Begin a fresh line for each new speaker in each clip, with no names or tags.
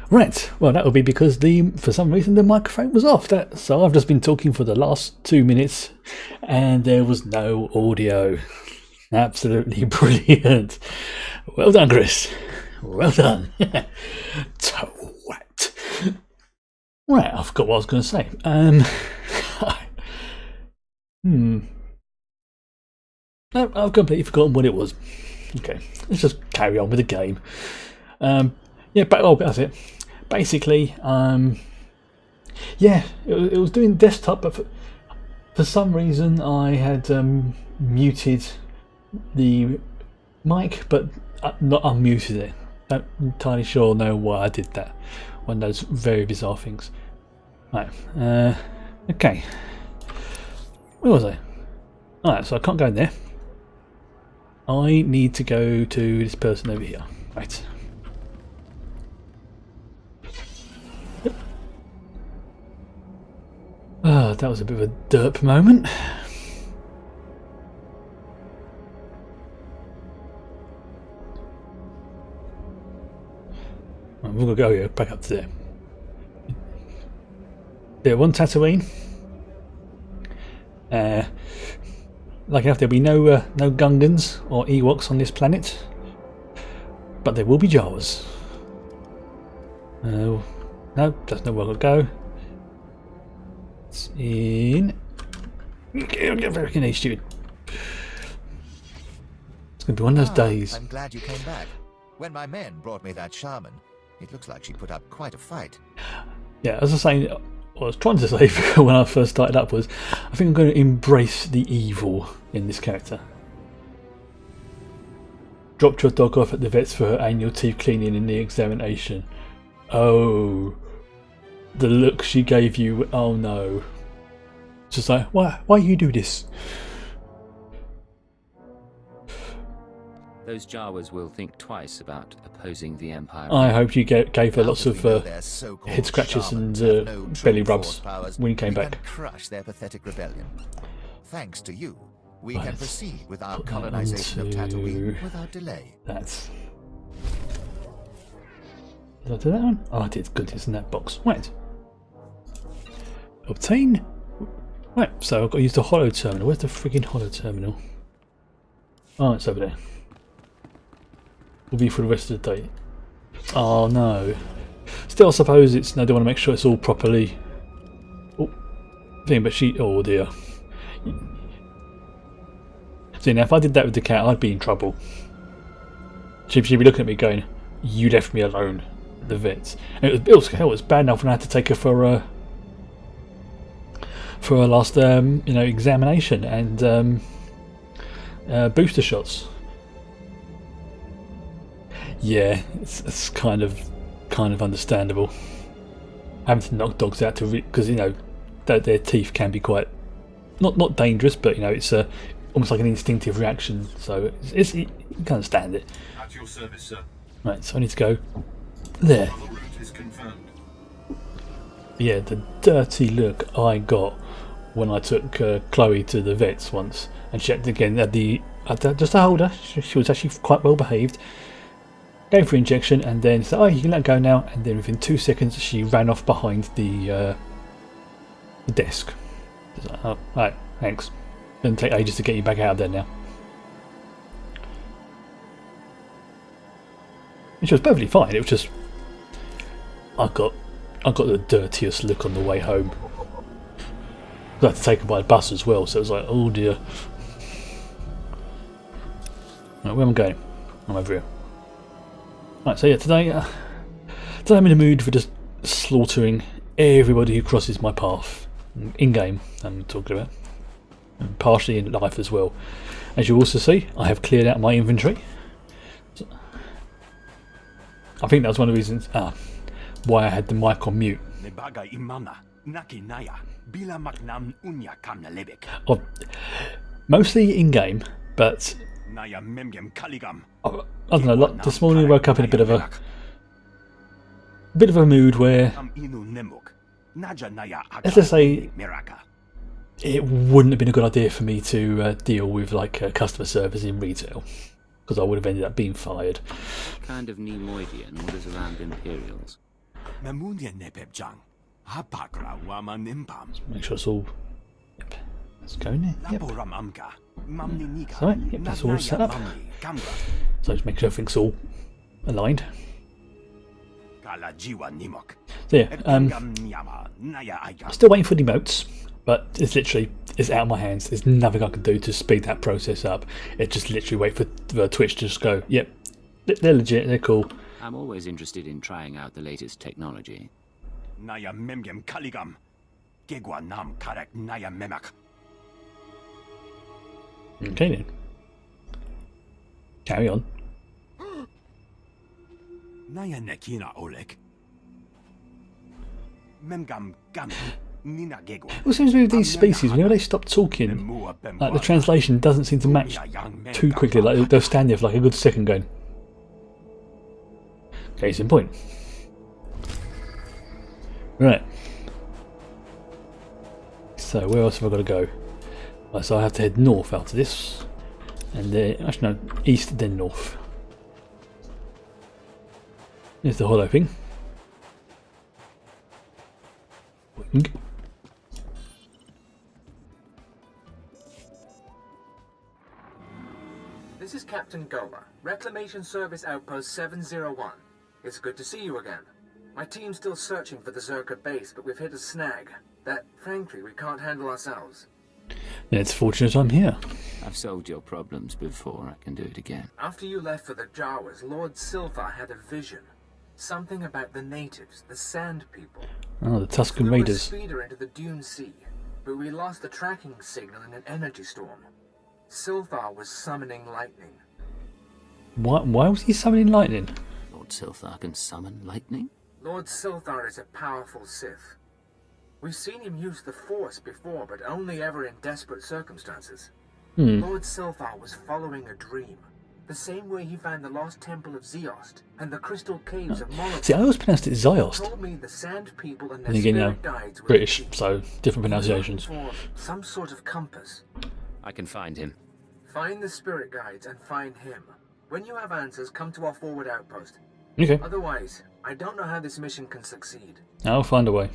Right, well that would be because for some reason the microphone was off. So I've just been talking for the last 2 minutes and there was no audio. Absolutely brilliant. Well done, Chris. Well done. Twat. Right, I forgot what I was going to say. No, I've completely forgotten what it was. Okay, let's just carry on with the game. Yeah, but that's it. Basically, yeah, it was doing desktop, but for some reason I had muted the mic, but not unmuted it. Not entirely sure why I did that. One of those very bizarre things. Right, okay. Where was I? Alright, so I can't go in there. I need to go to this person over here. Right. Yep. That was a bit of a derp moment. I'm going to go here, back up to there. There, one Tatooine. Like enough, there'll be no Gungans or Ewoks on this planet, but there will be Jawas. No, that's nowhere to go. It's in. Very stupid. It's going to be one of those days.
I'm glad you came back. When my men brought me that shaman, it looks like she put up quite a fight.
Yeah, as I was saying, what I was trying to say when I first started up was, I think I'm going to embrace the evil in this character. Dropped your dog off at the vet's for her annual teeth cleaning in the examination. Oh, the look she gave you. Oh no. Just like, why you do this?
Those Jawas will think twice about opposing the Empire.
I hope you gave her lots of head scratches and belly rubs when you came back.
Crush their pathetic rebellion. Thanks to you, we can proceed with our colonization of Tatooine without delay.
That's. Did I do that one? Oh, I did. Good, it's in that box. Right. Obtain. Right, so I've got to use the holo terminal. Where's the friggin' holo terminal? Oh, it's over there. Will be for the rest of the day. Oh no. Still, I suppose it's. No, they want to make sure it's all properly. Oh, thing, but she. Oh dear. See, now if I did that with the cat, I'd be in trouble. She'd be looking at me going, "You left me alone." The vets. And it was bad enough when I had to take her for her last examination and booster shots. Yeah, it's kind of understandable. Having to knock dogs out because their teeth can be quite not dangerous, but it's almost like an instinctive reaction. So it's you can understand it.
At your service, sir.
Right, so I need to go there.
The route is confirmed.
Yeah, the dirty look I got when I took Chloe to the vets once, and she had again just to hold her. She was actually quite well behaved. Gave her injection and then said, "Oh, you can let go now." And then within 2 seconds, she ran off behind the desk. Like, oh, right, thanks. Doesn't take ages to get you back out of there now. And she was perfectly fine. It was just I got the dirtiest look on the way home. I had to take her by the bus as well, so it was like, oh dear. Right, where am I going? I'm over here. Right, so yeah, today I'm in the mood for just slaughtering everybody who crosses my path. In game, I'm talking about. And partially in life as well. As you also see, I have cleared out my inventory. So, I think that was one of the reasons why I had the mic on mute. Oh, mostly in game, but I don't know. This morning I woke up in a bit of a mood where, let's just say, it wouldn't have been a good idea for me to deal with like customer service in retail, because I would have ended up being fired.
Kind of Nemoidian wanders around Imperials.
Make sure it's all. Yep. Let's go in there. Yep. Sorry, yep, that's all set up. So just make sure everything's all aligned. So yeah, still waiting for the emotes, but it's literally out of my hands. There's nothing I can do to speed that process up. It just literally wait for Twitch to just go, yep, they're legit, they're cool.
I'm always interested in trying out the latest technology.
Okay then. Carry on. What seems to be with these species, whenever they stop talking, like the translation doesn't seem to match too quickly. Like they'll stand there for like a good second going. Case in point. Right. So where else have I got to go? Right, so I have to head north after this, and then actually no, east then north. There's the hollow thing. Wing.
This is Captain Goma, Reclamation Service Outpost 701. It's good to see you again. My team's still searching for the Zerka base, but we've hit a snag that, frankly, we can't handle ourselves.
It's fortunate I'm here.
I've solved your problems before. I can do it again.
After you left for the Jawas, Lord Silva had a vision. Something about the natives, the Sand People.
Oh, the Tuscan
We
Raiders.
flew a speeder into the Dune Sea, but we lost the tracking signal in an energy storm. Silthar was summoning lightning.
Why was he summoning lightning?
Lord Silthar can summon lightning?
Lord Silthar is a powerful Sith. We've seen him use the Force before, but only ever in desperate circumstances. Lord Silthar was following a dream. The same way he found the lost temple of Zeost and the crystal caves of Moloch.
See, I always pronounced it Ziost.
Told me the Sand People and
And
their
again,
spirit guides were
British,
the key.
so different
He was
pronunciations.
looking for some sort of compass.
I can find him.
Find the spirit guides and find him. When you have answers, come to our forward outpost.
Okay,
Otherwise, I don't know how this mission can succeed.
I'll find a way.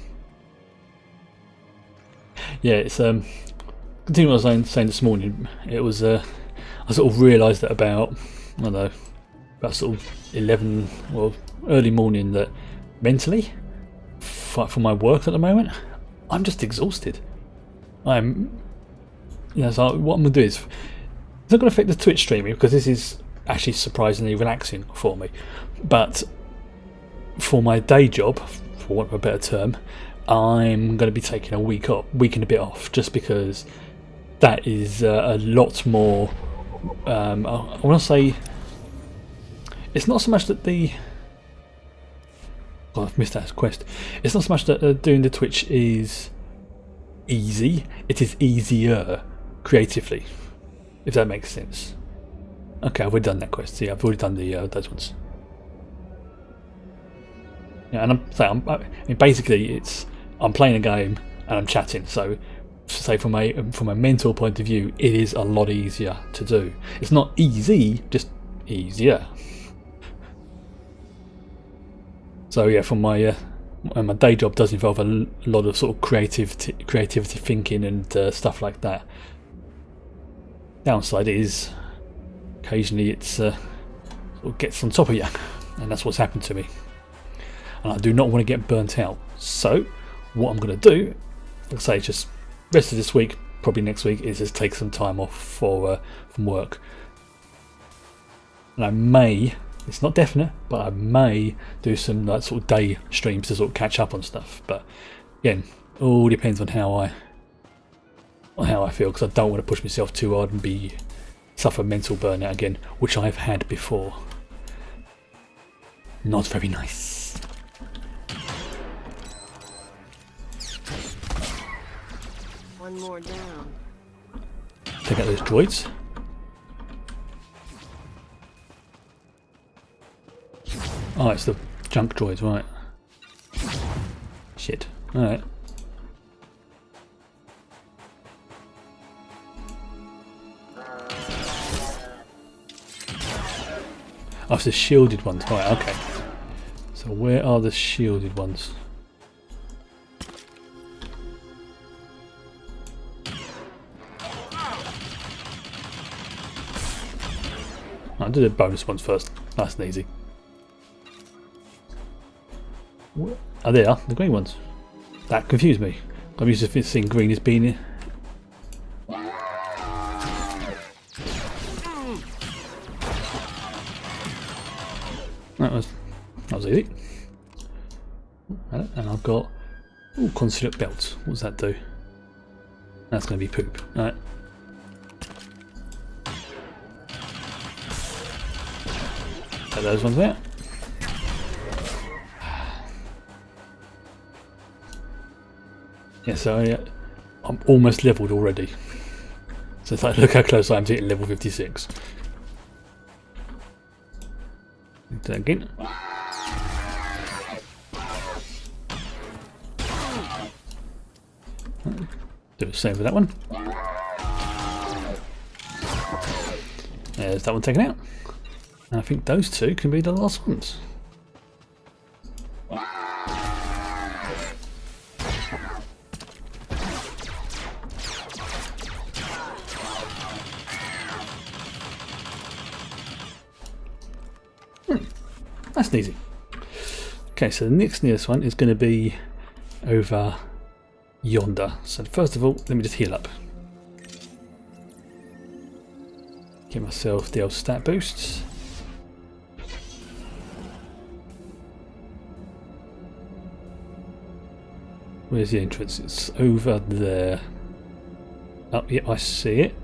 Yeah, it's continue what I was saying this morning. It was I sort of realised that about I don't know, about sort of 11, well, early morning, that mentally for my work at the moment, I'm just exhausted. So what I'm gonna do is, it's not gonna affect the Twitch streaming because this is actually surprisingly relaxing for me, but for my day job, for want of a better term, I'm going to be taking a week and a bit off, just because that is a lot more. I want to say it's not so much that I've missed that quest. It's not so much that doing the Twitch is easy. It is easier creatively, if that makes sense. Okay, I've already done that quest. Yeah, I've already done those ones. Yeah, and I mean, basically, I'm playing a game and I'm chatting. So, say from a mental point of view, it is a lot easier to do. It's not easy, just easier. So yeah, from my day job does involve a lot of sort of creativity thinking and stuff like that. Downside is occasionally it sort of gets on top of you, and that's what's happened to me. And I do not want to get burnt out. So what I'm going to do, like I say, just rest of this week, probably next week, is just take some time off from work. And I may, it's not definite, but I may do some like sort of day streams to sort of catch up on stuff. But again, all depends on how I feel, because I don't want to push myself too hard and suffer mental burnout again, which I've had before. Not very nice.
One more down.
Take out those droids. Oh, it's the junk droids, right. Shit. Alright. Oh, it's the shielded ones, right, okay. So So where are the shielded ones? I'll do the bonus ones first. Nice and easy. Oh, there are the green ones. That confused me. I'm used to seeing green as being here. That was easy. And I've got consulate belt. What does that do? That's going to be poop. Alright. Take those ones out. Yeah, so I'm almost leveled already. So it's like, look how close I am to hitting level 56. Do that again. Do the same with that one. There's that one taken out. And I think those two can be the last ones. That's easy. Okay, so the next nearest one is going to be over yonder. So first of all, let me just heal up. Get myself the old stat boosts. Where's the entrance? It's over there. Oh, yeah, I see it.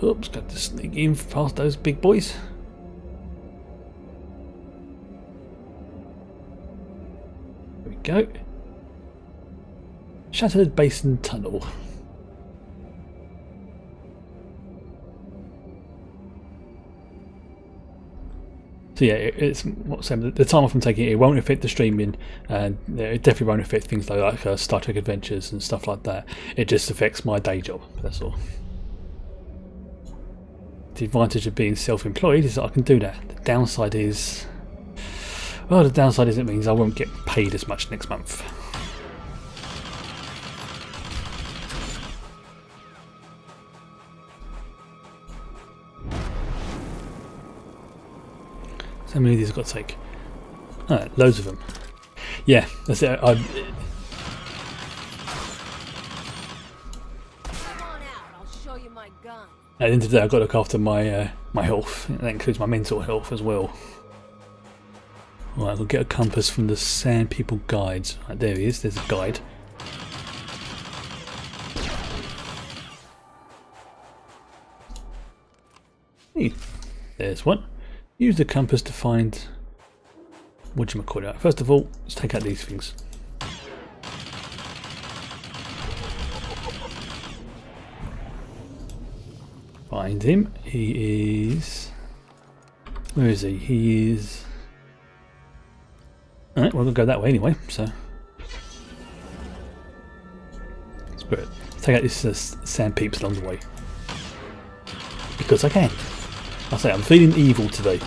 Oops, got to sneak in past those big boys. There we go. Shattered Basin Tunnel. So yeah, it's what's the time off from taking it won't affect the streaming, and it definitely won't affect things like Star Trek Adventures and stuff like that. It just affects my day job, that's all. The advantage of being self-employed is that I can do that. The downside is, well, the downside is it means I won't get paid as much next month. How many of these I've got to take? Oh, loads of them. Yeah, that's it.
Come on out, I'll show you my gun.
At the end of the day, I've got to look after my my health. That includes my mental health as well. Right, I'll get a compass from the Sand People Guides. Right, there he is. There's a guide. Hey, there's one. Use the compass to find whatchamacallit. First of all, let's take out these things. Find him. He is... Where is he? He is... Alright, well, we'll go that way anyway, so... Let's take out these sand peeps along the way. Because I can. I say I'm feeling evil today.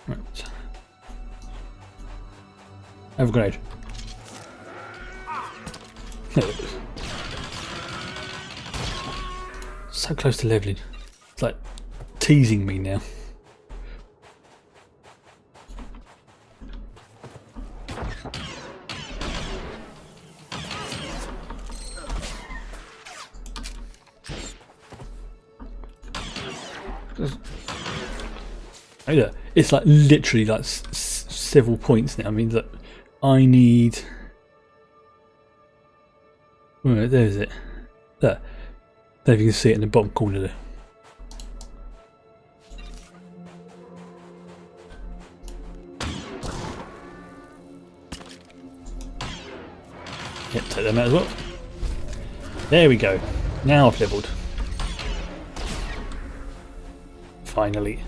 Right. Have a grenade. So close to leveling. It's like teasing me now. It's like literally like several points now. I mean that I need. Oh, there's it. There. There you can see it in the bottom corner there. Yep, take them out as well. There we go. Now I've levelled. Finally.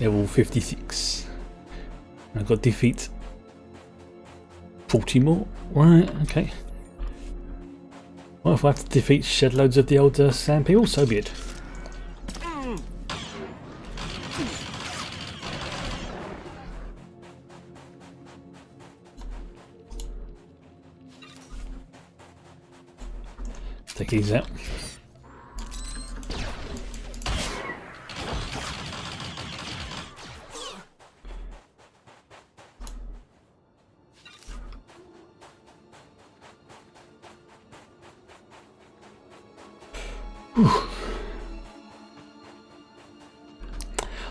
Level 56. I've got to defeat 40 more. Right, okay. Well, if I have to defeat shed loads of the old sand people, so be it. Take these out.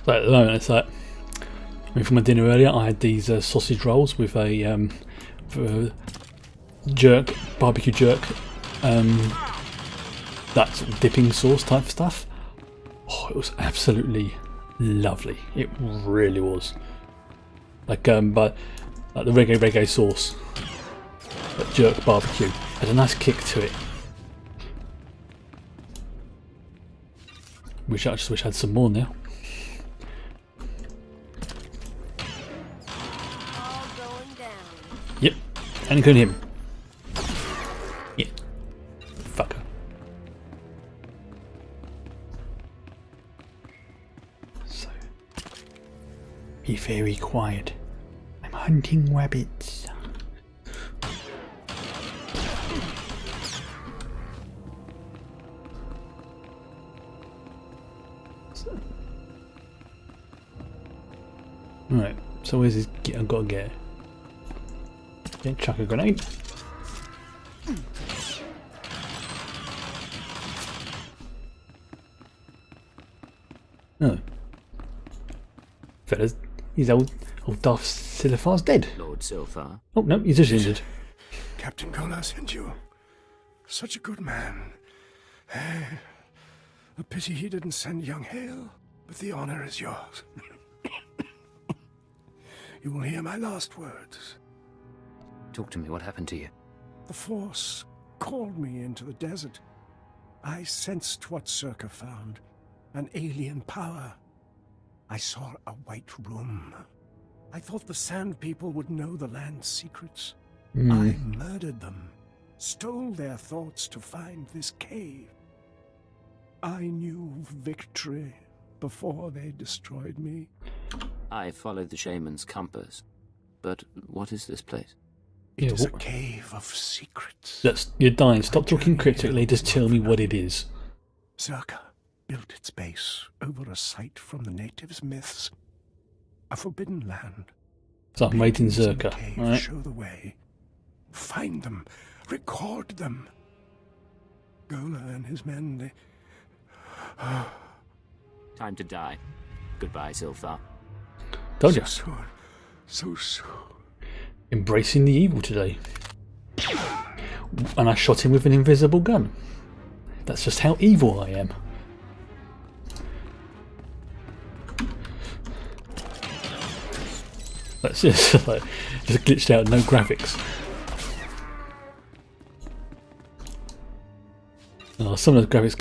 So at the moment, it's like, I mean, for my dinner earlier, I had these sausage rolls with a jerk, barbecue jerk, that sort of dipping sauce type stuff. Oh, it was absolutely lovely. It really was. Like, but like the reggae sauce, that jerk barbecue had a nice kick to it. I just wish I had some more now.
All going down.
Yep, and including him. Yeah, fucker. So, be very quiet. I'm hunting rabbits. Right, so where's his... I've got to get... Okay, chuck a grenade. Oh. Fellas, he's old Darth Silfar's dead.
Lord Silfar.
Oh, no, he's just injured.
Captain Kola sent you. Such a good man. A pity he didn't send young Hale, but the honor is yours. You will hear my last words.
Talk to me, what happened to you?
The Force called me into the desert. I sensed what Circa found, an alien power. I saw a white room. I thought the Sand People would know the land's secrets. I murdered them, stole their thoughts to find this cave. I knew victory before they destroyed me.
I followed the shaman's compass. But what is this place?
It is a
what-
cave of secrets.
You're dying. Stop talking cryptically. Just tell me what it is.
Circa built its base over a site from the natives' myths. A forbidden land.
So I'm waiting
Beings in the
Zerka.
cave
Alright.
show the way. Find them. Record them. Gola and his men, they...
Time to die. Goodbye, Silfar.
Told you.
So soon. So soon.
Embracing the evil today. And I shot him with an invisible gun. That's just how evil I am. That's just like, just glitched out, no graphics. Oh, some of the graphics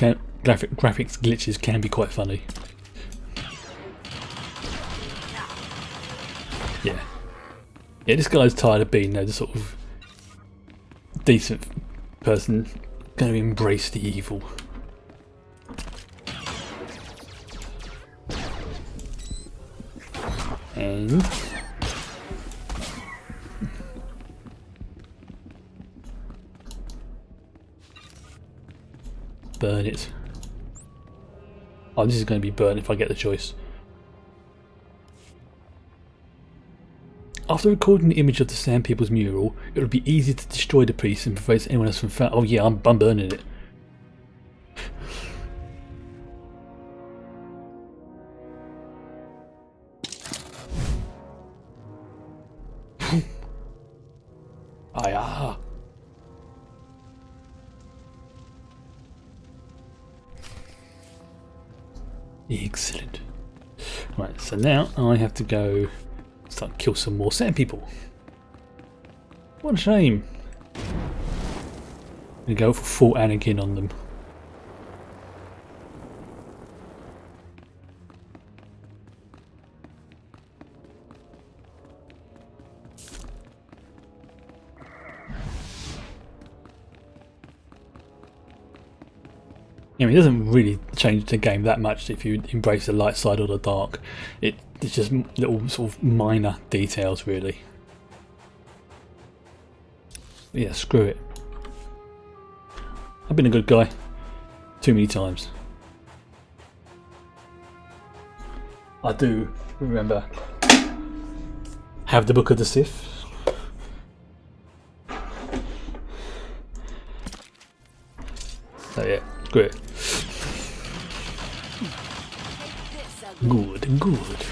glitches can be quite funny. Yeah. Yeah, this guy's tired of being the sort of decent person going to embrace the evil. And burn it. Oh, this is going to be burned if I get the choice. After recording the image of the Sand People's mural, it would be easy to destroy the piece and prevent anyone else from finding. Oh yeah, I'm burning it. Ah. Excellent. Right, so now I have to go start kill some more Sand People. What a shame. I'm gonna go for full Anakin on them. I mean, it doesn't really change the game that much if you embrace the light side or the dark. It's just little sort of minor details, really. But yeah, screw it. I've been a good guy too many times. I do remember have the Book of the Sith. So yeah, screw it. Good, good.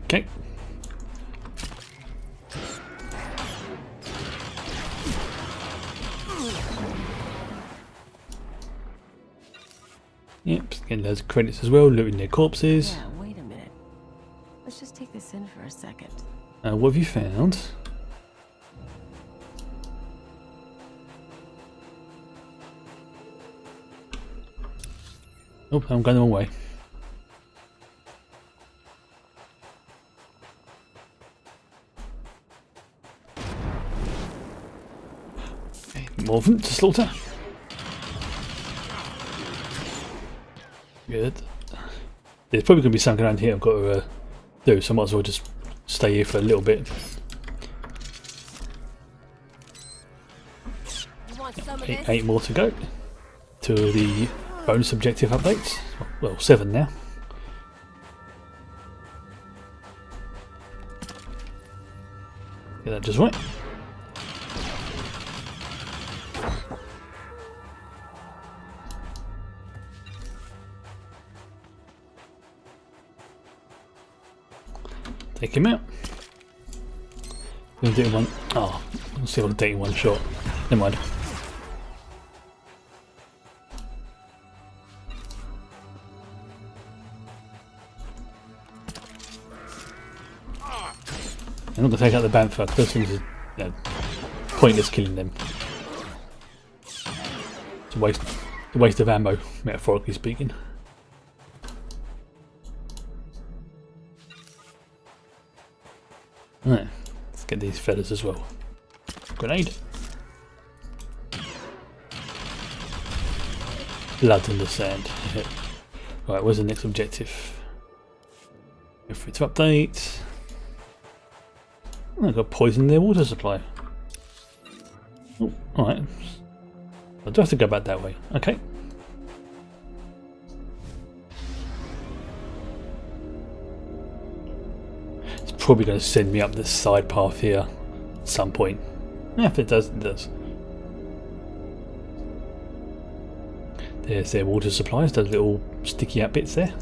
Okay. Yep, getting loads of credits as well, looting their corpses.
Yeah, wait a minute. Let's just take this in for a second.
What have you found? Oh, I'm going the wrong way. Okay, Morven to slaughter. Good. There's probably going to be something around here I've got to do, so I might as well just stay here for a little bit. Eight more to go to the bonus objective updates. Well, 7 now. Get that just right. Take him out. Gonna do one. Oh, let's see if I can take one shot. Never mind. I'm not going to take out the Bantha. Those things are, you know, pointless killing them. It's a waste of ammo, metaphorically speaking. Right, let's get these fellas as well. Grenade. Blood in the sand. Right, where's the next objective? Go for it to update. I've got poison in their water supply. Oh, alright. I do have to go back that way. Okay. It's probably going to send me up this side path here at some point. Yeah, if it does, it does. There's their water supplies, those little sticky out bits there.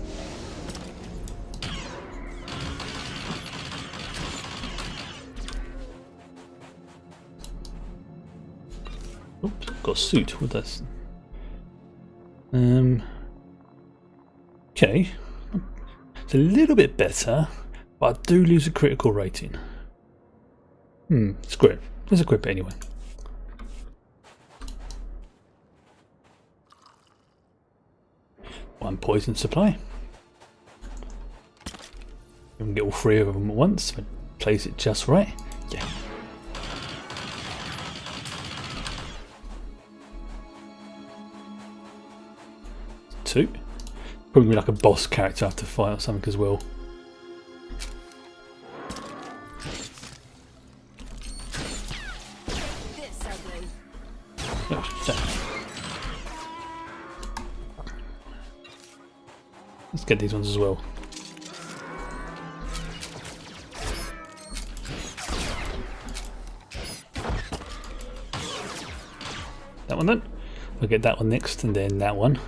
Oops, got a suit with this. Okay. It's a little bit better, but I do lose a critical rating. Screw it. Let's equip it anyway. One poison supply. We can get all 3 of them at once, but place it just right. Yeah. Two. Probably like a boss character I have to fight or something as well. Let's get these ones as well. That one then. We'll get that one next and then that one.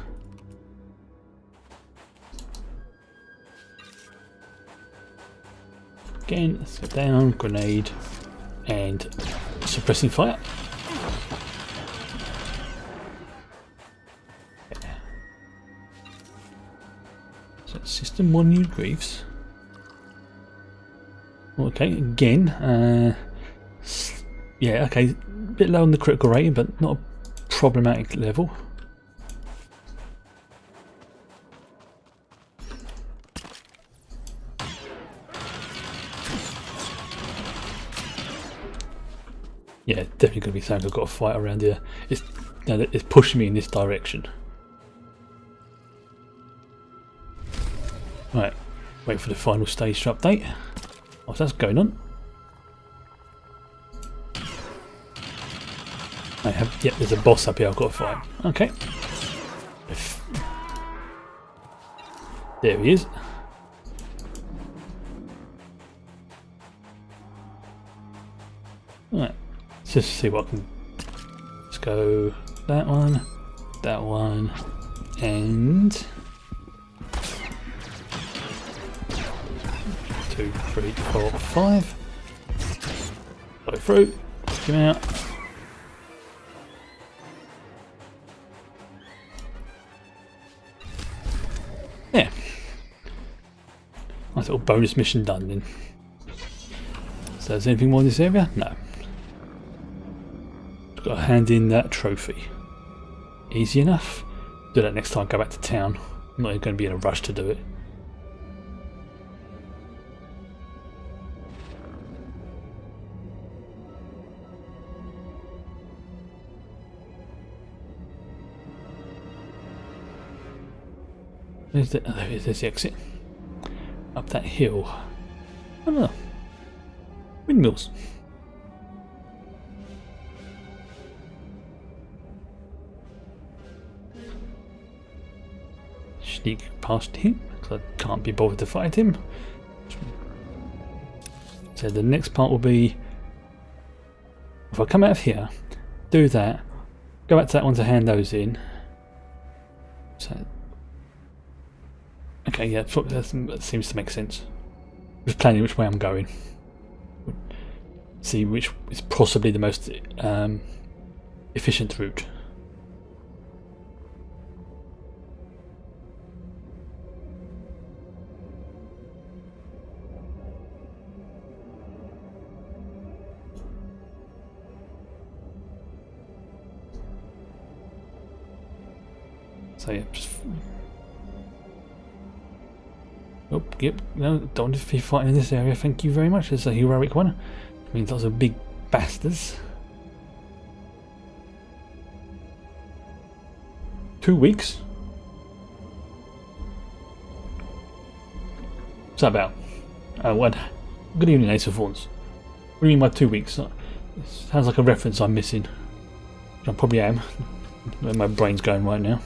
Again, let's go down, grenade, and suppressing fire. Yeah. So system 1 new Greaves. Okay, again, yeah, okay, a bit low on the critical rating, but not a problematic level. Yeah, definitely going to be something I've got to fight around here. It's, it's pushing me in this direction. Right, wait for the final stage to update. What's that's going on? Yep, there's a boss up here I've got to fight. Okay. There he is. Right, let's just see what I can. Let's go that one, and 2, 3, 4, 5. Go through, come out. Yeah. Nice little bonus mission done then. So is there anything more in this area? No. Just got to hand in that trophy. Easy enough. Do that next time I go back to town. I'm not going to be in a rush to do it. There's the exit. Up that hill. Oh no. Windmills. Sneak past him because I can't be bothered to fight him. So the next part will be, if I come out of here, do that, go back to that one to hand those in. So, okay, yeah, that seems to make sense. Just planning which way I'm going. See which is possibly the most efficient route. So yeah, just... Oh, yep, no, don't want to be fighting in this area, thank you very much. It's a heroic one. It means lots of big bastards. 2 weeks? What's that about? What? Good evening, Ace of Thorns. What do you mean by 2 weeks? It sounds like a reference I'm missing. Which I probably am. My brain's going right now.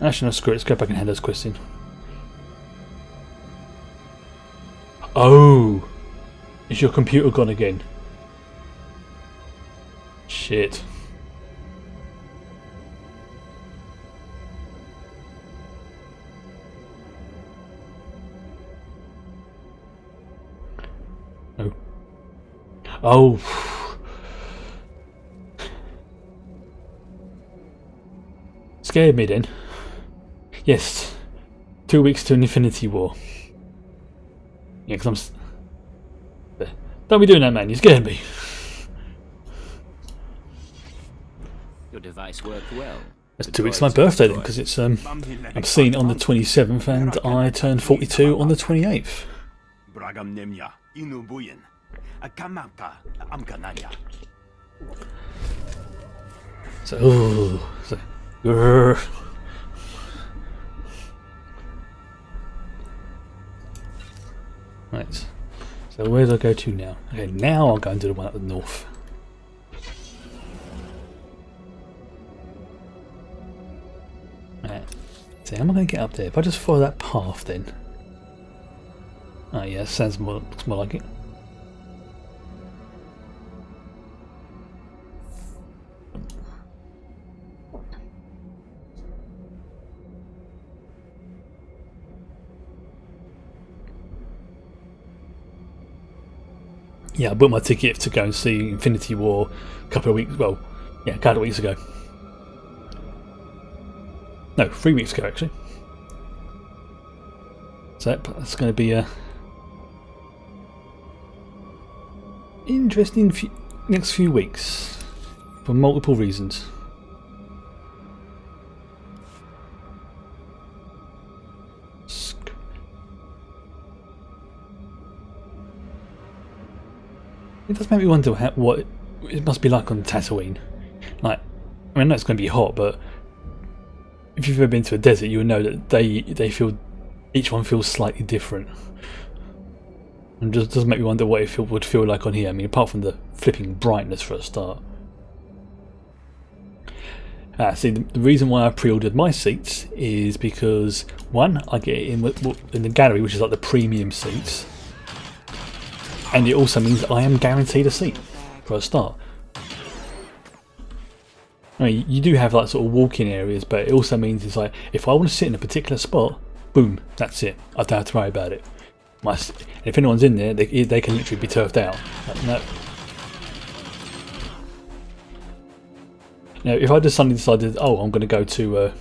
Actually, no, screw it. Let's go back and hand those quests in. Oh! Is your computer gone again? Shit. No. Oh! Scared me then. Yes, 2 weeks to an Infinity War. Yeah, because I'm... Don't be doing that, man. You scared me.
Your device worked well.
It's 2 weeks to my birthday then, because it's I'm seeing on the 27th and I turn 42 on the 28th. So, ooh, so right, so where do I go to now? Okay, now I'll go and do the one at the north. Right, so how am I going to get up there? If I just follow that path then. Oh yeah, sounds more, looks more like it. Yeah, I bought my ticket to go and see Infinity War a couple of weeks, well, yeah, a couple of weeks ago. No, 3 weeks ago actually. So that's going to be a interesting next few weeks for multiple reasons. It does make me wonder what it must be like on Tatooine. Like, I know it's going to be hot, but if you've ever been to a desert, you would know that they feel, each one feels slightly different. And just does make me wonder what it would feel like on here. I mean, apart from the flipping brightness for a start. See, the reason why I pre-ordered my seats is because, one, I get it in the gallery, which is like the premium seats, and it also means I am guaranteed a seat for a start. I mean, you do have like sort of walk-in areas, but it also means it's like if I want to sit in a particular spot, boom, that's it. I don't have to worry about it. If anyone's in there, they can literally be turfed out. No. Now, if I just suddenly decided, oh, I'm going to go to,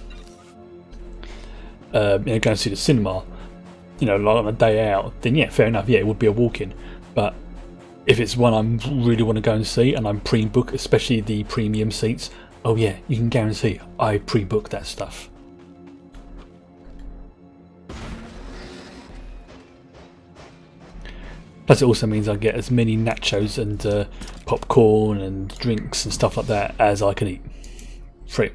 go and see the cinema, like on a day out, then yeah, fair enough. Yeah, it would be a walk-in. But if it's one I really want to go and see, and I'm pre-book, especially the premium seats, oh yeah, you can guarantee I pre-book that stuff. Plus, it also means I get as many nachos and popcorn and drinks and stuff like that as I can eat. Free.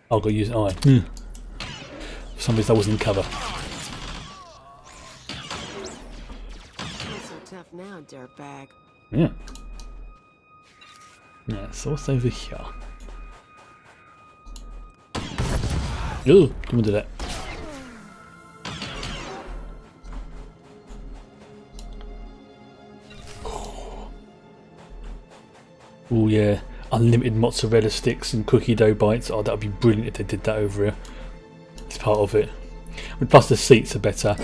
I've got to use it. For some reason, I wasn't in cover.
So tough now, dirtbag.
Yeah. Yeah. So what's over here? Ooh, come on, do that. Oh yeah, unlimited mozzarella sticks and cookie dough bites. Oh, that would be brilliant if they did that over here. It's part of it. But plus the seats are better,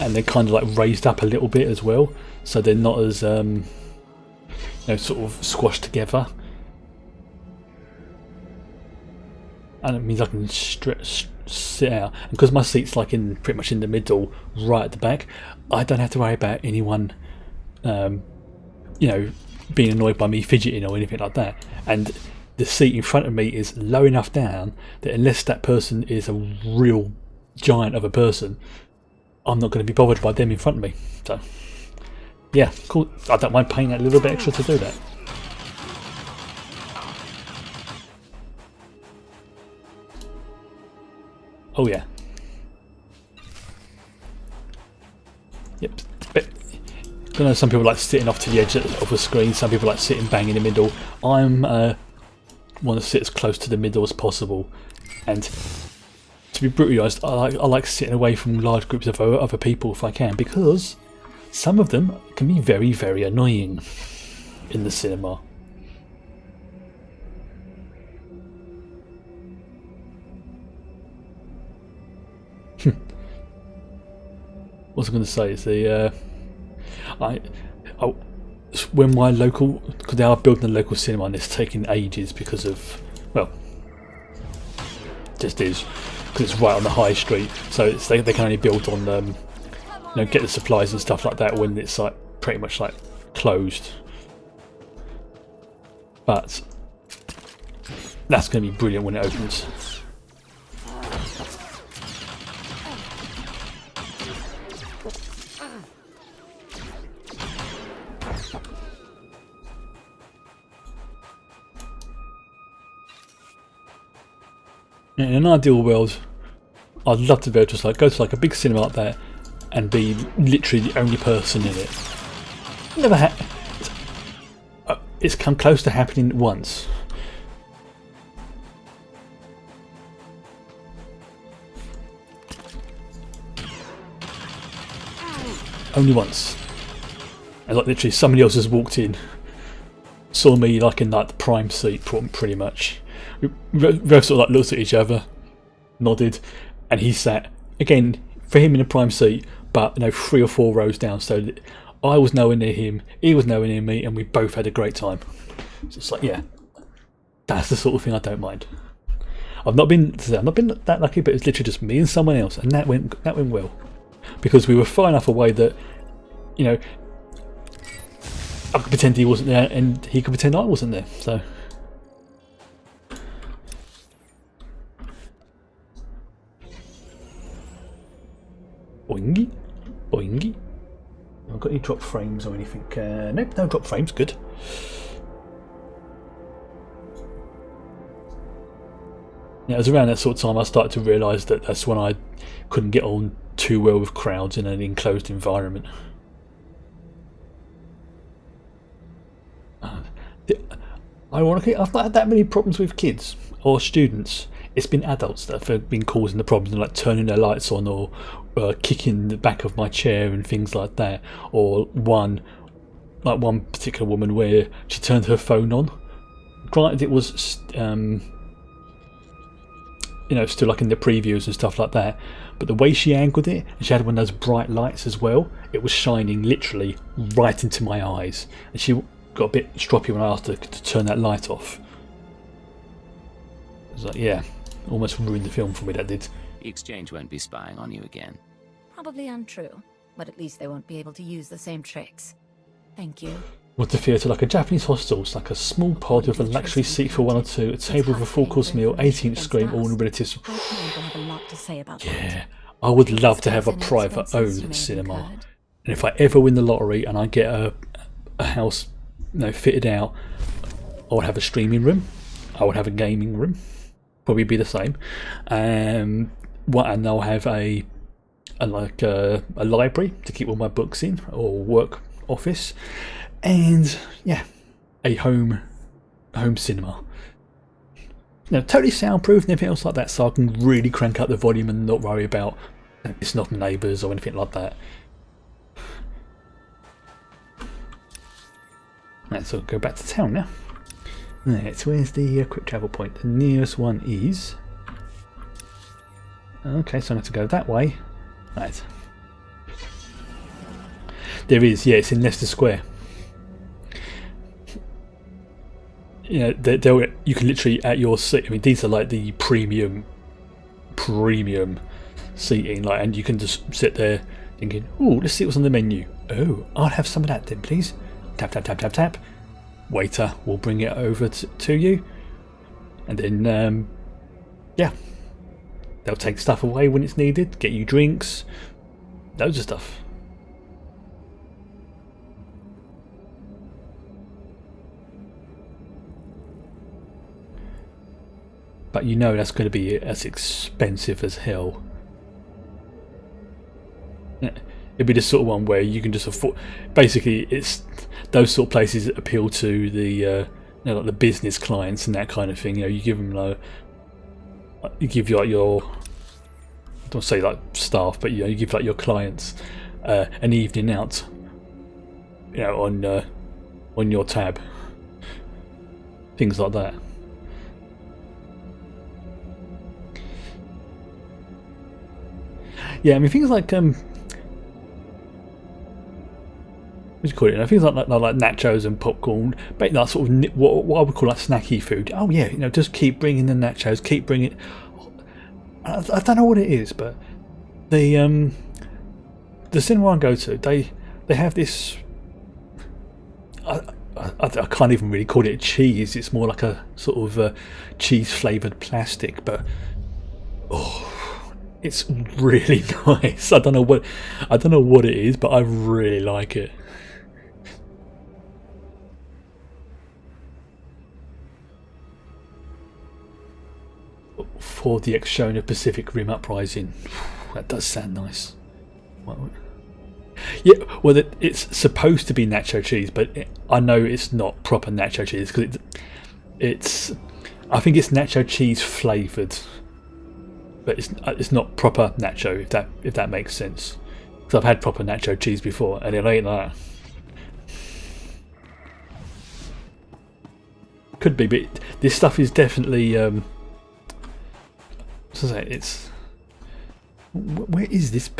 and they're kind of like raised up a little bit as well, so they're not as sort of squashed together. And it means I can sit out, and because my seat's like pretty much in the middle, right at the back, I don't have to worry about anyone, being annoyed by me fidgeting or anything like that. And the seat in front of me is low enough down that unless that person is a real giant of a person, I'm not going to be bothered by them in front of me. So, yeah, cool. I don't mind paying that little bit extra to do that. Oh yeah. Yep. But I know some people like sitting off to the edge of the screen. Some people like sitting bang in the middle. I'm want to sit as close to the middle as possible. And to be brutally honest, I like sitting away from large groups of other people if I can, because some of them can be very, very annoying in the cinema. What was I going to say is when my local, because they are building a local cinema and it's taking ages because of, well, just is, because it's right on the high street, so they can only build on get the supplies and stuff like that when it's like pretty much like closed. But that's going to be brilliant when it opens. In an ideal world, I'd love to be able to just go to like a big cinema like that and be literally the only person in it. Never it's come close to happening once. Only once. And like literally somebody else has walked in, saw me like in like the prime seat pretty much. We both sort of like looked at each other, nodded, and he sat again for him in a prime seat, but 3 or 4 rows down. So I was nowhere near him, he was nowhere near me, and we both had a great time. So it's like, yeah, that's the sort of thing I don't mind. I've not been that lucky, but it's literally just me and someone else, and that went well, because we were far enough away that I could pretend he wasn't there, and he could pretend I wasn't there. So. Boingy. Boingy. I've got any drop frames or anything? Nope, no drop frames. Good. Yeah, it was around that sort of time I started to realise that that's when I couldn't get on too well with crowds in an enclosed environment. Ironically, I've not had that many problems with kids or students. It's been adults that have been causing the problems, like turning their lights on or kicking the back of my chair and things like that. Or one particular woman where she turned her phone on. Granted, it was still like in the previews and stuff like that, but the way she angled it, and she had one of those bright lights as well, it was shining literally right into my eyes, and she got a bit stroppy when I asked her to turn that light off. I was like, yeah, almost ruined the film for me, that did.
The exchange won't be spying on you again.
Probably untrue, but at least they won't be able to use the same tricks. Thank you.
With the theatre like a Japanese hostel, it's like a small pod with a luxury seat for one or two, a table with a full-course meal, 18-inch screen, all in relatives. Yeah, I would love to have a private owned cinema. And if I ever win the lottery and I get a house fitted out, I would have a streaming room, I would have a gaming room, probably be the same, and I'll have a library to keep all my books in, or work office, and yeah, a home cinema. Totally soundproof and everything else like that, so I can really crank up the volume and not worry about it's not neighbours or anything like that. Right, so go back to town now. Right, so where's the quick travel point? The nearest one is... Okay, so I have to go that way. Right. There is, yeah, it's in Leicester Square. You can literally, at your seat, I mean, these are like the premium seating, like, and you can just sit there thinking, oh, let's see what's on the menu. Oh, I'll have some of that then, please. Tap, tap, tap, tap, tap. Waiter will bring it over to you. And then, yeah, they'll take stuff away when it's needed, get you drinks, loads of stuff. But you know that's going to be as expensive as hell. It'd be the sort of one where you can just afford. Basically, it's those sort of places that appeal to the like the business clients and that kind of thing. You give them you give like your, I don't say like staff, but you give like your clients an evening out. On your tab, things like that. Yeah, I mean things like what do you call it? Things like nachos and popcorn, but that sort of what I would call like snacky food. Oh yeah, just keep bringing the nachos, keep bringing. I don't know what it is, but the cinema I go to, they have this. I can't even really call it cheese. It's more like a sort of cheese flavoured plastic, but it's really nice. I don't know what it is, but I really like it. For the Exona Pacific Rim Uprising, that does sound nice. Yeah, well, it's supposed to be nacho cheese, but I know it's not proper nacho cheese because I think it's nacho cheese flavoured, but it's not proper nacho, if that makes sense. Because I've had proper nacho cheese before, and it ain't like that. Could be, but this stuff is definitely. It's. Where is this?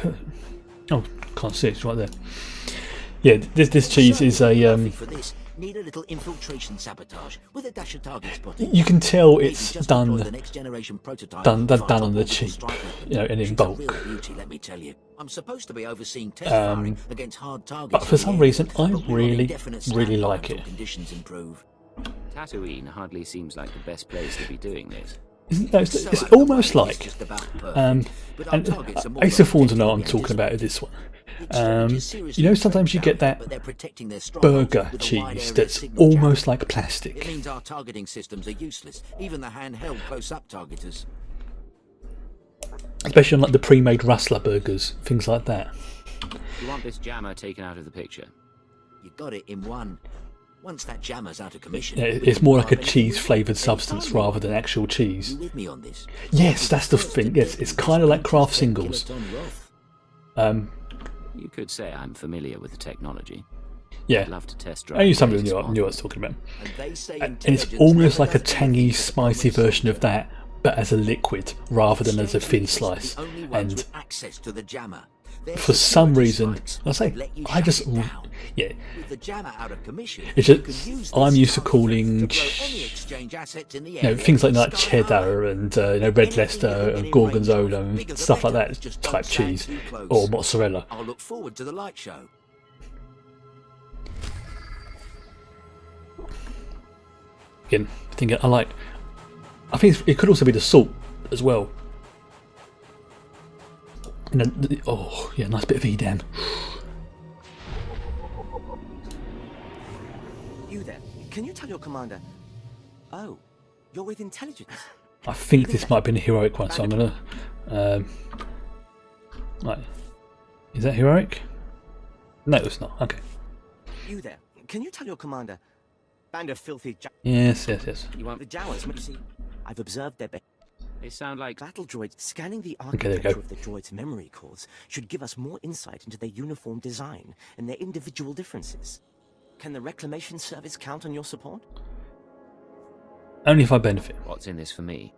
Oh, can't see it. It's right there. Yeah, this cheese is a.
Need a little infiltration sabotage with a dash of target spotting.
You can tell it's done on the cheap, and in bulk.
Let me tell you, I'm supposed to be overseeing test firing against hard targets.
But for some reason, I really like it.
Tatooine hardly seems like the best place to be doing this.
It's almost like, and I used to fall to know what I'm talking about with this one. You know, sometimes you get that burger cheese that's almost like plastic.
It means our targeting systems are useless, even the handheld close-up targeters.
Especially on like the pre-made Rustler burgers, things like that.
You want this jammer taken out of the picture?
You got it in one. Once that jammer's out of commission,
Yeah, it's more like a cheese-flavoured substance rather than actual cheese.
You with me on this?
Yes, that's the thing. Yes, it's kind of like craft singles.
You could say I'm familiar with the technology.
Yeah,
I'd love to test drive.
I knew somebody knew what I was talking about. And it's almost like a tangy, spicy version of that, but as a liquid rather than as a thin slice. And
access to the jammer.
for some reason, I say, I just, yeah.
With the jammer out of commission,
It's just, I'm used to calling, things like cheddar and red Leicester and gorgonzola and stuff like that type cheese, or mozzarella.
I'll look forward to the light show.
Again, I think it could also be the salt as well. And then, oh yeah, nice bit of Edam.
You there? Can you tell your commander? Oh, you're with intelligence.
I think this might have been a heroic one, so I'm gonna. Right, is that heroic? No, it's not. Okay.
You there? Can you tell your commander? Band of filthy.
Yes.
You want the Jawas? You see, I've observed their.
They sound like
battle droids. Scanning the
Okay, there you
architecture
go.
of the droids' memory cores should give us more insight into their uniform design and their individual differences. Can the Reclamation Service count on your support?
Only if I benefit.
What's in this for me?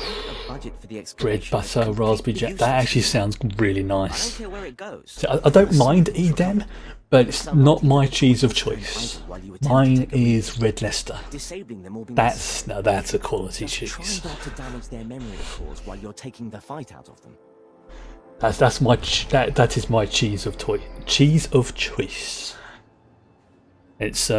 A budget for the
Bread,
excavation
butter, raspberry jam. That actually sounds really
I don't
nice.
care where it goes.
So I don't mind Edam, but it's not my cheese of choice. Mine is red Leicester.
Disabling them or being
That's a quality
Just
cheese.
try not to damage their memory cores while you're taking the fight out of them.
That's my that is my cheese of choice. It's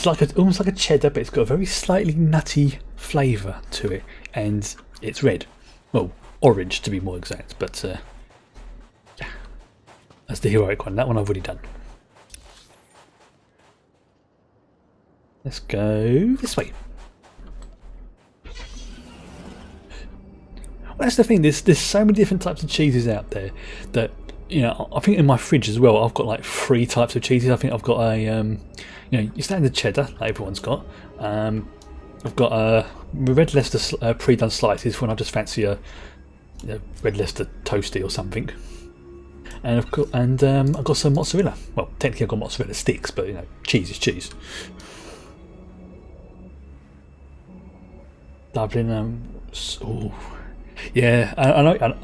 like almost like a cheddar, but it's got a very slightly nutty flavour to it, and it's red, well, orange to be more exact. But yeah, that's the heroic one. That one I've already done. Let's go this way. Well, that's the thing. There's so many different types of cheeses out there that, you know, I think in my fridge as well, I've got like 3 types of cheeses. I think I've got a your standard cheddar that everyone's got. I've got a red Leicester pre-done slices when I just fancy a red Leicester toasty or something. And I've got some mozzarella. Well, technically I've got mozzarella sticks, but cheese is cheese. Dublin. Oh, yeah. I know.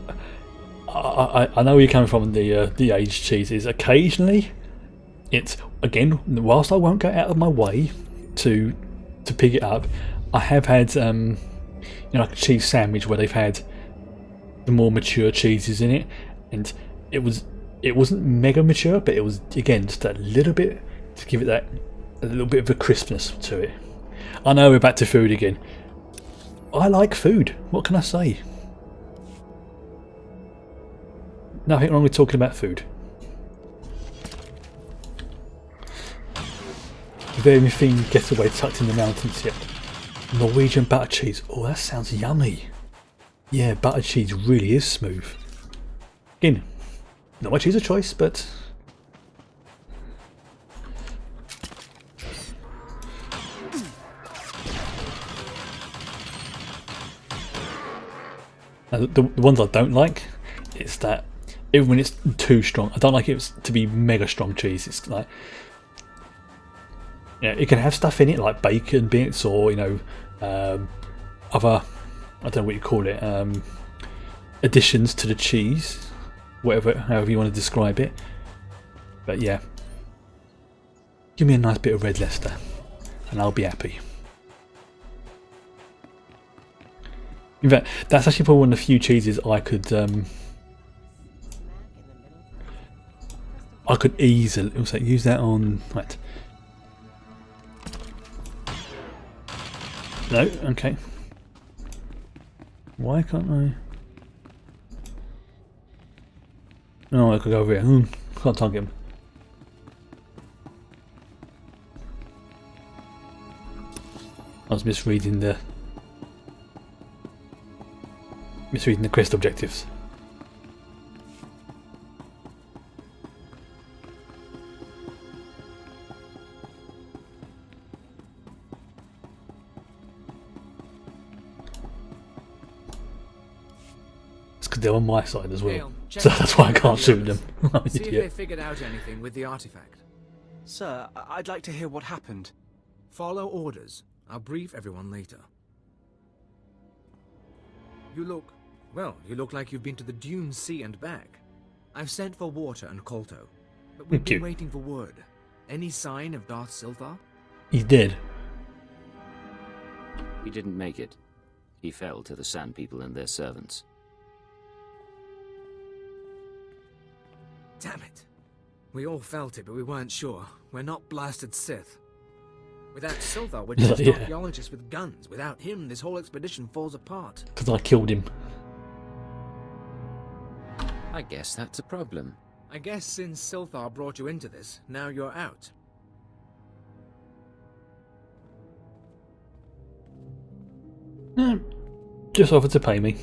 I know where you're coming from. The aged cheeses. Occasionally, it's again. Whilst I won't go out of my way to pick it up, I have had like a cheese sandwich where they've had the more mature cheeses in it, and it wasn't mega mature, but it was again just a little bit to give it that a little bit of a crispness to it. I know we're back to food again. I like food. What can I say? Nothing wrong with talking about food. Have anything getaway tucked in the mountains yet? Norwegian butter cheese. Oh, that sounds yummy. Yeah, butter cheese really is smooth. Again, not my cheese of choice, but the ones I don't like, it's that even when it's too strong, I don't like it to be mega strong cheese. It's like, it can have stuff in it like bacon bits or other, I don't know what you call it, additions to the cheese, however you want to describe it. But yeah, give me a nice bit of red Leicester and I'll be happy. In fact, that's actually probably one of the few cheeses I could easily use that on. Right. No, okay. Why can't I? No, I could go over here. Can't target him. I was misreading the quest objectives. It's because they're on my side as well,
Hale,
so that's why I can't shoot them.
See if they figured out anything with the artifact.
Sir, I'd like to hear what happened.
Follow orders. I'll brief everyone later. You look like you've been to the Dune Sea and back. I've sent for Water and Kolto, but we've been waiting for word. Any sign of Darth Silthar?
He's dead.
He didn't make it. He fell to the Sand People and their servants.
Damn it. We all felt it, but we weren't sure. We're not blasted Sith. Without Silthar, we're just archaeologists with guns. Without him, this whole expedition falls apart.
Because I killed him.
I guess that's a problem.
I guess since Silthar brought you into this, now you're out.
Just offered to pay me.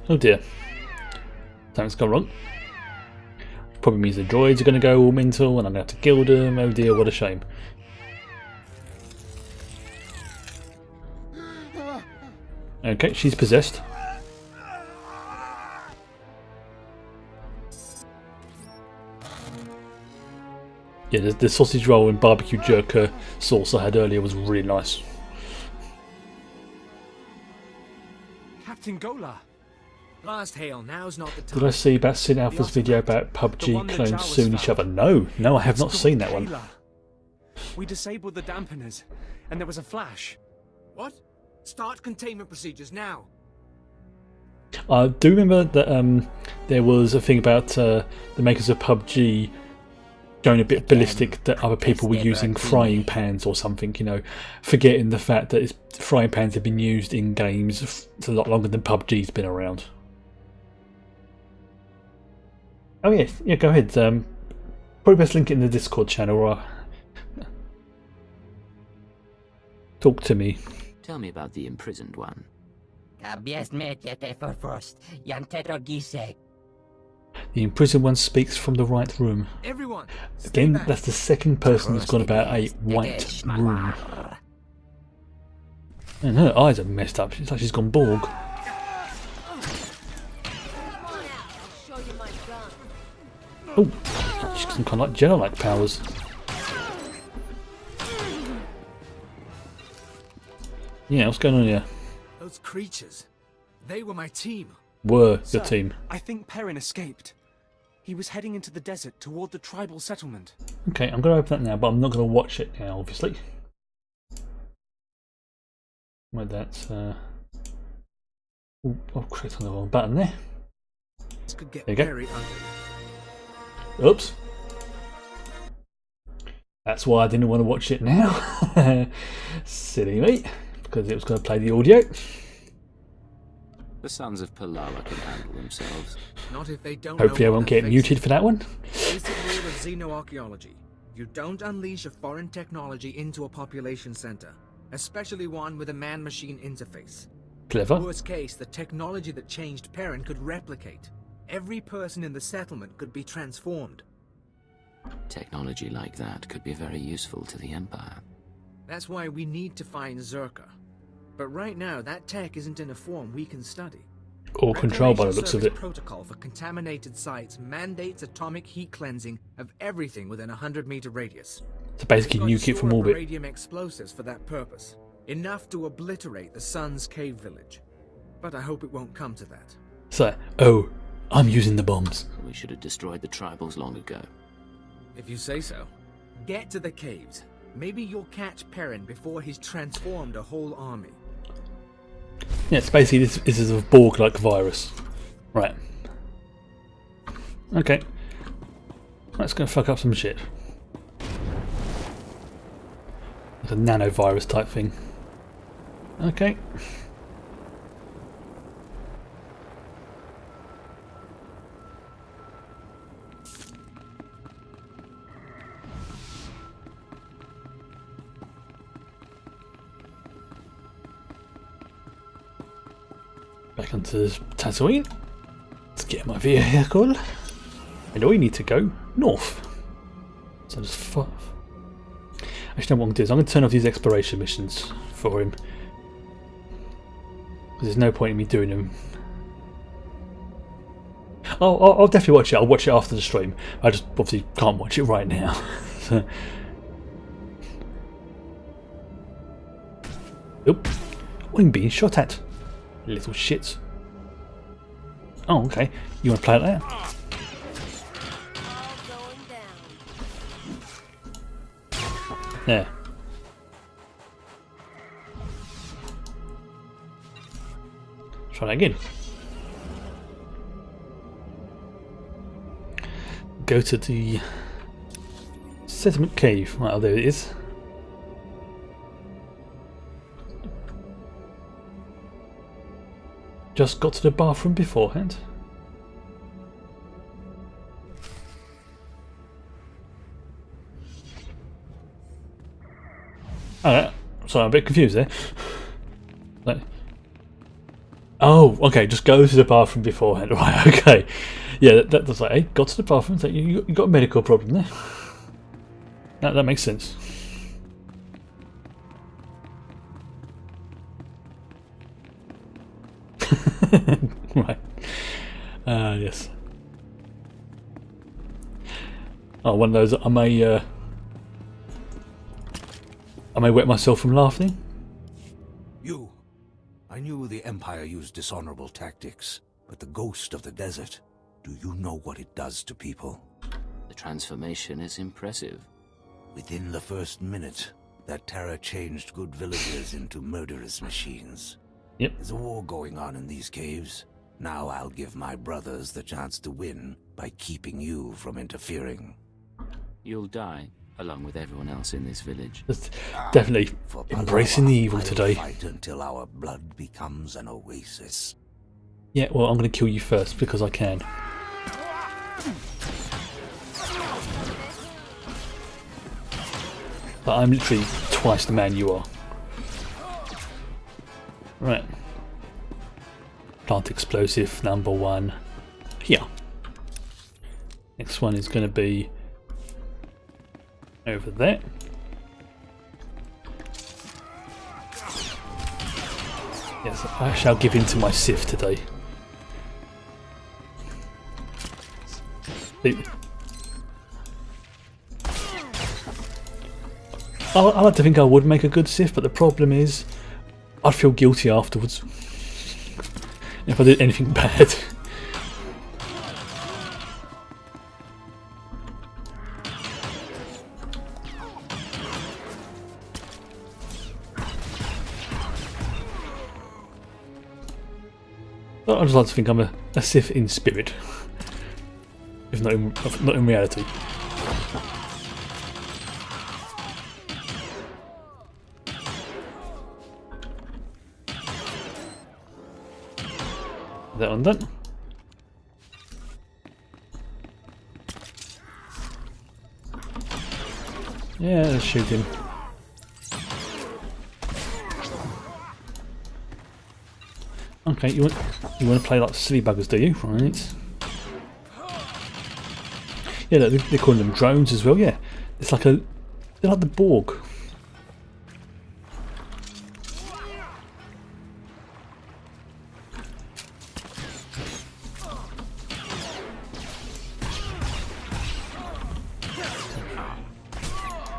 Oh dear. Something's gone wrong. Probably means the droids are going to go all mental and I'm going to have to kill them. Oh dear, what a shame. Okay, she's possessed. Yeah, the sausage roll and barbecue jerk sauce I had earlier was really nice.
Captain Gola!
Blast Hale, now's not the time.
Did I see about Sin Alpha's video about PUBG clones suing each other? No, I have not seen that one.
We disabled the dampeners, and there was a flash.
What? Start containment procedures now.
I do remember that there was a thing about the makers of PUBG going a bit ballistic that other people were using frying pans or something, you know, forgetting the fact that frying pans have been used in games a lot longer than PUBG's been around. Oh yes, yeah, go ahead. Probably best link it in the Discord channel or talk to me.
Tell me about the imprisoned one.
The imprisoned one speaks from the right room.
Everyone,
again, that's the second person who's gone about a white room. And her eyes are messed up. It's like she's gone Borg. Oh, she's got some kind of like Jedi-like powers. Yeah, what's going on here?
Those creatures, they were my team.
Were the team.
I think Perrin escaped. He was heading into the desert toward the tribal settlement.
Okay, I'm going to open that now, but I'm not going to watch it now, obviously. Like that. I'll click on the wrong button there.
This could get
there you
very
go.
ugly.
Oops. That's why I didn't want to watch it now. Silly me, because it was going to play the audio.
The sons of Palawa can handle themselves.
Not if they don't.
Hopefully I won't get muted for that one.
Basic rule of xenoarchaeology. You don't unleash a foreign technology into a population center, especially one with a man-machine interface.
Clever.
Worst case, the technology that changed Perrin could replicate. Every person in the settlement could be transformed.
Technology like that could be very useful to the Empire.
That's why we need to find Zerka. But right now, that tech isn't in a form we can study.
Or control by the looks of it.
Protocol for contaminated sites mandates atomic heat cleansing of everything within a 100-meter radius.
So basically nuke it from orbit.
Radium explosives for that purpose. Enough to obliterate the sun's cave village. But I hope it won't come to that.
So, oh, I'm using the bombs.
We should have destroyed the tribals long ago.
If you say so. Get to the caves. Maybe you'll catch Perrin before he's transformed a whole army.
Yeah, it's basically this is a Borg-like virus. Right. Okay. That's going to fuck up some shit. It's a nanovirus type thing. Okay. Back onto Tatooine. Let's get my vehicle. And we need to go north. So just actually, what I'm going to do is I'm going to turn off these exploration missions for him. Because there's no point in me doing them. I'll definitely watch it. I'll watch it after the stream. I just obviously can't watch it right now. So. Oop. I'm being shot at. Little shits. Oh, okay. You want to play it there? There. Try that again. Go to the sediment cave. Well, there it is. Just got to the bathroom beforehand. Alright, sorry, I'm a bit confused there. Like, oh, okay, just go to the bathroom beforehand. Right, okay. Yeah, that's like, hey, got to the bathroom. So you got a medical problem there. That makes sense. Right. Yes. Oh, one of those. I may wet myself from laughing.
You. I knew the Empire used dishonorable tactics, but the ghost of the desert, do you know what it does to people?
The transformation is impressive.
Within the first minute, that terror changed good villagers into murderous machines.
Yep.
There's a war going on in these caves. Now I'll give my brothers the chance to win by keeping you from interfering.
You'll die, along with everyone else in this village.
Just definitely embracing the evil
I'll
today.
Fight until our blood becomes an oasis.
Yeah, well, I'm going to kill you first because I can. But I'm literally twice the man you are. Right. Plant explosive number 1 here. Next one is going to be over there. Yes, I shall give in to my Sith today. I like to think I would make a good Sith, but the problem is I'd feel guilty afterwards if I did anything bad. But I just like to think I'm a Sith in spirit, if not in reality. That one done. Yeah, let's shoot him. Okay, you want to play like silly buggers, do you? Right. Yeah, look, they're calling them drones as well. Yeah, it's like they're like the Borg.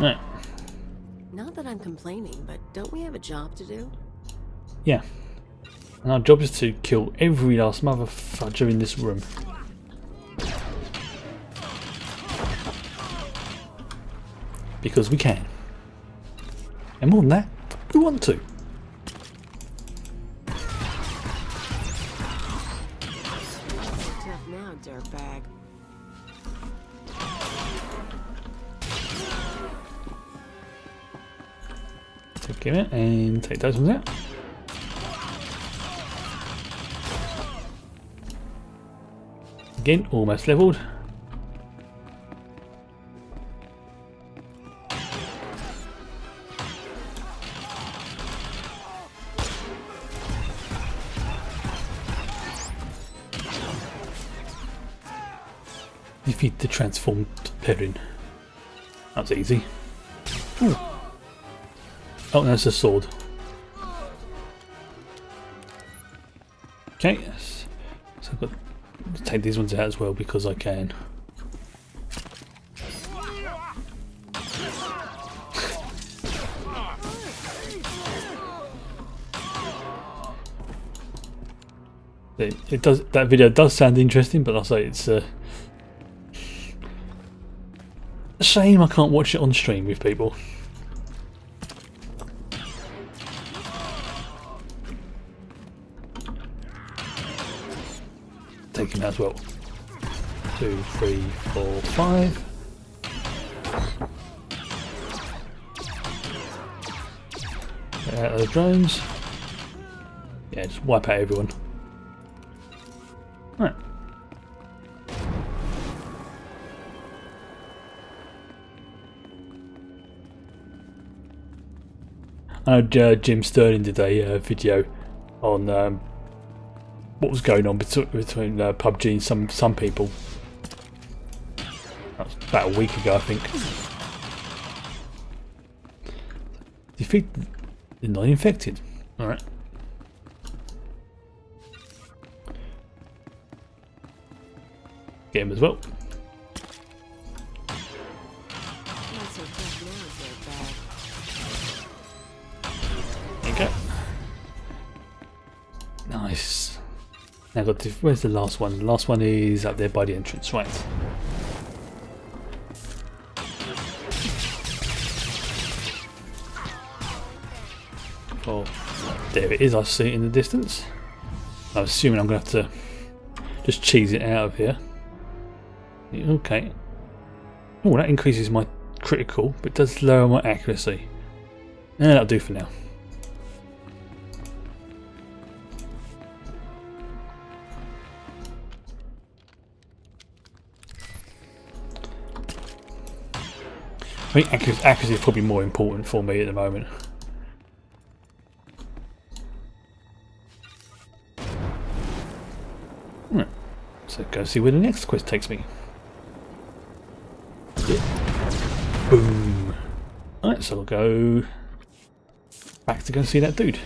Right.
Not that I'm complaining, but don't we have a job to do?
Yeah. And our job is to kill every last motherfucker in this room. Because we can. And more than that, we want to.
Tough now, dirtbag.
Take him out and take those ones out. Again, almost levelled. Defeat the transformed Perrin. That's easy. Ooh. Oh, that's a sword. Okay, so I've got to take these ones out as well because I can. It does. That video does sound interesting, but I'll say it's a shame I can't watch it on stream with people. Take him out as well. 2, 3, 4, 5. Get out of the drones. Yeah, just wipe out everyone. Right. I know Jim Sterling did a video on what was going on between PUBG and some people. That was about a week ago, I think. Defeat the non-infected. Alright. Get him as well. There you go. Nice. Now I've got to, where's the last one? The last one is up there by the entrance, right. Oh, there it is, I see it in the distance. I'm assuming I'm going to have to just cheese it out of here. Okay. Oh, that increases my critical, but does lower my accuracy. And that'll do for now. I think accuracy is probably more important for me at the moment. Right. So go see where the next quest takes me. Yeah. Boom. Alright, so I'll go back to go see that dude.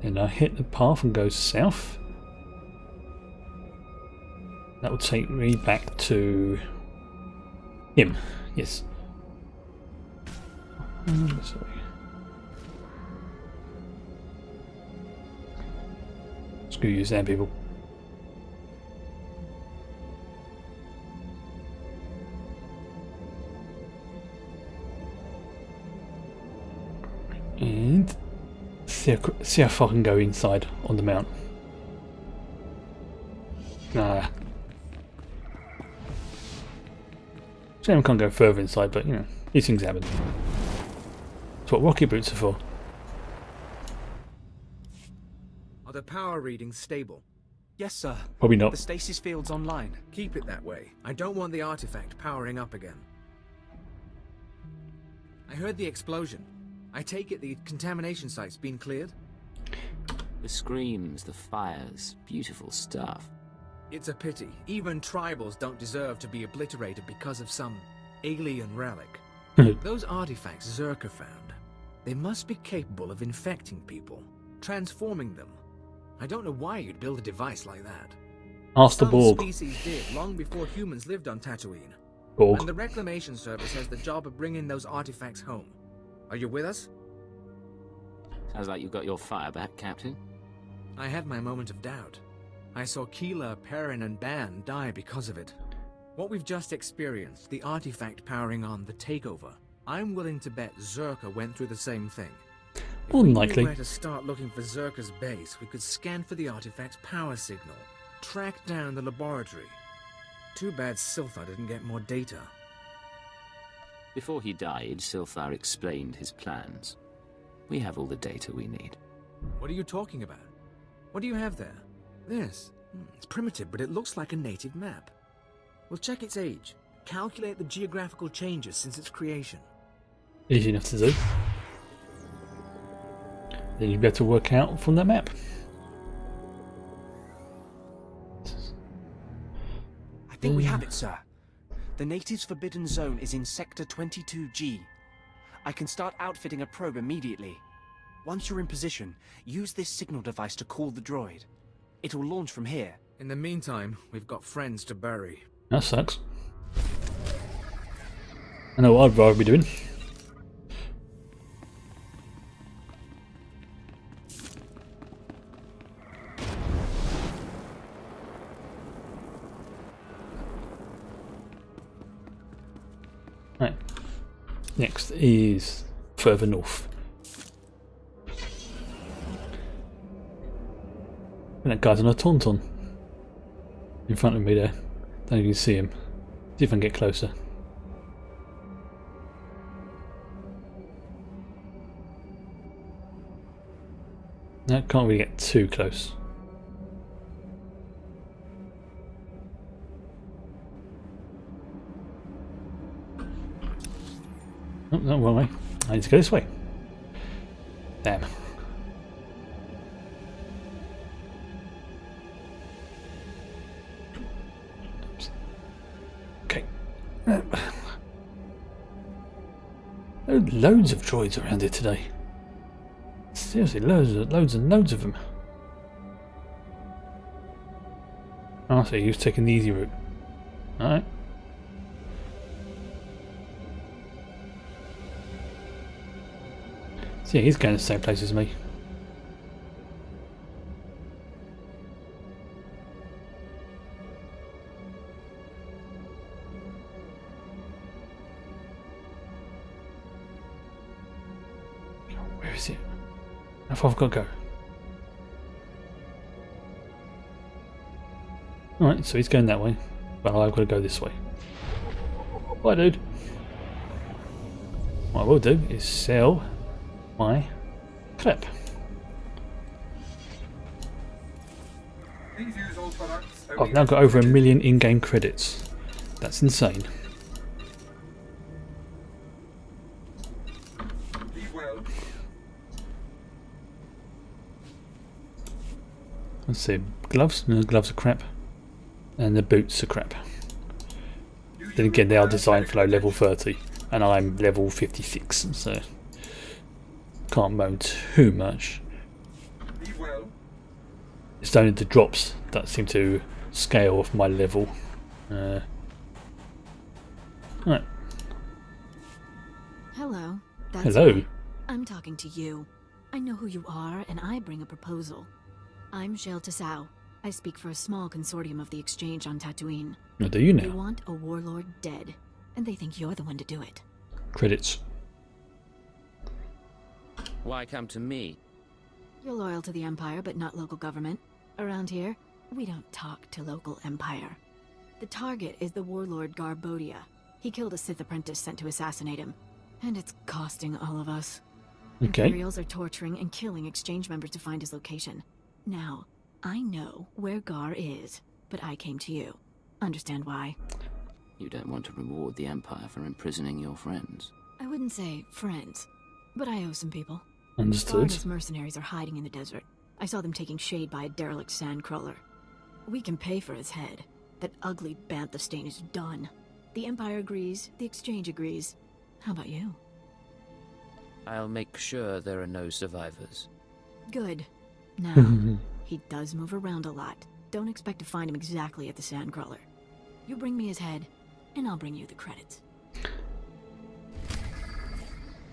Then I hit the path and go south. That will take me back to him. Yes. Sorry. Screw you, Sam people. And see how far I can go inside on the mount. Nah. Shame I can't go further inside, but you know, these things happen. That's what rocket boots are for.
Are the power readings stable?
Yes, sir.
Probably not.
The stasis field's online.
Keep it that way. I don't want the artifact powering up again. I heard the explosion. I take it the contamination site's been cleared?
The screams, the fires, beautiful stuff.
It's a pity. Even tribals don't deserve to be obliterated because of some alien relic. Those artifacts Zerka found, they must be capable of infecting people, transforming them. I don't know why you'd build a device like that.
Ask the Borg.
Some species did long before humans lived on Tatooine.
Borg.
And the Reclamation Service has the job of bringing those artifacts home. Are you with us?
Sounds like you got your fire back, Captain.
I had my moment of doubt. I saw Keeler, Perrin, and Ban die because of it. What we've just experienced, the artifact powering on the takeover, I'm willing to bet Zerka went through the same thing.
Unlikely.
If we knew where to start looking for Zerka's base, we could scan for the artifact's power signal, track down the laboratory. Too bad Siltha didn't get more data.
Before he died, Silthar explained his plans. We have all the data we need.
What are you talking about? What do you have there? This. It's primitive, but it looks like a native map. We'll check its age. Calculate the geographical changes since its creation.
Easy enough to do. Then you'll be able to work out from that map.
I think we have it, sir. The natives' forbidden zone is in Sector 22G. I can start outfitting a probe immediately. Once you're in position, use this signal device to call the droid. It'll launch from here.
In the meantime, we've got friends to bury.
That sucks. I know what I'd rather be doing. Right. Next is further north. And that guy's on a tauntaun in front of me there. Don't know if you can see him. See if I can get closer. No, can't really get too close. Oh, no, wrong way. I need to go this way. Damn. Oops. Okay. There are loads of droids around here today. Seriously, loads and loads of them. Oh, I see, he was taking the easy route. Alright. So yeah, he's going to the same place as me. Where is it? How far have I got to go? Alright, so he's going that way. Well, I've got to go this way. Bye, dude. What I will do is sell my clip. I've now got over 1 million in-game credits. That's insane. Let's see, gloves? No, gloves are crap. And the boots are crap. Then again, they are designed for low level 30. And I'm level 56, so can't moan too much. It's only the drops that seem to scale off my level. Right.
Hello. That's
Hello.
right. I'm talking to you. I know who you are, and I bring a proposal. I'm Shale Tassau. I speak for a small consortium of the exchange on Tatooine.
Now, do you
They
now?
want a warlord dead, and they think you're the one to do it.
Credits.
Why come to me?
You're loyal to the Empire, but not local government. Around here, we don't talk to local Empire. The target is the warlord Garbodia. He killed a Sith apprentice sent to assassinate him. And it's costing all of us.
Okay.
Imperials are torturing and killing exchange members to find his location. Now, I know where Gar is, but I came to you. Understand why?
You don't want to reward the Empire for imprisoning your friends.
I wouldn't say friends, but I owe some people.
Understood.
Garda's mercenaries are hiding in the desert. I saw them taking shade by a derelict sandcrawler. We can pay for his head. That ugly bantha stain is done. The Empire agrees, the Exchange agrees. How about you?
I'll make sure there are no survivors.
Good. Now, he does move around a lot. Don't expect to find him exactly at the sandcrawler. You bring me his head, and I'll bring you the credits.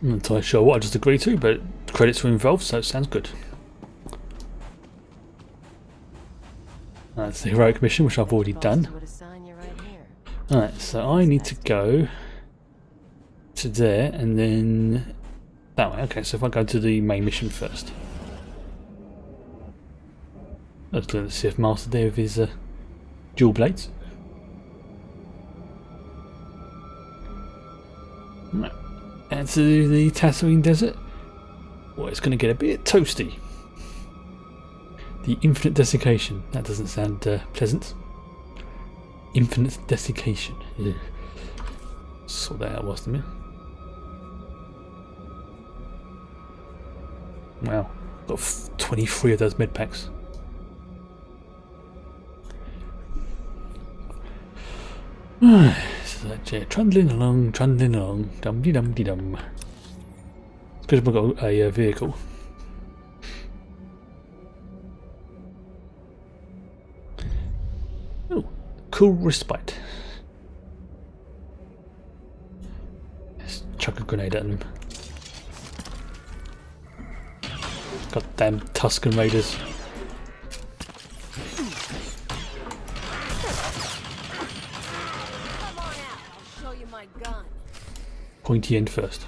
I'm not entirely sure what I just agreed to, but credits were involved, so it sounds good. That's the heroic mission, which I've already done. Alright, so I need to go to there and then that way. Okay, so if I go to the main mission first. Let's look at the Sith Master there with his dual blades. And to the Tatooine Desert. Well, it's going to get a bit toasty. The infinite desiccation. That doesn't sound pleasant. Infinite desiccation. Ugh. Sort that out, wasn't it? Wow, got 23 of those med packs. So that's trundling along, dum de dum de dum. It's because we've got a vehicle. Oh, cool respite. Let's chuck a grenade at them. Goddamn Tusken Raiders.
Come on out, I'll show you my gun.
Pointy end first.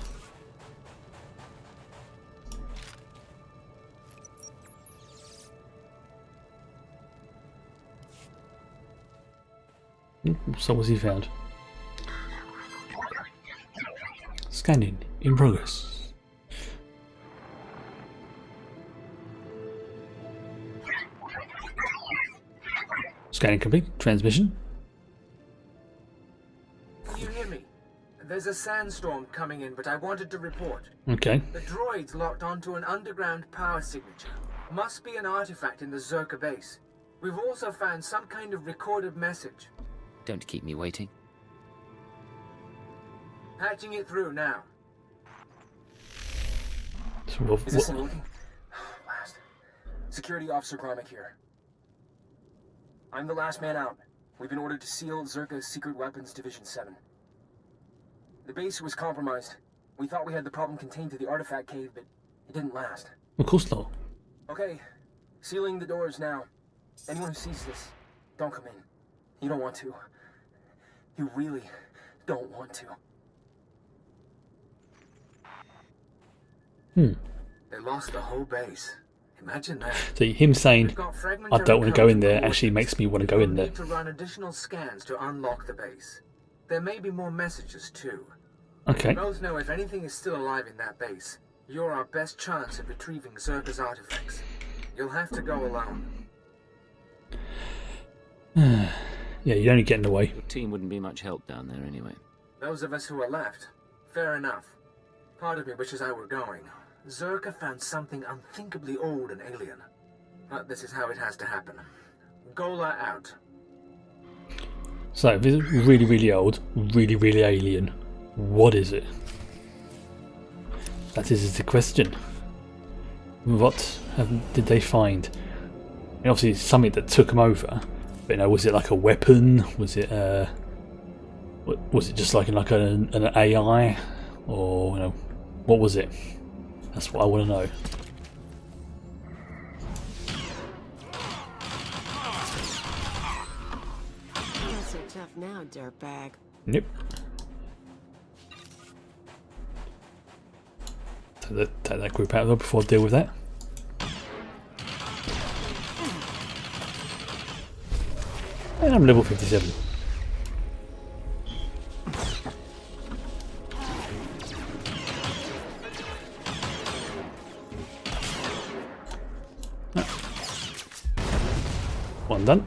So what's he found? Scanning in progress. Scanning complete. Transmission.
You hear me? There's a sandstorm coming in, but I wanted to report.
Okay.
The droid's locked onto an underground power signature. Must be an artifact in the Zerka base. We've also found some kind of recorded message.
Don't keep me waiting.
Patching it through now.
So
Is this working? Last. Security Officer Gromick here. I'm the last man out. We've been ordered to seal Zerka's Secret Weapons Division 7. The base was compromised. We thought we had the problem contained to the artifact cave, but it didn't last.
Of course not.
Okay, sealing the doors now. Anyone who sees this, don't come in. You don't want to. You really don't want to.
They lost the whole base. Imagine that.
See, him saying, I don't want to go in there, actually makes me want to go in there.
Need to run additional scans to unlock the base. There may be more messages too.
Okay.
We both know if anything is still alive in that base, you're our best chance of retrieving Zerka's artifacts. You'll have to go alone.
Yeah, you're only getting away.
Your team wouldn't be much help down there anyway.
Those of us who are left, fair enough. Part of me wishes I were going. Zerka found something unthinkably old and alien. But this is how it has to happen. Gola out.
So, if it's really, really old, really, really alien, what is it? That is the question. What did they find? And obviously, it's something that took them over. But, you know, was it like a weapon? Was it just like an AI? Or, you know, what was it? That's what I want to know.
Not so tough now, dirtbag.
Nope. Take that group out of there before I deal with that. And I'm level 57. One done.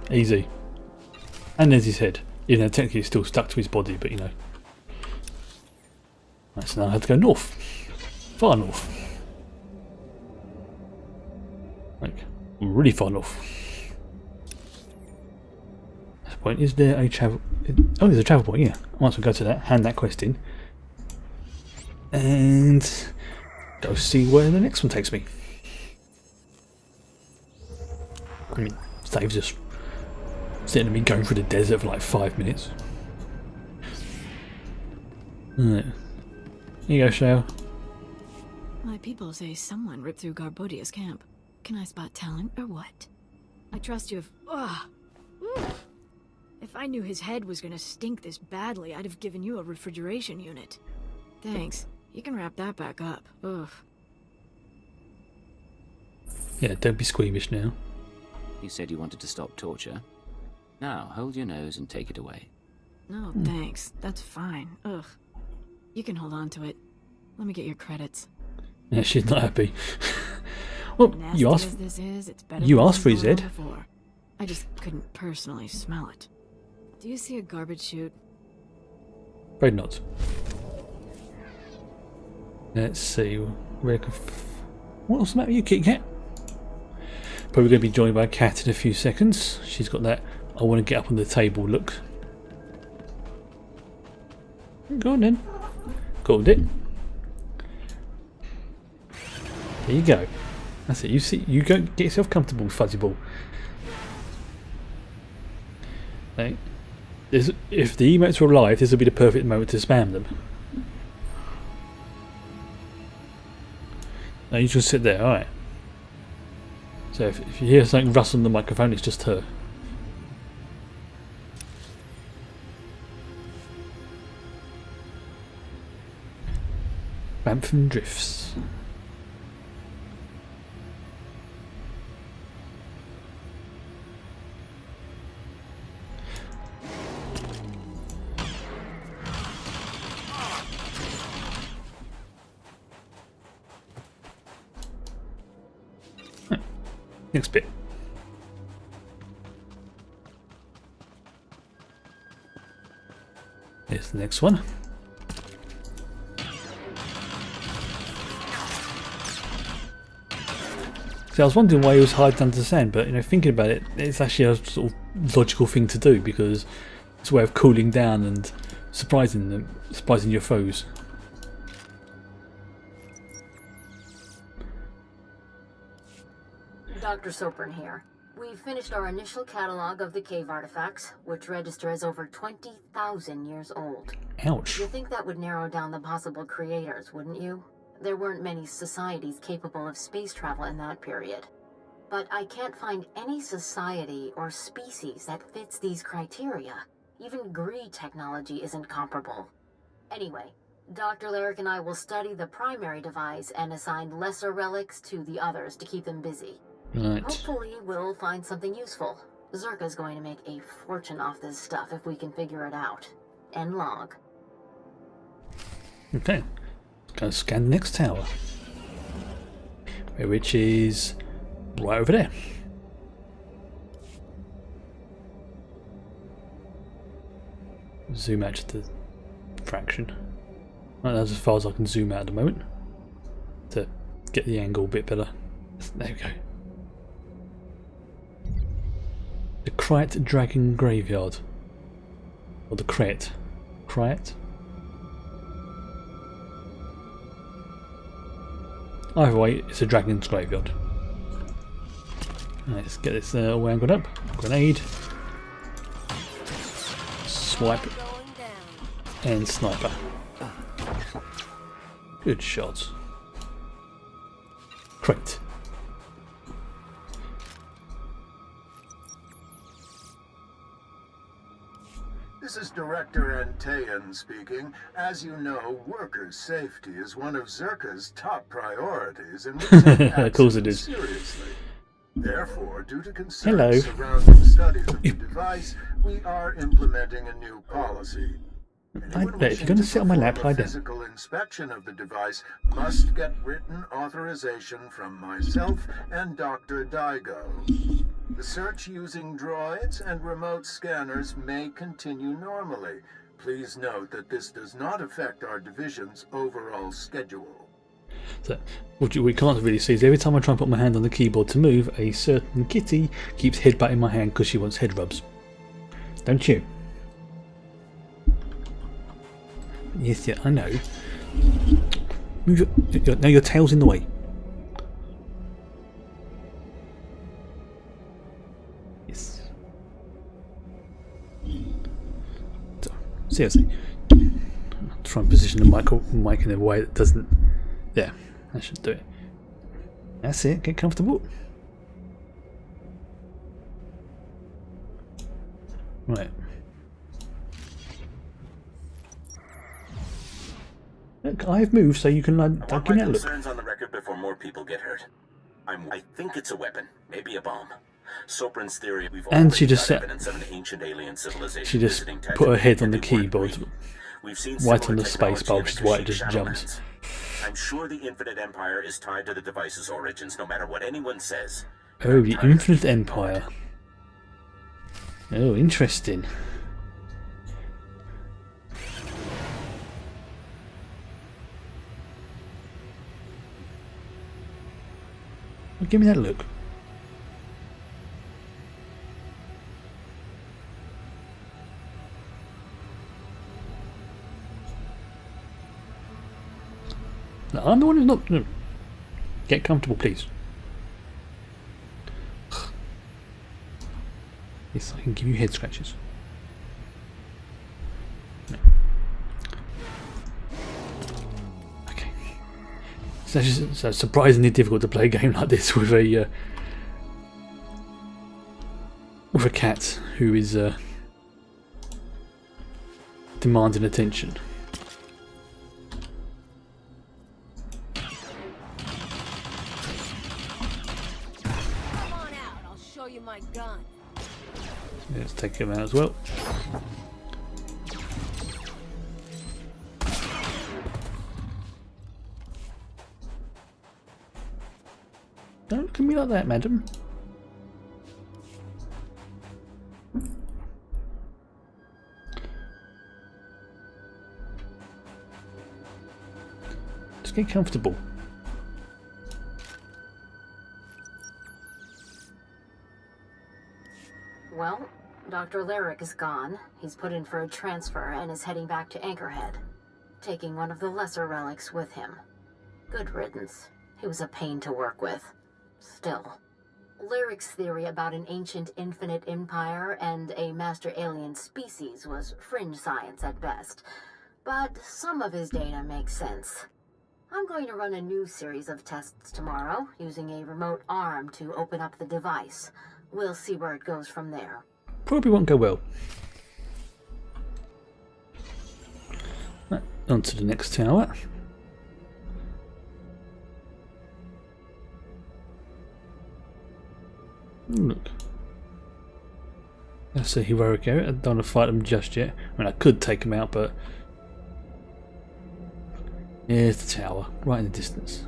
Easy. And there's his head. Even though technically it's still stuck to his body, but you know. Right, so now I have to go north. Far north. Like, really far north. Point. Is there a travel? Oh, there's a travel point. Yeah, I might as well go to that. Hand that quest in, and go see where the next one takes me. I mean, saves us instead of me going through the desert for like 5 minutes. Right. Here you go, Shao.
My people say someone ripped through Garbodia's camp. Can I spot talent or what? I trust you if... If I knew his head was gonna stink this badly, I'd have given you a refrigeration unit. Thanks. You can wrap that back up. Ugh.
Yeah, don't be squeamish now.
You said you wanted to stop torture. Now, hold your nose and take it away.
No, thanks. That's fine. Ugh. You can hold on to it. Let me get your credits.
Yeah, she's not happy. Well,
Nasty
you asked.
as this is, it's better
You
than
asked for his
going on
head.
before. I just couldn't personally smell it. Do you see a garbage chute?
Afraid not. Let's see. What's the matter with you, Kit Kat? Probably going to be joined by a cat in a few seconds. She's got that I want to get up on the table look. Go on then. Called it. There you go. That's it. You see, you go get yourself comfortable, Fuzzy Ball. Right. If the emotes were alive, this would be the perfect moment to spam them. Now you just sit there, alright. So if you hear something rustle on the microphone, it's just her. Bamford Drifts. Next bit. Here's the next one. See, I was wondering why he was hiding under the sand, but thinking about it, it's actually a sort of logical thing to do because it's a way of cooling down and surprising them, surprising your foes.
Dr. Sopran here. We've finished our initial catalog of the cave artifacts, which register as over 20,000 years old.
Ouch.
You think that would narrow down the possible creators, wouldn't you? There weren't many societies capable of space travel in that period. But I can't find any society or species that fits these criteria. Even Gree technology isn't comparable. Anyway, Dr. Larrick and I will study the primary device and assign lesser relics to the others to keep them busy.
Right.
Hopefully we'll find something useful. Zerka's going to make a fortune off this stuff if we can figure it out. End log.
Okay. Let's go scan the next tower. Which is right over there. Zoom out to the fraction. Right, that's as far as I can zoom out at the moment. To get the angle a bit better. There we go. The Kryet Dragon Graveyard. Or the Kryet. Kryet? Either way, it's a dragon's graveyard. Let's get this all angled up. Grenade. Swipe. And sniper. Good shot. Crate.
This is Director Antaean speaking. As you know, workers' safety is one of Zerka's top priorities, and we take
of course it
accidents
is.
seriously. Therefore, due to concerns
Hello.
surrounding studies of the device, we are implementing a new policy.
If you're going to sit on my lap, lie
A
down.
physical inspection of the device must get written authorization from myself and Dr. Daigo. The search using droids and remote scanners may continue normally. Please note that this does not affect our division's overall schedule.
So, what we can't really see is every time I try and put my hand on the keyboard to move, a certain kitty keeps headbutting my hand because she wants head rubs. Don't you? Yes, yeah, I know. Move now your tail's in the way. Yes. So, seriously. Try and position the mic in a way that doesn't... There, that should do it. That's it, get comfortable. Right. Look, I've moved so you can
I want
give
my
me that look.
concerns on the record before more people get hurt. I think it's a weapon, maybe a bomb. Sopran's theory we've
And she
already
just
got
said
evidence of an ancient alien civilization
she just
visiting
put her
Tatooine,
head on
and
the
they weren't
keyboard,
green. We've seen
right
similar
on the space bar,
technology in
which is
the
why it
Kashyyyk
just jumps.
Shadowlands. I'm sure the Infinite Empire is tied to the device's origins, no matter what anyone says.
Oh, the Infinite Empire. Oh, interesting. Give me that look. No, I'm the one who's not. No. Get comfortable, please. Yes, I can give you head scratches. No. Okay. It's surprisingly difficult to play a game like this with a cat who is demanding attention.
My gun.
Let's take him out as well. Don't look at me like that, madam. Just get comfortable.
Well, Dr. Lyric is gone. He's put in for a transfer and is heading back to Anchorhead, taking one of the lesser relics with him. Good riddance. He was a pain to work with. Still, Lyric's theory about an ancient infinite empire and a master alien species was fringe science at best, but some of his data makes sense. I'm going to run a new series of tests tomorrow, using a remote arm to open up the device. We'll see where it goes from there.
Probably won't go well. Right, on to the next tower. Look. That's a heroic area. I don't want to fight them just yet. I mean, I could take them out, but... Here's the tower, right in the distance.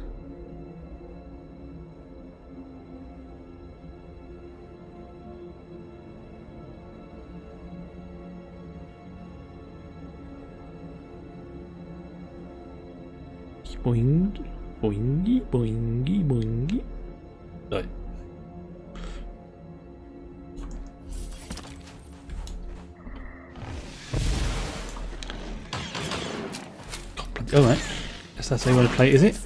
Boing, boingy, boingy, boingy. No. Alright. Guess that's how you want to play it, is it?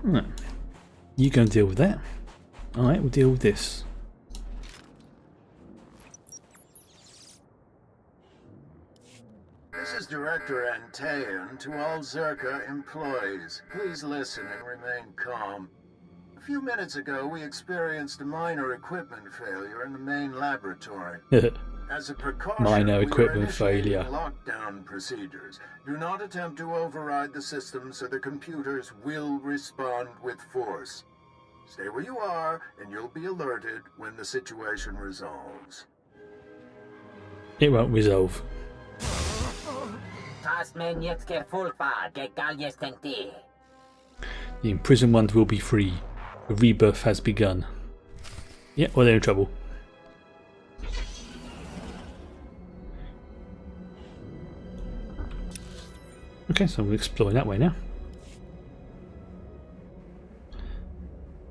Right. You go and deal with that. Alright, we'll deal with this.
This is Director Antaean to all Zerka employees. Please listen and remain calm. A few minutes ago, we experienced a minor equipment failure in the main laboratory. As a precaution,
minor
we
equipment
are
failure.
initiating lockdown procedures. Do not attempt to override the system, so the computers will respond with force. Stay where you are, and you'll be alerted when the situation resolves.
It won't resolve. The imprisoned ones will be free. The rebirth has begun. Yeah, well, they're in trouble. Okay, so we'll explore that way now.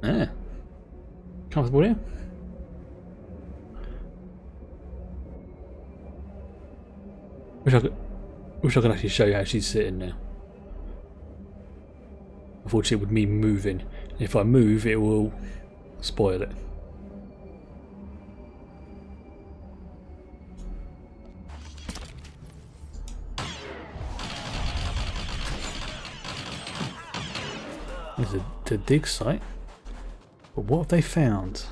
Ah. Comfortable here? Wish I could actually show you how she's sitting now. Unfortunately, it would mean moving. If I move, it will spoil it. There's the dig site. But what have they found?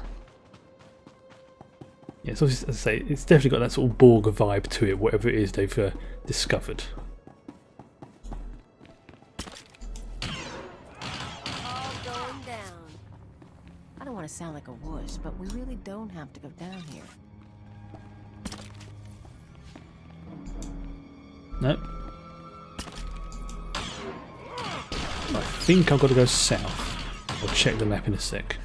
Yeah, It's obviously, as I say, it's definitely got that sort of Borg vibe to it, whatever it is they've discovered.
All going down.
I don't want to sound like a wuss, but we really don't have to go down here.
No. I think I've got to go south. I'll check the map in a sec.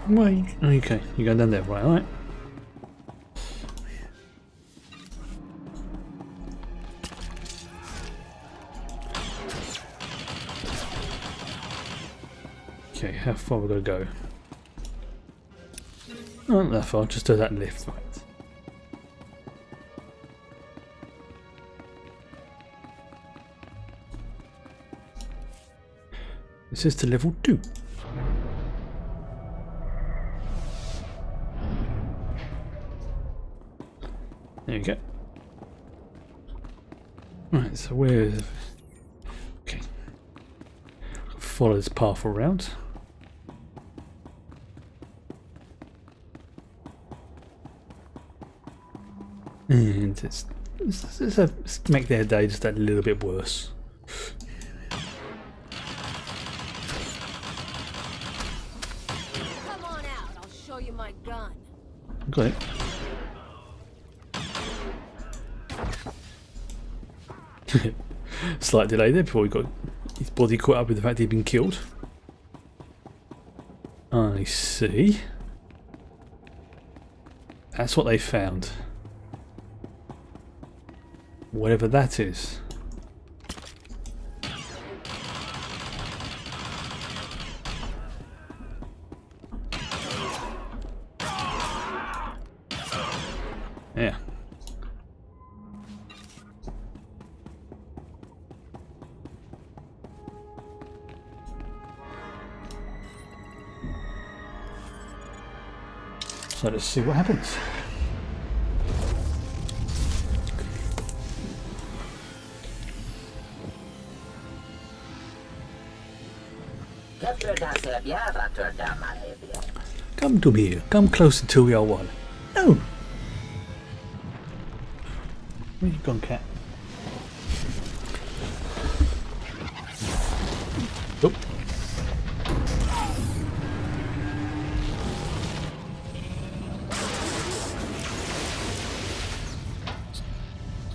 Wait. Okay, you're going down there, right? Alright. Okay, how far we got to go? Not that far, just do that lift, right. This is to level 2. There you go. Right, so where is it? Okay. Follow this path around. And let's make their day just a little bit worse.
Come on out, I'll show you my gun.
Got it. Slight delay there before we got his body caught up with the fact he'd been killed. I see. That's what they found. Whatever that is. Yeah. So let's see what happens. Come to me, come close until we are one. No! Where you gone, cat? Oh.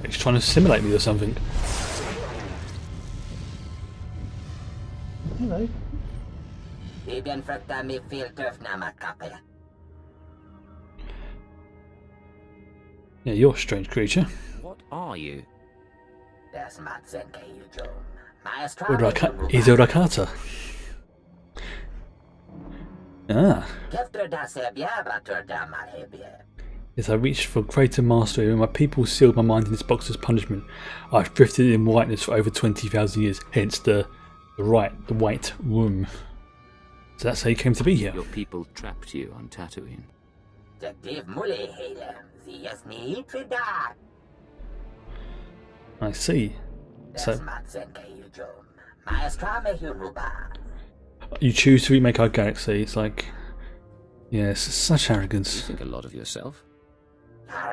He's trying to simulate me or something. Hello. Yeah, you're a strange creature.
What are you?
He's a Rakata. Ah. As I reached for greater mastery, when my people sealed my mind in this box as punishment, I've drifted in whiteness for over 20,000 years, hence the white room. So that's how you came to be here.
Your people trapped you on Tatooine.
I see. So you choose to remake our galaxy. It's like, yes, such arrogance.
You think a lot of yourself.
I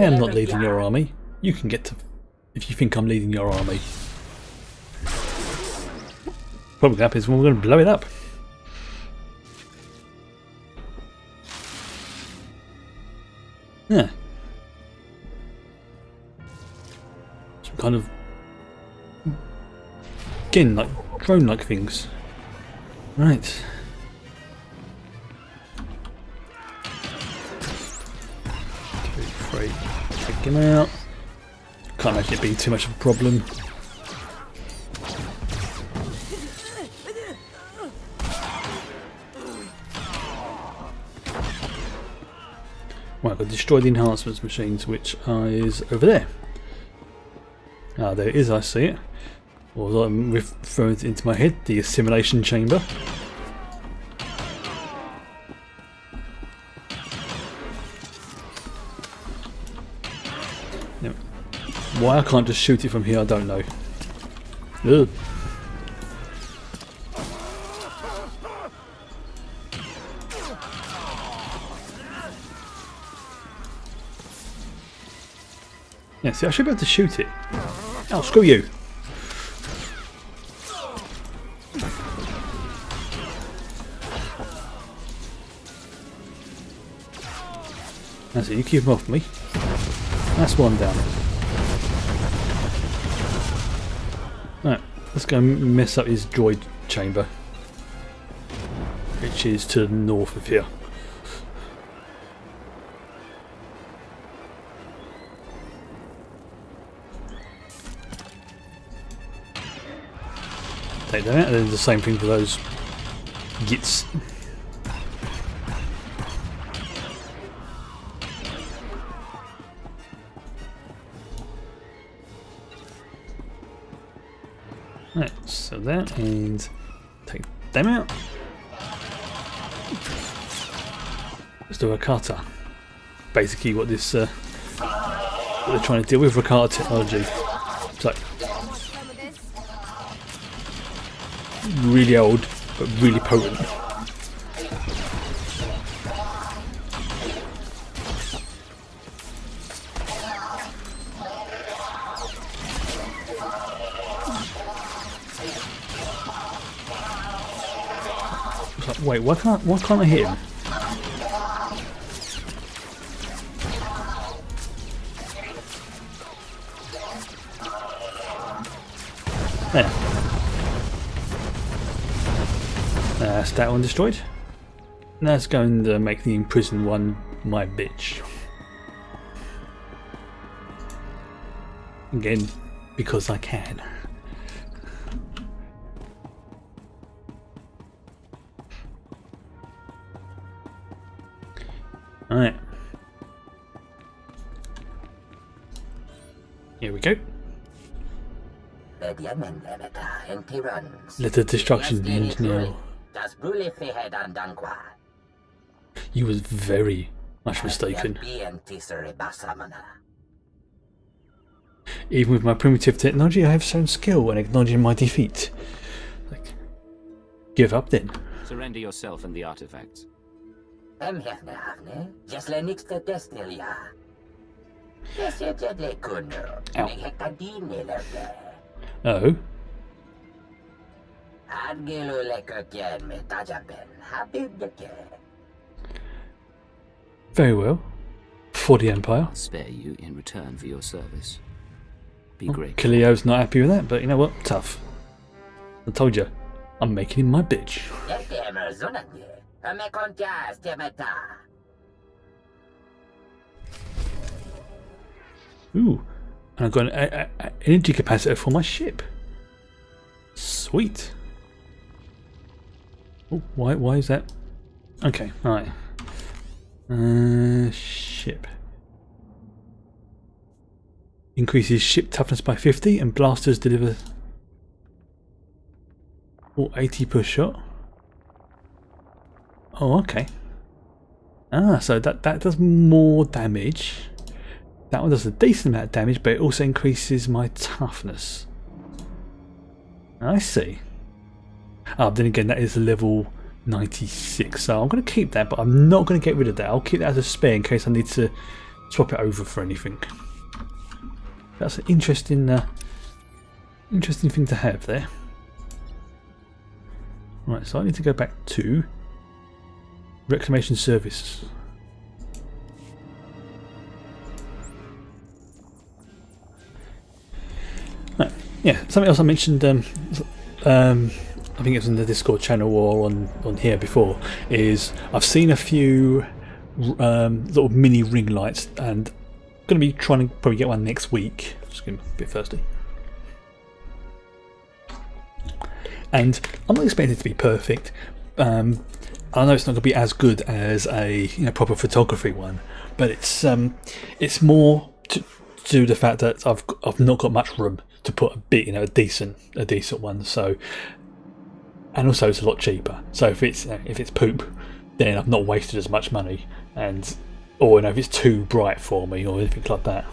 am not leading your army. You can get to if you think I'm leading your army. Probably happens when we're going to blow it up. Yeah. Some kind of, again, like drone-like things. Right. Three. Take him out. Can't imagine it being too much of a problem. Right, I've got to destroy the enhancements machines, which is over there. Ah, there it is, I see it. Or as I'm referring it into my head, the assimilation chamber. Now, why I can't just shoot it from here, I don't know. Ugh. Yeah, see, I should be able to shoot it. Oh, screw you. That's it, you keep him off me. That's one down. Right, let's go and mess up his droid chamber, which is to the north of here. Take that out, and then the same thing for those gits. Right, so that, and take them out. Let's do a Rakata. Basically, what this what they're trying to deal with Rakata technology. So, really old, but really potent. Wait, why can't I hit him? There. That's that one destroyed. Now let's go and make the imprisoned one my bitch. Again, because I can. Alright. Here we go. Let the destruction end now. You was very much mistaken. Even with my primitive technology, I have shown skill when acknowledging my defeat. Like, give up then.
Surrender yourself and the artifacts.
Oh. Very well. For the Empire.
I'll spare you in return for your service. Be great.
Kaleo's not happy with that, but you know what? Tough. I told you, I'm making him my bitch. Ooh, and I've got an energy capacitor for my ship. Sweet. Oh, why is that? Okay, alright. Ship. Increases ship toughness by 50 and blasters deliver 80 per shot. Oh, okay. Ah, so that does more damage. That one does a decent amount of damage, but it also increases my toughness. I see. Ah, then again, that is level 96, so I'm going to keep that, but I'm not going to get rid of that. I'll keep that as a spare in case I need to swap it over for anything. That's an interesting, interesting thing to have there. Right, so I need to go back to Reclamation Service. Right, yeah, something else I mentioned. I think it was in the Discord channel or on here before. Is I've seen a few little mini ring lights, and I'm going to be trying to probably get one next week. Just getting a bit thirsty. And I'm not expecting it to be perfect. I know it's not going to be as good as a proper photography one, but it's more to do the fact that I've not got much room to put a bit a decent one. So, and also it's a lot cheaper. So if it's poop, then I've not wasted as much money, or if it's too bright for me or anything like that.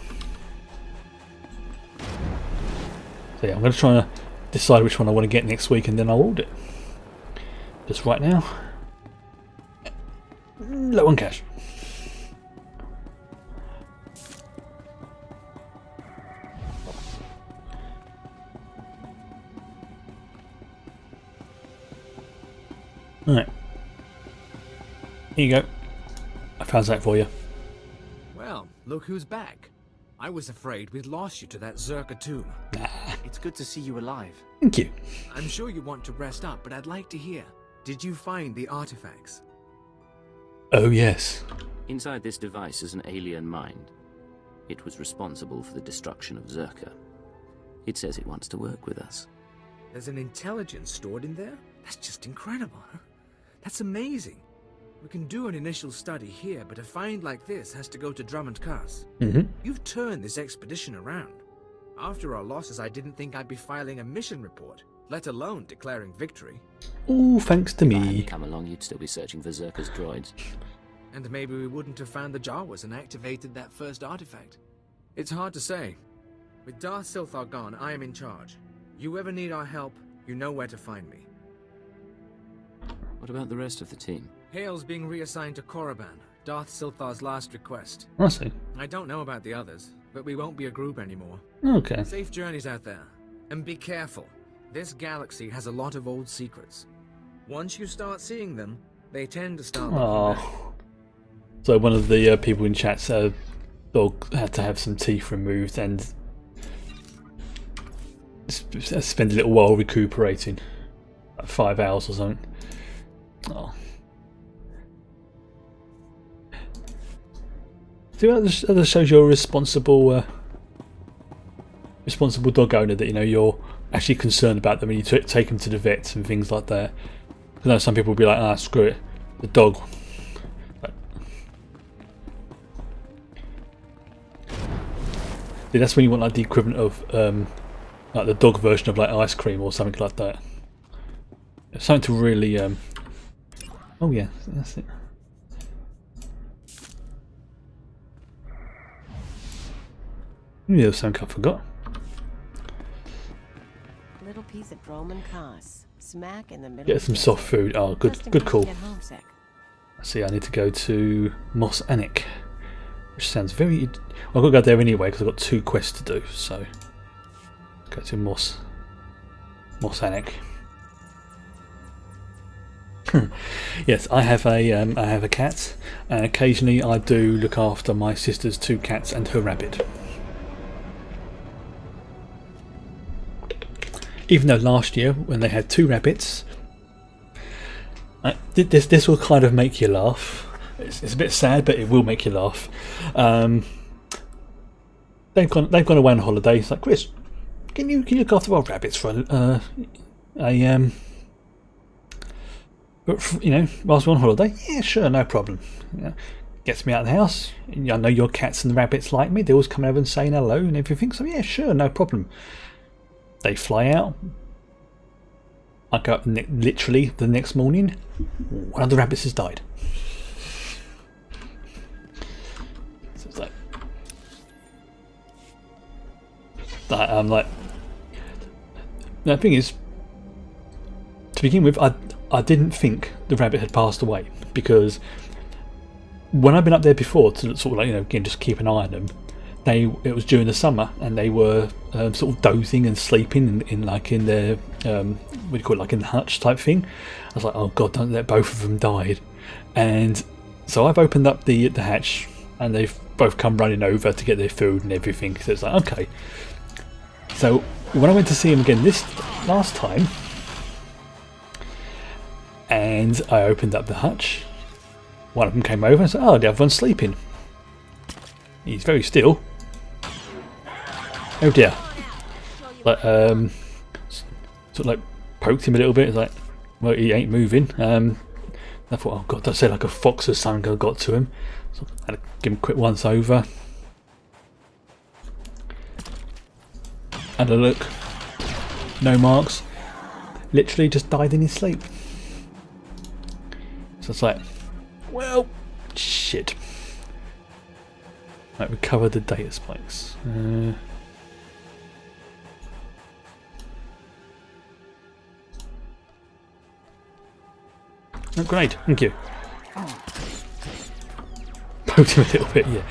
So yeah, I'm going to try and decide which one I want to get next week, and then I'll order it. Just right now, low on cash. Alright. Here you go. I found that for you.
Well, look who's back. I was afraid we'd lost you to that Zerka tomb.
Nah.
It's good to see you alive.
Thank you.
I'm sure you want to rest up, but I'd like to hear. Did you find the artifacts?
Oh, yes.
Inside this device is an alien mind. It was responsible for the destruction of Zerka. It says it wants to work with us.
There's an intelligence stored in there? That's just incredible, huh? That's amazing. We can do an initial study here, but a find like this has to go to Drummond Cars. You've turned this expedition around. After our losses, I didn't think I'd be filing a mission report, let alone declaring victory.
Ooh, thanks to
If I
me.
hadn't come along, you'd still be searching for Zerka's droids.
And maybe we wouldn't have found the Jawas and activated that first artifact. It's hard to say. With Darth Silthar gone, I am in charge. You ever need our help, you know where to find me.
What about the rest of the team?
Hale's being reassigned to Korriban, Darth Silthar's last request.
I see.
I don't know about the others, but we won't be a group anymore.
Okay.
Safe journeys out there. And be careful. This galaxy has a lot of old secrets. Once you start seeing them, they tend to start looking back.
So one of the people in chat said dog had to have some teeth removed and spend a little while recuperating. Like 5 hours or something. Oh. See, that shows you're a responsible dog owner, that you know you're actually concerned about them and you take them to the vets and things like that. I know some people will be like, ah, screw it, the dog. See, that's when you want like the equivalent of like the dog version of like ice cream or something like that. Something to really oh yeah, that's it. Maybe there was something I forgot.
Little piece of Droman Kos, smack in the middle.
Get some soft food. Oh, good call. See, I need to go to Mos Anik, which sounds very. Well, I've got to go there anyway because I've got 2 quests to do. So, go to Mos Anik. Yes, I have a cat, and occasionally I do look after my sister's 2 cats and her rabbit. Even though last year, when they had 2 rabbits, this will kind of make you laugh. It's a bit sad, but it will make you laugh. They've gone away on holiday. It's like, Chris, can you look after our rabbits for you know, whilst we're on holiday? Yeah, sure, no problem. Yeah. Gets me out of the house. I know your cats and the rabbits like me. They always come over and saying hello and everything. So yeah, sure, no problem. They fly out. I go up literally the next morning. One of the rabbits has died. So it's like, I'm like, the thing is, to begin with, I didn't think the rabbit had passed away, because when I've been up there before to sort of like, you know, again, just keep an eye on them, it was during the summer and they were sort of dozing and sleeping in their what do you call it, like in the hutch type thing. I was like, oh god, don't let both of them died. And so I've opened up the hatch and they've both come running over to get their food and everything. So it's like, okay. So when I went to see him again this last time, and I opened up the hutch, one of them came over and said, oh, the other one's sleeping. He's very still. Oh dear. Like, sort of like poked him a little bit. It's like, well, he ain't moving. I thought, oh god, that's like a fox or something got to him. So I had to give him a quick once over. And a look. No marks. Literally just died in his sleep. So it's like, well, shit. Right, recover the data spikes. Oh, grenade, thank you. Poked him a little bit, yeah.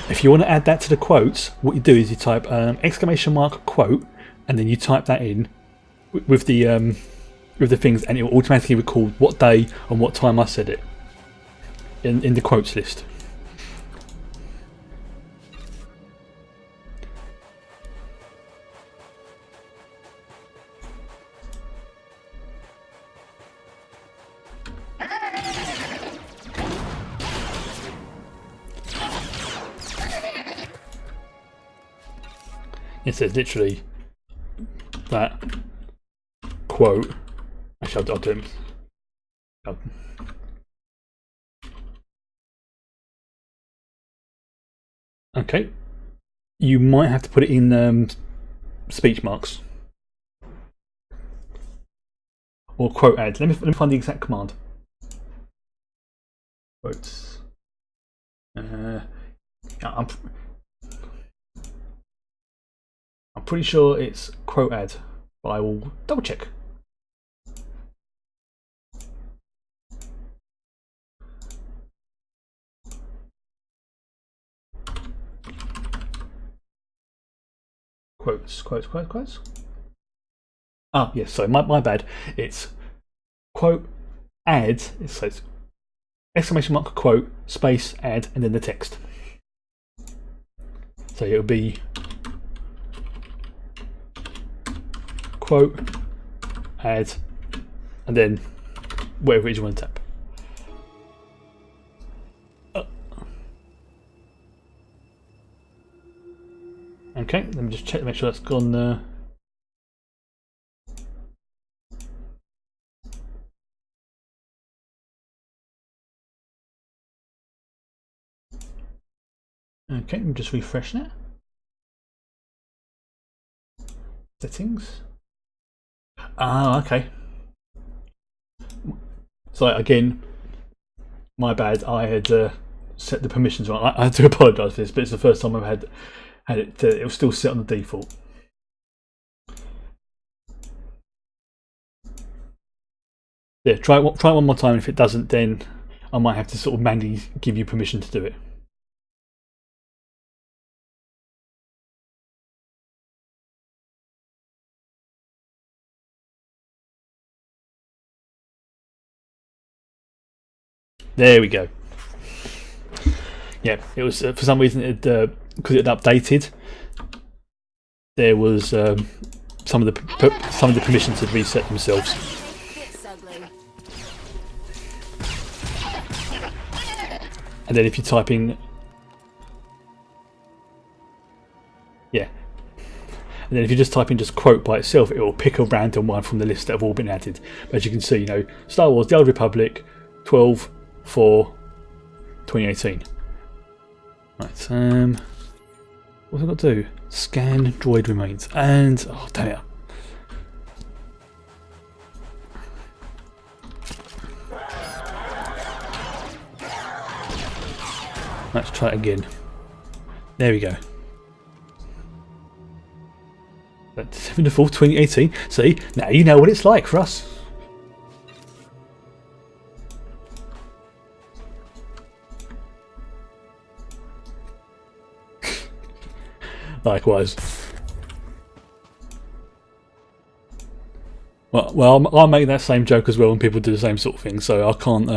If you want to add that to the quotes, what you do is you type exclamation mark quote, and then you type that in with the things, and it will automatically record what day and what time I said it in the quotes list. It says literally that quote. Actually, I'll do it. Okay. You might have to put it in speech marks or quote add. Let me find the exact command. Quotes. I'm pretty sure it's quote add, but I will double check. Quotes. Ah, yes, sorry, my bad. It's quote add, it says exclamation mark quote space add and then the text. So it'll be quote add and then whatever it is you want to tap. Okay, let me just check to make sure that's gone. Okay, let me just refresh that. Settings. Ah, okay. So again, my bad. I had set the permissions wrong. I had to apologise for this, but it's the first time I've had it. It was still set on the default. Yeah, try one more time. If it doesn't, then I might have to sort of manually give you permission to do it. There we go. Yeah, it was for some reason because it had updated. There was some of the permissions had reset themselves. And then if you type in, yeah, and then if you just type in just quote by itself, it will pick a random one from the list that have all been added. But as you can see, you know, Star Wars: The Old Republic, 12/4/2018. Right, what have I got to do? Scan droid remains, and oh damn it. Let's try it again. There we go. That's 7/4/2018. See, now you know what it's like for us. Likewise. Well, I'll make that same joke as well when people do the same sort of thing. So I can't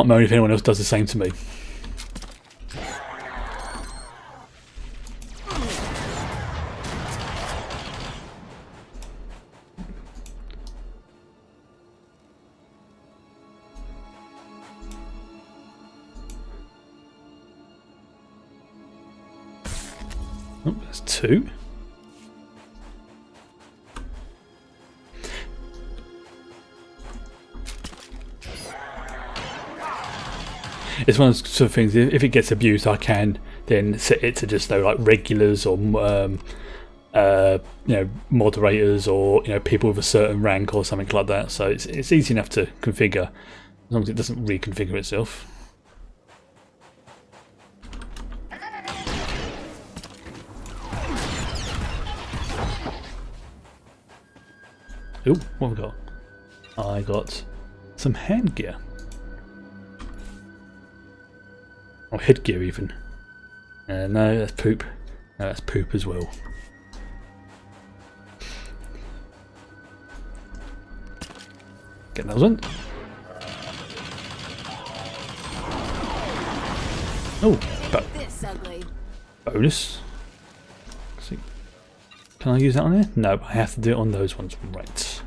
moan if anyone else does the same to me. Oh, that's 2. It's one of those sort of things. If it gets abused, I can then set it to just like regulars or you know, moderators or people with a certain rank or something like that. So it's easy enough to configure as long as it doesn't reconfigure itself. Ooh, what have we got? I got some handgear. Or headgear even. No, that's poop. No, that's poop as well. Get those on. Oh, but bonus. Let's see. Can I use that on there? No, I have to do it on those ones. Right.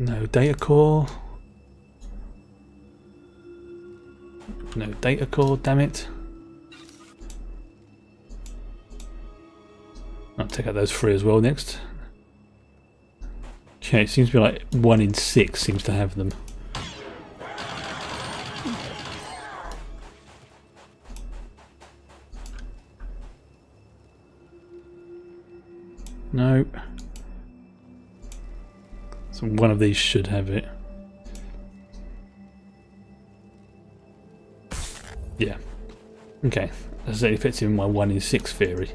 No data core. No data core, damn it. I'll take out those 3 as well next. Okay, it seems to be like 1 in 6 seems to have them. No. So one of these should have it. Yeah. Okay. That fits in my 1 in 6 theory.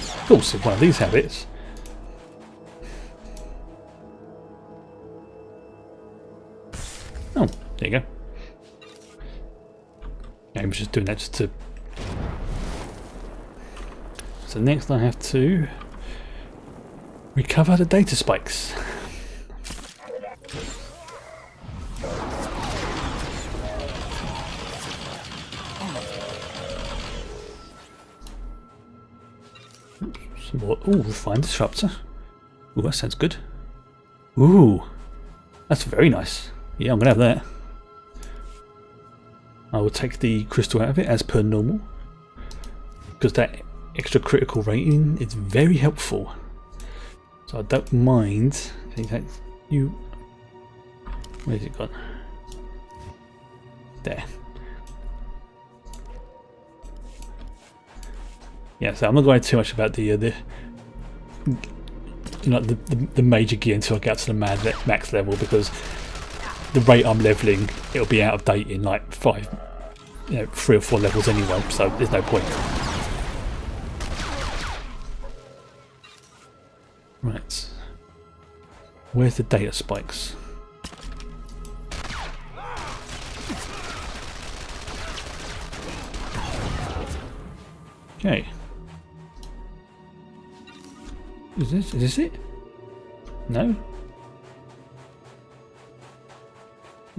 Of course, if one of these have it. Oh, there you go. I was just doing that just to... So next I have to recover the data spikes. Some more. Ooh, refined disruptor. Ooh, that sounds good. Ooh, that's very nice. Yeah, I'm gonna have that. I will take the crystal out of it as per normal, because that extra critical rating is very helpful. So I don't mind. You, where's it gone? There. Yeah, so I'm not going too much about the major gear until I get to the max level, because the rate I'm leveling, it'll be out of date in like 3 or 4 levels anyway. So there's no point. Right. Where's the data spikes? Okay. Is this it? No?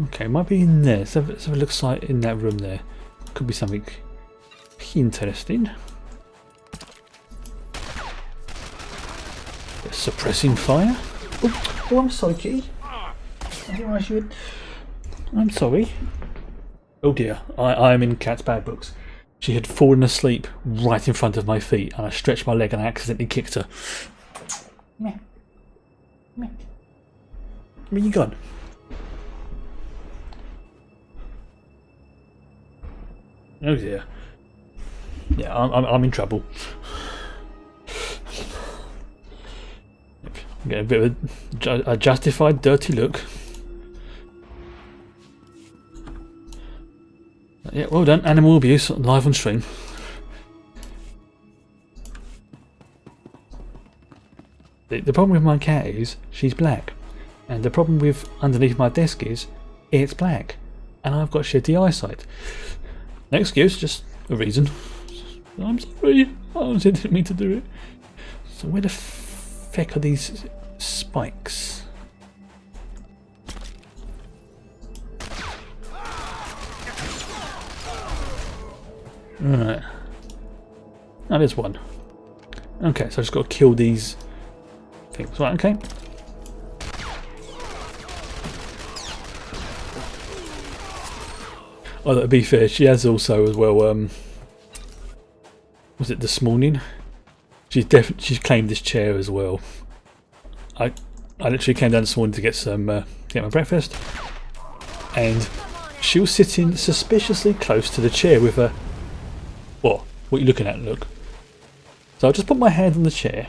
Okay, it might be in there. Let's have a look in that room there. Could be something interesting. Suppressing fire? Oh, I'm sorry, Kitty. I didn't realise you would... I'm sorry. Oh dear, I am in Cat's bad books. She had fallen asleep right in front of my feet, and I stretched my leg and I accidentally kicked her. Meh. Meh. Where you gone? Oh dear. Yeah, I'm in trouble. Get a bit of a justified dirty look. Yeah, well done. Animal abuse live on stream. The problem with my cat is she's black, and the problem with underneath my desk is it's black, and I've got shitty eyesight. No excuse, just a reason. I'm sorry, I didn't mean to do it. So where the feck are these spikes? Right. Now there's one. Okay, so I just got to kill these things. Right, okay. Oh, to be fair, she has also as well. Was it this morning? She's claimed this chair as well. I literally came down this morning to get my breakfast, and she was sitting suspiciously close to the chair with a... What are you looking at? Look. So I just put my hand on the chair,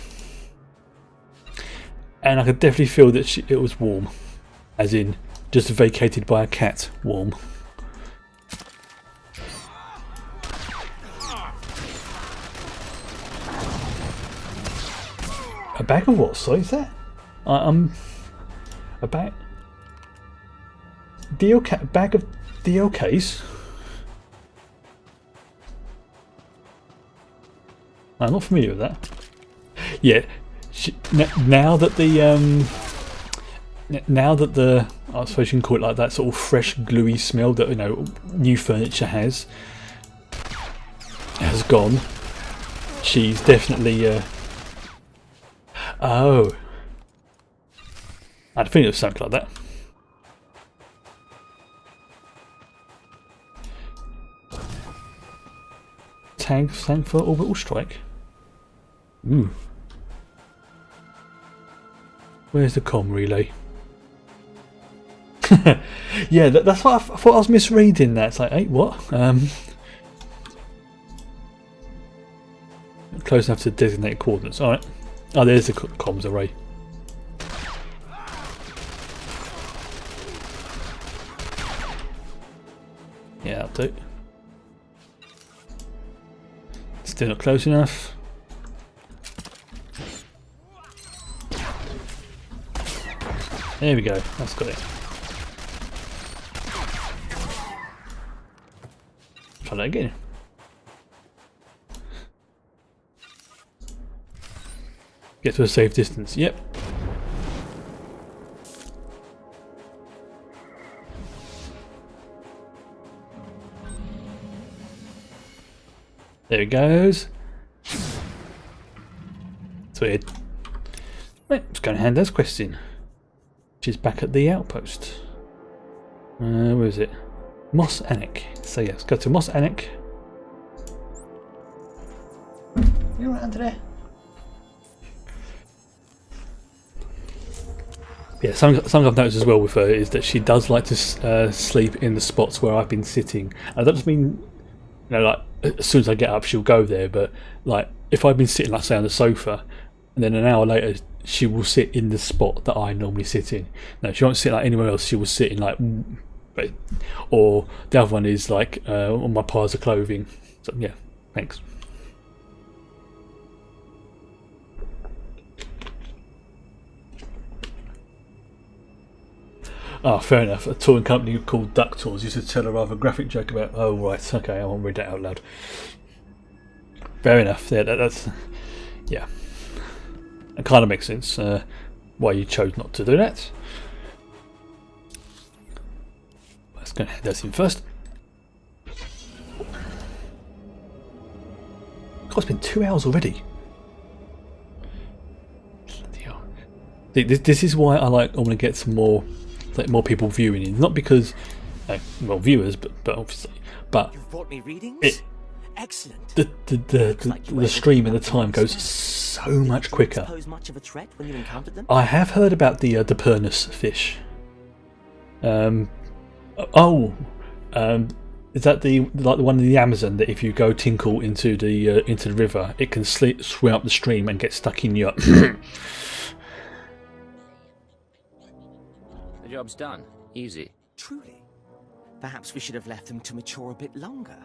and I could definitely feel that it was warm, as in just vacated by a cat warm. A bag of what? Sorry, is that? A bag. Bag of DLKs. I'm not familiar with that. Yeah, now that the I suppose you can call it like that sort of fresh gluey smell that new furniture has gone. She's definitely oh, I think it was something like that. Tag for orbital strike. Ooh. Where's the comm relay? Yeah, that's what I thought. I was misreading that. It's like, hey, what? Close enough to designated coordinates. All right. Oh, there's the comms array. Yeah, that'll do. Still not close enough. There we go. That's got it. Try that again. Get to a safe distance. Yep. There it goes. It's weird. Right, let's go and hand this question. Which is back at the outpost. Where is it? Mos Anik. So yeah, let's go to Mos Anik. You're right under there. Yeah, something I've noticed as well with her is that she does like to sleep in the spots where I've been sitting. I don't just mean, like as soon as I get up she'll go there, but like if I've been sitting, like say, on the sofa, and then an hour later she will sit in the spot that I normally sit in. No, she won't sit like anywhere else. She will sit in like, or the other one is like on my piles of clothing. So yeah, thanks. Oh, fair enough. A touring company called Duck Tours used to tell a rather graphic joke about. Oh right, okay, I won't read that out loud. Fair enough. Yeah, that's yeah. It kind of makes sense why you chose not to do that. Let's go and head those in first. God, it's been 2 hours already. This is why I want to get some more people viewing in. Not because, well, viewers, but obviously, but
You've brought me readings? Excellent.
The stream and the time goes so much quicker.
Pose much of a threat when you encountered them?
I have heard about the Pernus fish. Is that the one in the Amazon that if you go tinkle into the river, it can swim up the stream and get stuck in your.
The job's done. Easy.
Truly. Perhaps we should have left them to mature a bit longer.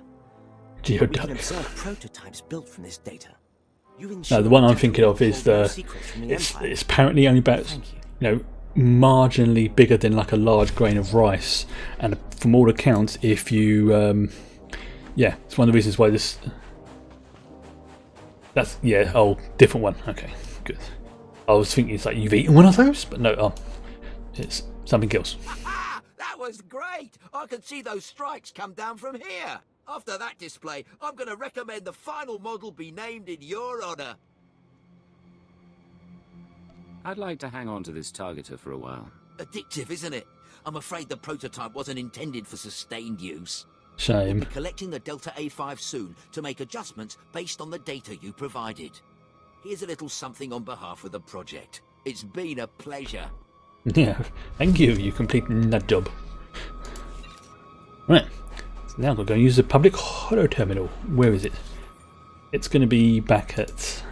Geoduck.
We can observe prototypes built from this data.
No, the one I'm thinking of is it's apparently only about marginally bigger than like a large grain of rice, and from all accounts, if you yeah, it's one of the reasons why this. That's different one. Okay, good. I was thinking it's like you've eaten one of those, but no, it's something else.
That was great! I can see those strikes come down from here. After that display, I'm going to recommend the final model be named in your honor.
I'd like to hang on to this targeter for a while.
Addictive, isn't it? I'm afraid the prototype wasn't intended for sustained use.
Shame.
We'll be collecting the Delta A5 soon to make adjustments based on the data you provided. Here's a little something on behalf of the project. It's been a pleasure.
Yeah, thank you. You completed that job. Right. So now we're going to use the public holo terminal. Where is it? It's going to be back at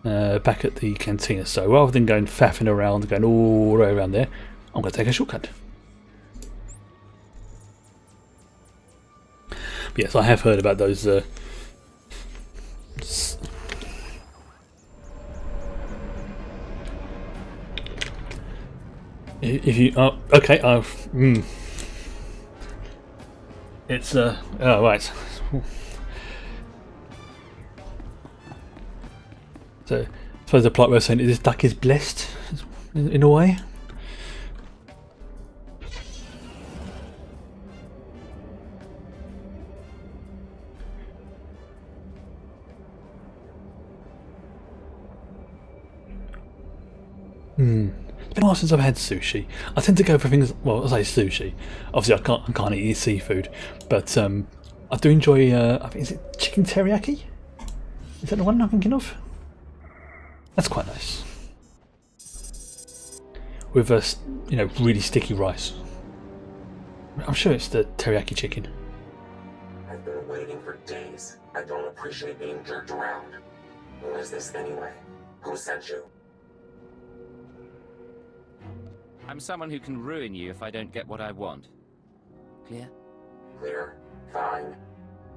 back at the cantina. So rather than going faffing around, going all the way around there, I'm going to take a shortcut. But yes, I have heard about those. If you okay, it's oh right. So I suppose the plot we're saying is this duck is blessed in a way. It's been a while since I've had sushi. I tend to go for things. Well, I say sushi. Obviously, I can't eat seafood, but I do enjoy. I think is it chicken teriyaki? Is that the one I'm thinking of? That's quite nice. With really sticky rice. I'm sure it's the teriyaki chicken.
I've been waiting for days. I don't appreciate being jerked around. Who is this anyway? Who sent you?
I'm someone who can ruin you if I don't get what I want. Clear?
Clear. Fine.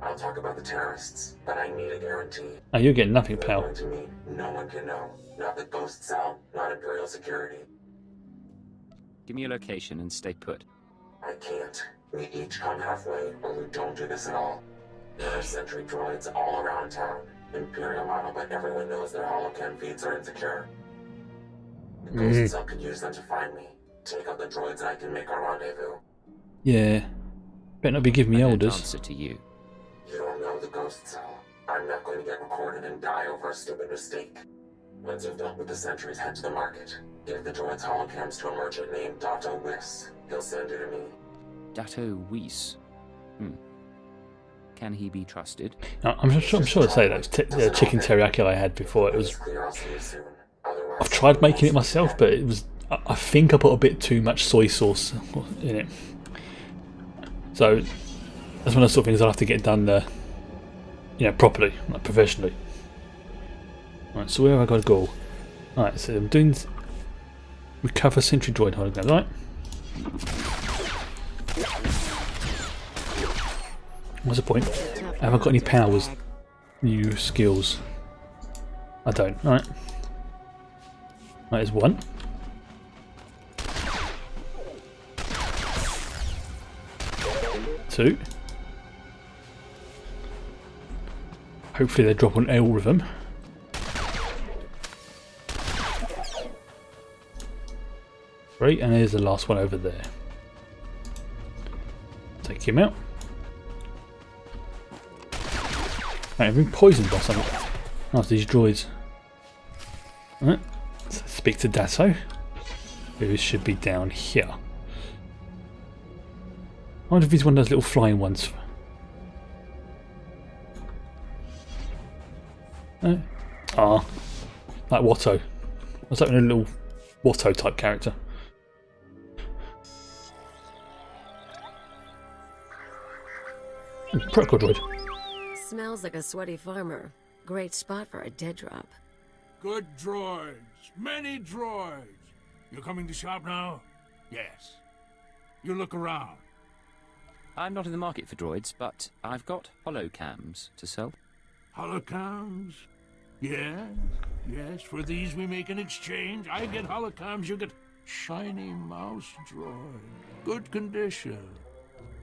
I'll talk about the terrorists, but I need a guarantee.
Oh, you're getting nothing, pal.
Going to me, no one can know. Not the ghost cell, not Imperial security.
Give me your location and stay put.
I can't. We each come halfway, or we don't do this at all. There are sentry droids all around town. Imperial model, but everyone knows their holocam feeds are insecure. The ghost cell could use them to find me. Take out the droids and I can make our rendezvous.
Yeah. Better not be giving me orders.
Answer to you.
You don't know the ghost cell. I'm not going to get recorded and die over a stupid mistake. Once you've dealt with the sentries, head to the market. Give the droids holocams to a merchant named Dato Whis. He'll send you to me.
Dato Whis. Can he be trusted?
I'm sure to say that chicken teriyaki I had before. It was. I've tried making it myself, but it was. I think I put a bit too much soy sauce in it. So that's one of the sort of things I'll have to get done, properly, like professionally. Right, so where have I got to go? Right, so I'm doing recover sentry droid hologram, right? What's the point? Have I got any powers? New skills? I don't. Right. Right, there's one. Two. Hopefully they drop on all of them. Three, and here's the last one over there. Take him out. Right, I've been poisoned by something. After these droids. Right, so speak to Dato, who should be down here. I wonder if he's one of those little flying ones. No? Ah, like Watto. I was like a little Watto type character. Protocol droid.
Smells like a sweaty farmer. Great spot for a dead drop.
Good droids. Many droids. You coming to shop now? Yes. You look around.
I'm not in the market for droids, but I've got holocams to sell.
Holocams? Yes. Yes, for these we make an exchange. I get holocams, you get shiny mouse droid. Good condition.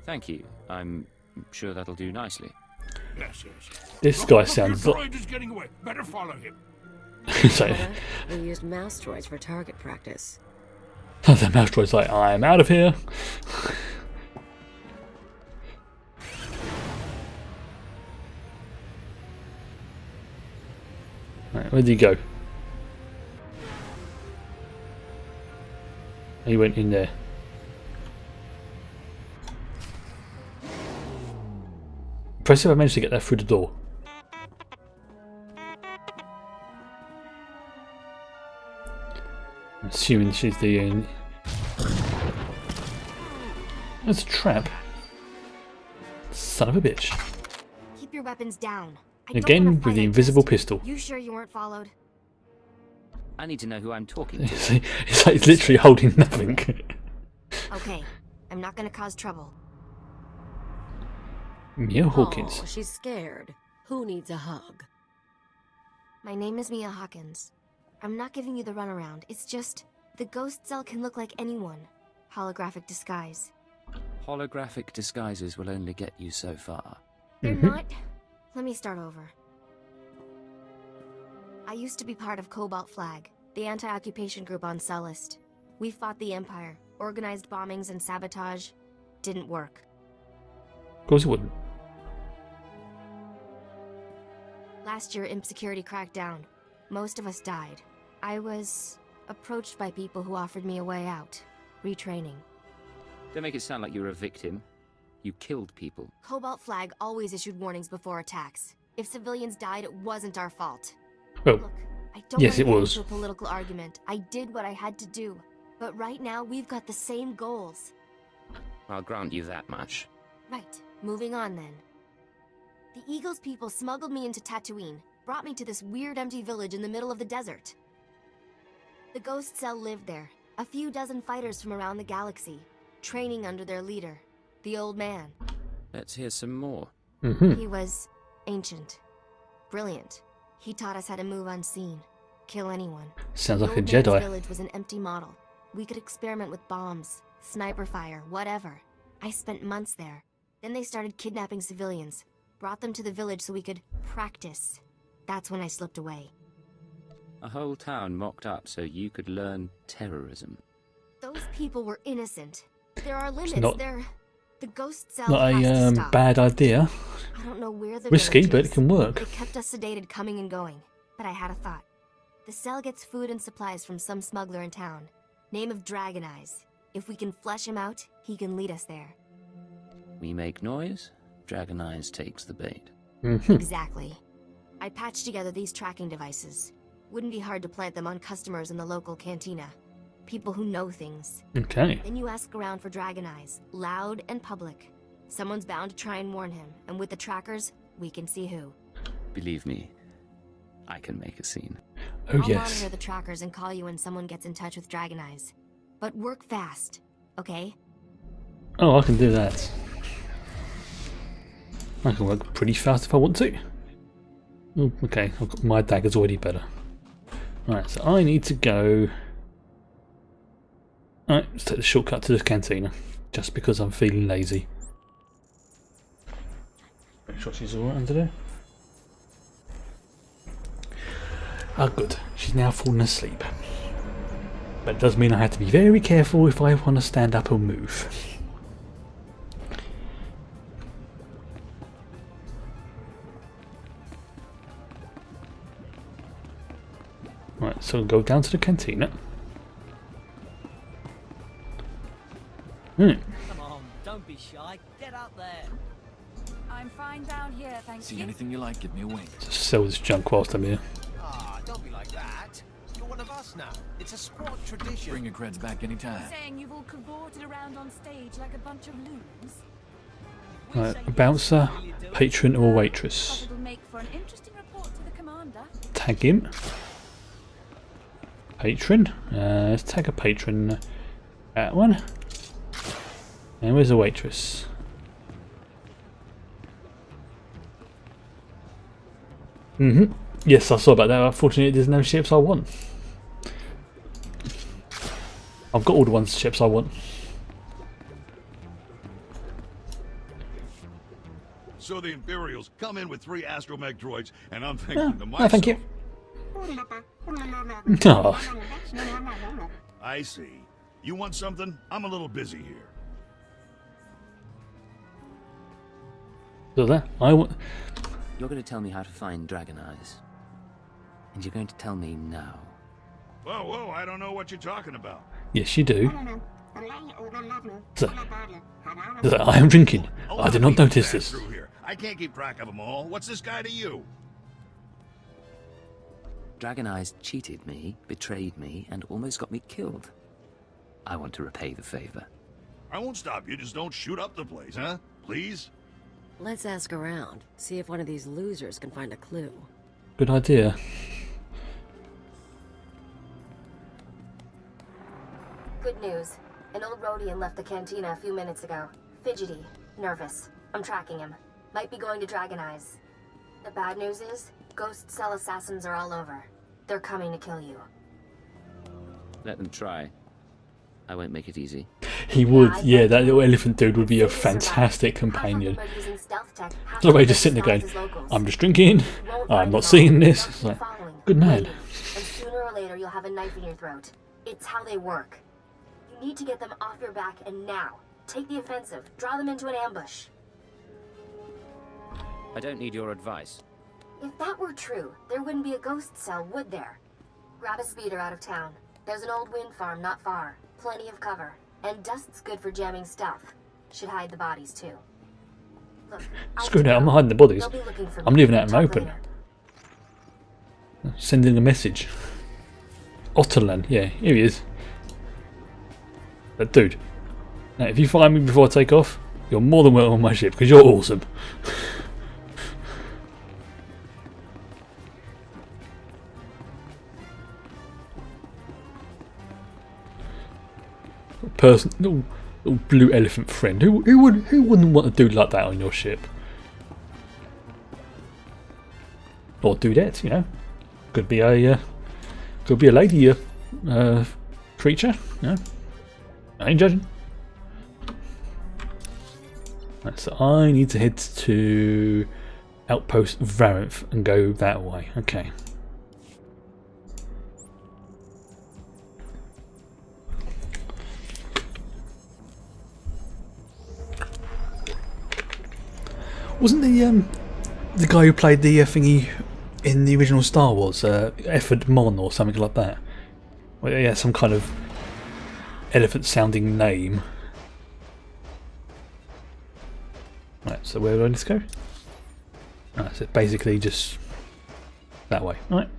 Thank you. I'm sure that'll do nicely.
Yes, yes.
This guy sounds
like... droid is getting away. Better follow him.
So,
we used mouse droids for target practice.
The mouse droid's like, I'm out of here. Right, where did he go? He went in there. Impressive I managed to get that through the door. I'm assuming she's the... That's a trap. Son of a bitch.
Keep your weapons down.
Again with the invisible pistol.
You sure you weren't followed?
I need to know who I'm talking to.
It's like he's literally holding nothing.
Okay, I'm not gonna cause trouble.
Mia Hawkins.
Oh, she's scared. Who needs a hug?
My name is Mia Hawkins. I'm not giving you the runaround. It's just the ghost cell can look like anyone. Holographic disguise.
Holographic disguises will only get you so far.
They're not. Let me start over. I used to be part of Cobalt Flag, the anti-occupation group on Cellist. We fought the Empire, organized bombings and sabotage. Didn't work.
Of course it wouldn't.
Last year, Imp Security cracked down. Most of us died. I was approached by people who offered me a way out. Retraining.
Don't make it sound like you were a victim. You killed people.
Cobalt Flag always issued warnings before attacks. If civilians died, it wasn't our fault.
Well,
look, I don't
yes,
want to
it
get
was.
into a political argument. I did what I had to do. But right now, we've got the same goals.
I'll grant you that much.
Right. Moving on, then. The Eagles people smuggled me into Tatooine, brought me to this weird empty village in the middle of the desert. The ghost cell lived there, a few dozen fighters from around the galaxy, training under their leader, the old man.
Let's hear some more.
He was ancient, brilliant. He taught us how to move unseen, kill anyone.
Sounds like
the
a
old man's
Jedi.
village was an empty model. We could experiment with bombs, sniper fire, whatever. I spent months there. Then they started kidnapping civilians, brought them to the village so we could practice. That's when I slipped away.
A whole town mocked up so you could learn terrorism.
Those people were innocent. There are limits.
not-
The ghost cell
Not
has to
a
stop.
bad idea.
I don't know where the
Risky,
village
but
is.
it can work.
They kept us sedated coming and going. But I had a thought. The cell gets food and supplies from some smuggler in town. Name of Dragon Eyes. If we can flesh him out, he can lead us there.
We make noise, Dragon Eyes takes the bait.
Exactly. I patched together these tracking devices. Wouldn't be hard to plant them on customers in the local cantina. People who know things.
Okay.
Then you ask around for Dragon Eyes, loud and public. Someone's bound to try and warn him, and with the trackers, we can see who.
Believe me, I can make a scene.
Oh,
I'll
yes.
monitor the trackers and call you when someone gets in touch with Dragon Eyes. But work fast, okay?
Oh, I can do that. I can work pretty fast if I want to. Oh, okay, I've got, my dagger's already better. Alright, so I need to go... Alright, let's take the shortcut to the cantina. Just because I'm feeling lazy. Make sure she's alright under there. Ah, good. She's now fallen asleep. But it does mean I have to be very careful if I want to stand up or move. Right, so we'll go down to the cantina.
Come on, don't be shy. Get up there.
I'm fine down here, thank you.
See anything you like, give me a wink.
Just sell this junk whilst I'm here.
Ah, don't be like that. You're one of us now. It's a squad tradition. Bring your creds back anytime.
Saying you've all cavorted around on stage like a bunch of loons.
Right, a bouncer, patron or waitress.
It'll make for an interesting report to the commander.
Tag him. Patron. Let's tag a patron. That one. And where's the waitress? Yes, I saw about that. Unfortunately, there's no ships I want. I've got all the ships I want.
So the Imperials come in with 3 astromech droids, and I'm thinking to
No,
myself...
thank you. Oh.
I see. You want something? I'm a little busy here.
So that I want.
You're going to tell me how to find Dragon Eyes. And you're going to tell me now.
Whoa, whoa, I don't know what you're talking about.
Yes, you do. So, I am drinking. I did not notice this.
Through here. I can't keep track of them all. What's this guy to you?
Dragon Eyes cheated me, betrayed me, and almost got me killed. I want to repay the favor.
I won't stop you, just don't shoot up the place, huh? Please?
Let's ask around, see if one of these losers can find a clue.
Good idea.
news. An old Rhodian left the cantina a few minutes ago. Fidgety. Nervous. I'm tracking him. Might be going to Dragon Eyes. The bad news is, Ghost Cell assassins are all over. They're coming to kill you.
Let them try. I won't make it easy.
He would, yeah, that little elephant dude would be a fantastic companion. So way just sitting there going, I'm just drinking, I'm not seeing this. It's like, good man.
And sooner or later you'll have a knife in your throat. It's how they work. You need to get them off your back, and now. Take the offensive. Draw them into an ambush.
I don't need your advice.
If that were true, there wouldn't be a ghost cell, would there? Grab a speeder out of town. There's an old wind farm not far. Plenty of cover. And dust's good for jamming stuff. Should hide the bodies, too. Look,
Screw that, I'm not hiding the bodies. I'm leaving it out open. Sending a message. Otterland, yeah, here he is. But dude, now if you find me before I take off, you're more than welcome on my ship, because you're awesome. Person, little blue elephant friend. Who wouldn't want a dude like that on your ship? Or dudette, you know. Could be a lady creature. You know. I ain't judging. Right, so I need to head to Outpost Varanth and go that way. Okay. Wasn't the guy who played the thingy in the original Star Wars, Efford Mon or something like that? Well, yeah, some kind of elephant-sounding name. Right, so where do I need to go? Right, so basically just that way. Right.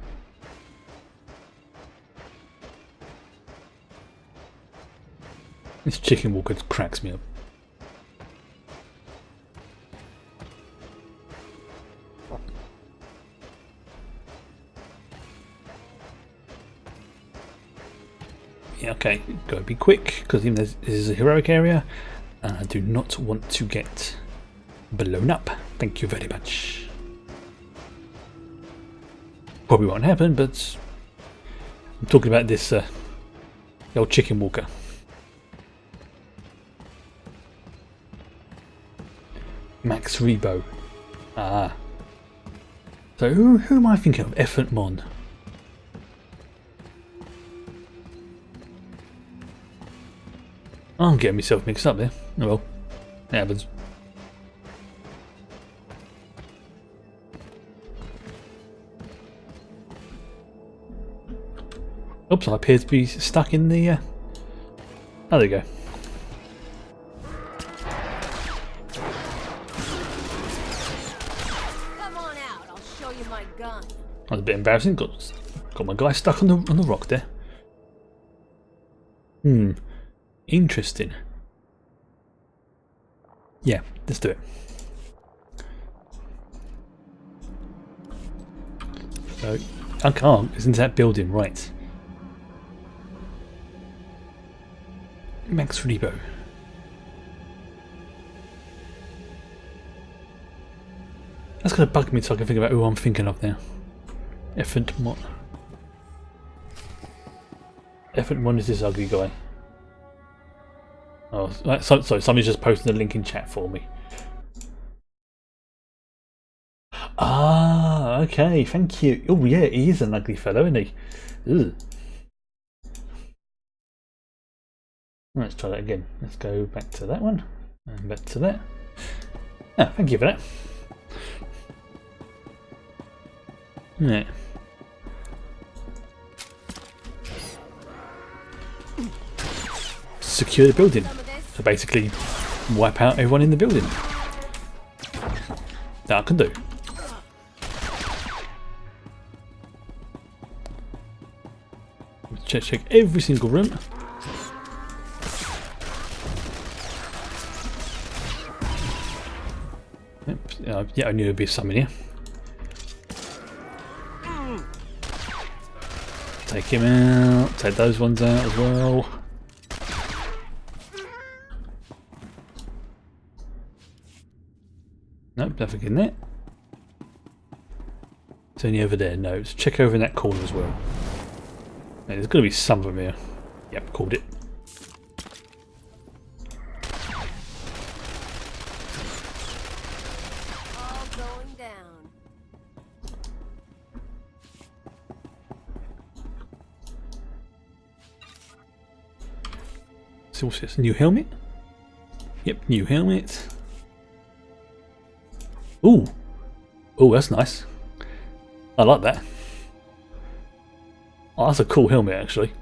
This chicken walker cracks me up. Yeah, okay, gotta be quick because even this is a heroic area and I do not want to get blown up. Thank you very much. Probably won't happen, but I'm talking about this the old chicken walker. Max Rebo. Ah. So who am I thinking of? Effort Mon. I'm getting myself mixed up there. Oh well, it happens. Oops, I appear to be stuck in the... Oh, there you go.
Come on out, I'll show you my gun.
That was a bit embarrassing. Got my guy stuck on the rock there. Interesting. Yeah, let's do it. So I can't. It's into that building, right? Max Rebo. That's gonna bug me so I can think about who I'm thinking of now. Effort Mon. Effort Mon is this ugly guy. Oh, sorry, somebody's just posting a link in chat for me. Ah, okay, thank you. Oh yeah, he is an ugly fellow, isn't he? Ugh. Let's try that again. Let's go back to that one and back to that. Ah, thank you for that. Yeah. Secure the building. So basically, wipe out everyone in the building. That I can do. Check every single room. Yep. Yeah, I knew there'd be some in here. Take him out. Take those ones out as well. Nope, nothing in there. Is any over there? No. Let's check over in that corner as well. Now, there's got to be some of them here. Yep, called it.
All going down.
So what's this? New helmet? Yep, new helmet. Ooh. Ooh, that's nice. I like that. Oh, that's a cool helmet, actually.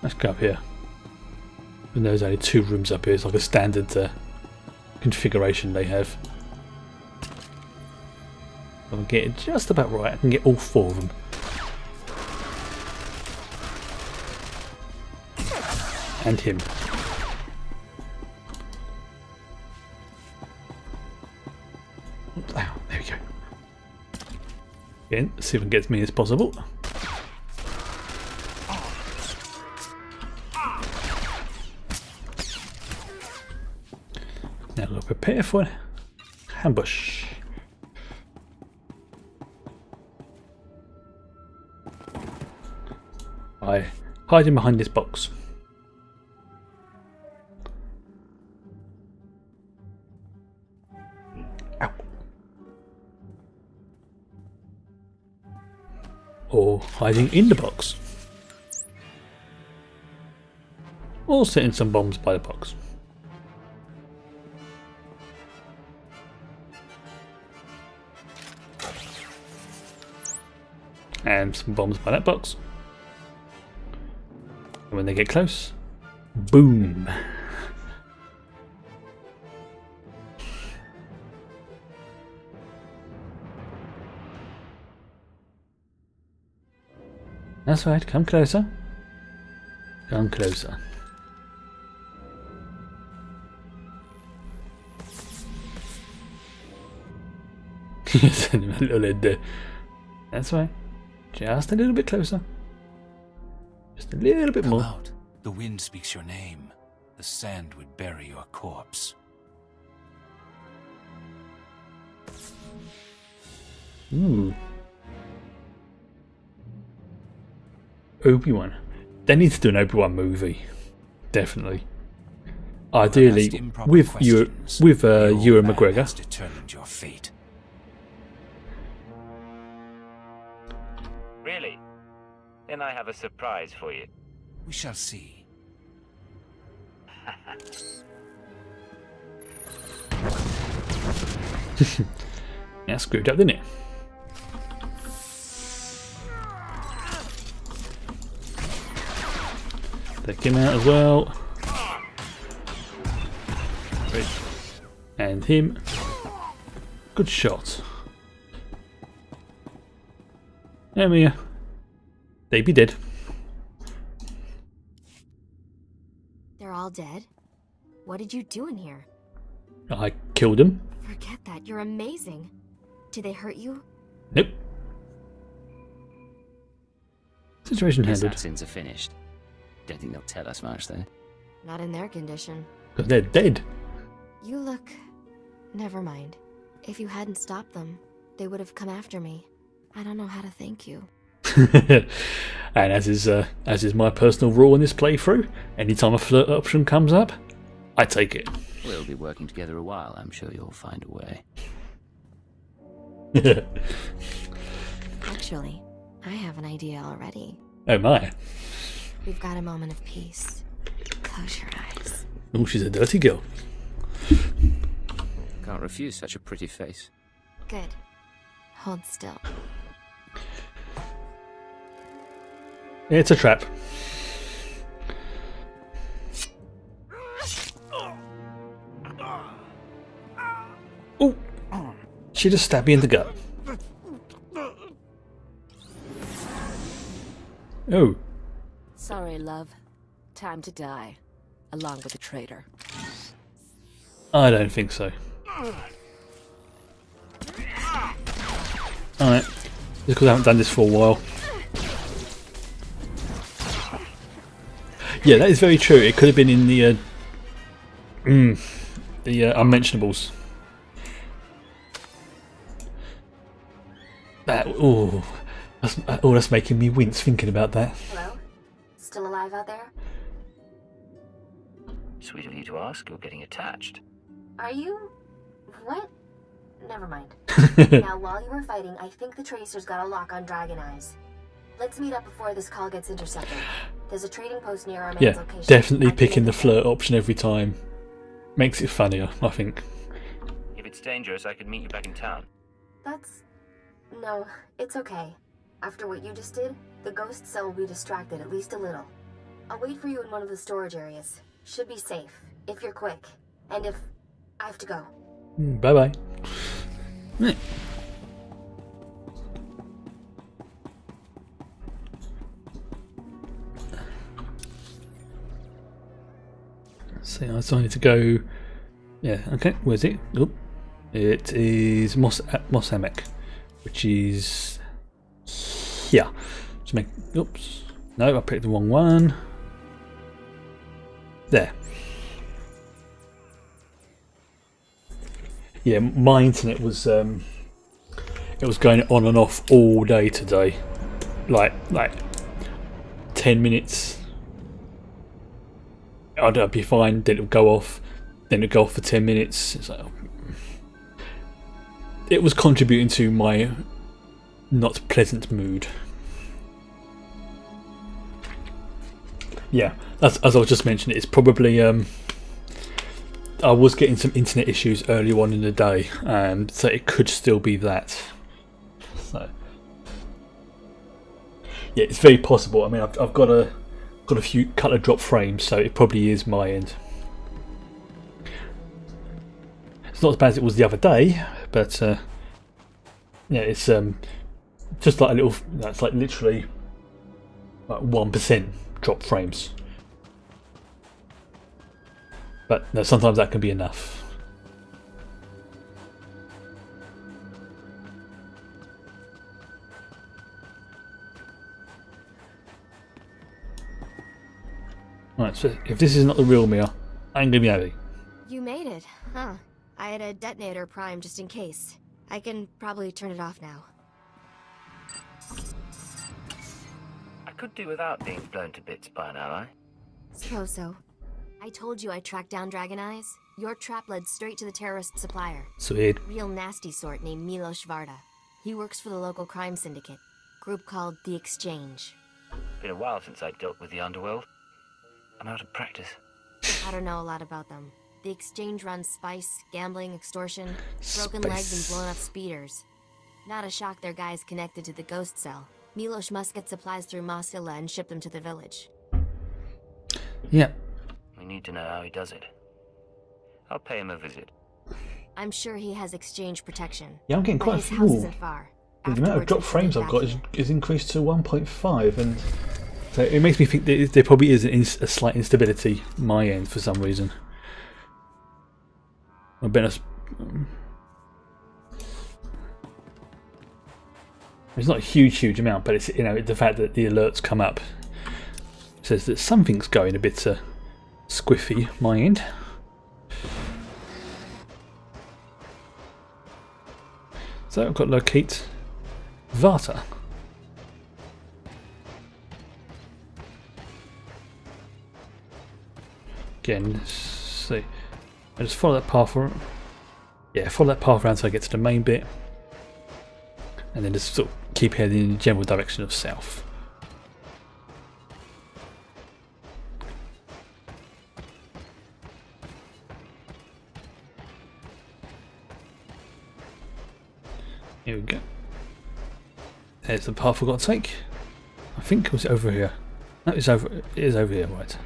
Let's go up here. And there's only 2 rooms up here. It's like a standard configuration they have. I'll get it just about right. I can get all 4 of them. And him. Oh, there we go. Again, see if I can get as many as possible. Now we'll prepare for an ambush. By hiding behind this box. Ow. Or hiding in the box. Or setting some bombs by the box. And some bombs by that box. And when they get close, boom. That's right, come closer. Come closer. Send him a little head there. That's right. Just a little bit closer. Just a little bit more.
Come out. The wind speaks your name. The sand would bury your corpse.
Ooh. Obi-Wan. They need to do an Obi-Wan movie. Definitely. Ideally with Ewan McGregor.
Determined your fate.
Really? Then I have a surprise for you.
We shall see.
Yeah, screwed up, didn't it? Take him out as well. And him. Good shot. There we are. They be dead.
They're all dead? What did you do in here?
I killed him.
Forget that, you're amazing. Did they hurt you?
Nope. Situation
The
handled.
assassins are finished. Don't think they'll tell us much, though.
Not in their condition.
Because they're dead.
You look... Never mind. If you hadn't stopped them, they would have come after me. I don't know how to thank you.
And as is my personal rule in this playthrough, anytime a flirt option comes up, I take it.
We'll be working together a while. I'm sure you'll find a way.
Actually, I have an idea already.
Oh my.
We've got a moment of peace. Close your eyes.
Oh, she's a dirty girl.
Can't refuse such a pretty face.
Good. Hold still.
It's a trap. Oh! She just stabbed me in the gut. Oh.
Sorry, love. Time to die. Along with the traitor.
I don't think so. because I haven't done this for a while. Yeah, that is very true. It could have been in the unmentionables. That's making me wince thinking about that.
Hello? Still alive out there?
Sweet of you to ask. You're getting attached.
Are you? What? Never mind. Now, while you were fighting, I think the Tracers got a lock on Dragon Eyes. Let's meet up before this call gets intercepted. There's a trading post near our main location.
Definitely picking the flirt option every time. Makes it funnier, I think.
If it's dangerous, I could meet you back in town.
No, it's okay. After what you just did, the ghost cell will be distracted at least a little. I'll wait for you in one of the storage areas. Should be safe, if you're quick. And if I have to go.
Bye-bye. Right. So I decided to go. Yeah, okay, where's it? Oop. It is Moss Hammock, which is here. Just make. Oops. No, I picked the wrong one. There. Yeah, my internet was it was going on and off all day today. Like 10 minutes. I'd be fine, then it'll go off, then it'll go off for 10 minutes. It's like, it was contributing to my not pleasant mood. Yeah, as I was just mentioning, it's probably I was getting some internet issues early on in the day, so it could still be that. So yeah, it's very possible. I mean, I've got a couple of drop frames, so it probably is my end. It's not as bad as it was the other day, but yeah, it's just like a little. That's like literally like 1% drop frames. But no, sometimes that can be enough. Right, so if this is not the real Mia, I'm gonna be happy.
You made it, huh? I had a detonator prime just in case. I can probably turn it off now.
I could do without being blown to bits by an ally.
Suppose so. I told you I tracked down Dragon Eyes. Your trap led straight to the terrorist supplier.
Sweet.
Real nasty sort named Milos Varda. He works for the local crime syndicate. Group called The Exchange.
Been a while since I dealt with the underworld. I'm out of practice.
I don't know a lot about them. The Exchange runs spice, gambling, extortion, broken legs and blown up speeders. Not a shock their guys connected to the ghost cell. Milos must get supplies through Mosilla and ship them to the village.
Yeah.
We need to know how he does it. I'll pay him a visit.
I'm sure he has Exchange protection.
Yeah, I'm getting quite a few. The amount of drop frames I've got is increased to 1.5, and so it makes me think that there probably is a slight instability on my end for some reason. I bet it's not a huge amount, but it's, the fact that the alerts come up says that something's going a bit squiffy my end. So I've got to locate Varta. Again, let's see. I just follow that path around. Yeah, follow that path around so I get to the main bit, and then just sort of keep heading in the general direction of south. Here we go. There's the path we've got to take. I think it was over here. No, it's over. It is over here, right?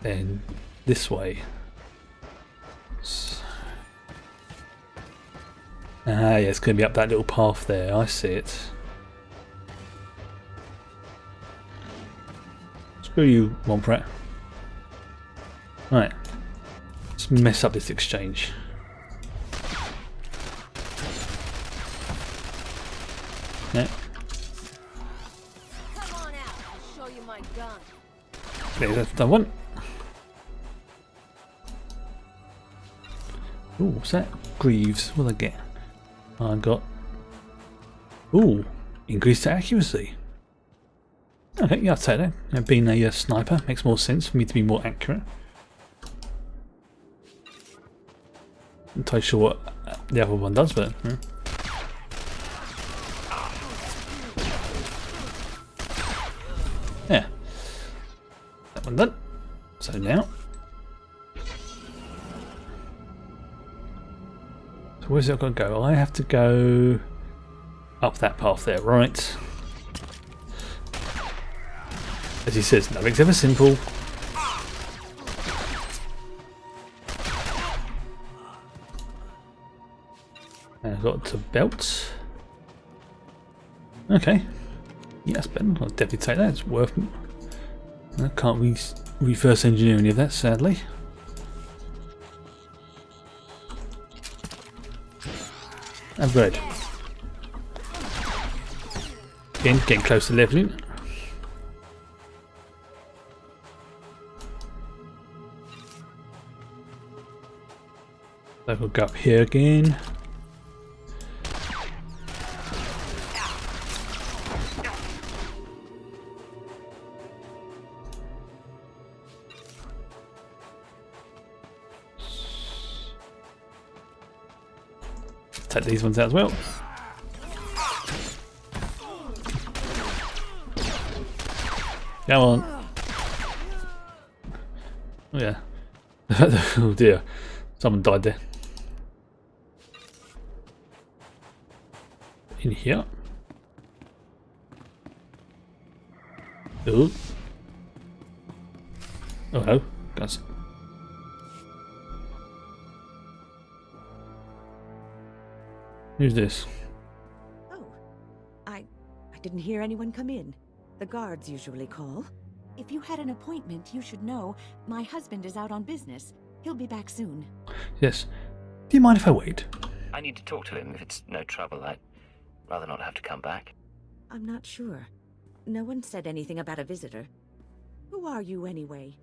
Then this way. Yeah, it's going to be up that little path there. I see it. Screw you, Montpret. Right. Let's mess up this exchange. There's that one. Ooh, what's that? Greaves. What did I get? I got. Ooh, increased accuracy. Okay, yeah, I'll take that. Now, being a sniper makes more sense for me to be more accurate. I'm not entirely sure what the other one does, but. Yeah. That one done. So now. So where's it got to go? I have to go up that path there, right? As he says, nothing's ever simple. And I've got to belt. Okay. Yes, Ben, I'll definitely take that. It's worth it. I can't reverse engineer any of that, sadly. And red. Again, getting close to leveling. So we'll go up here again. Take these ones out as well. Come on. Oh yeah. Oh dear. Someone died there. In here. Oh. Oh no, guys. Who's this?
Oh, I didn't hear anyone come in. The guards usually call.
If you had an appointment, you should know. My husband is out on business. He'll be back soon.
Yes. Do you mind if I wait?
I need to talk to him if it's no trouble. I'd rather not have to come back.
I'm not sure. No one said anything about a visitor. Who are you anyway?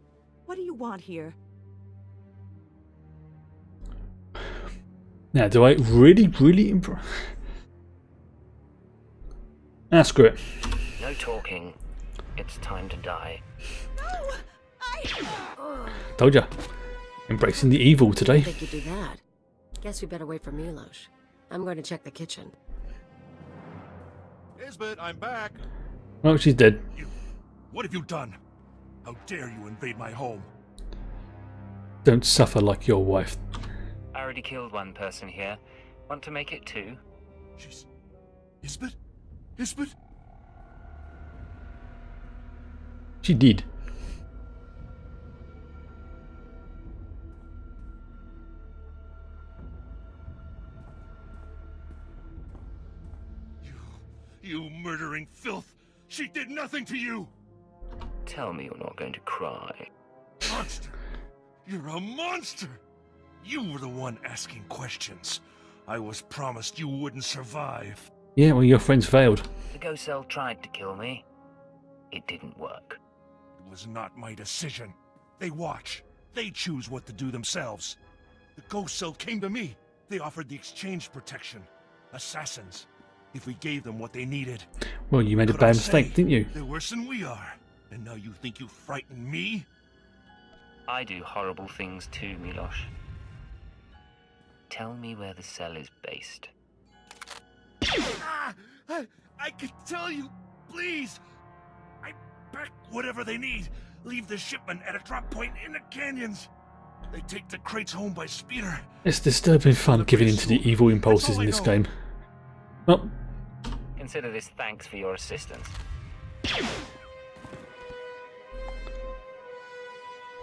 What do you want here?
Now, do I really improve? Ah, screw it.
No talking. It's time to die.
Told ya. Embracing the evil today.
I think you do that. Guess we better wait for Milos. I'm going to check the kitchen.
Nisbet, I'm back.
Oh, she's dead.
What have you done? How dare you invade my home?
Don't suffer like your wife.
I already killed one person here. Want to make it two?
Jeez. Nisbet? Nisbet?
She did.
You murdering filth! She did nothing to you!
Tell me you're not going to cry.
Monster! You're a monster! You were the one asking questions. I was promised you wouldn't survive.
Yeah, well, your friends failed.
The ghost cell tried to kill me. It didn't work.
It was not my decision. They watch. They choose what to do themselves. The ghost cell came to me. They offered the exchange protection. Assassins. If we gave them what they needed.
Well, you made a bad mistake, didn't you?
They're worse than we are. And now you think you frighten me?
I do horrible things too, Milos. Tell me where the cell is based.
I could tell you, please. I pack whatever they need. Leave the shipment at a drop point in the canyons. They take the crates home by speeder.
It's disturbing fun giving in to the evil impulses in this game. Well,
consider this thanks for your assistance.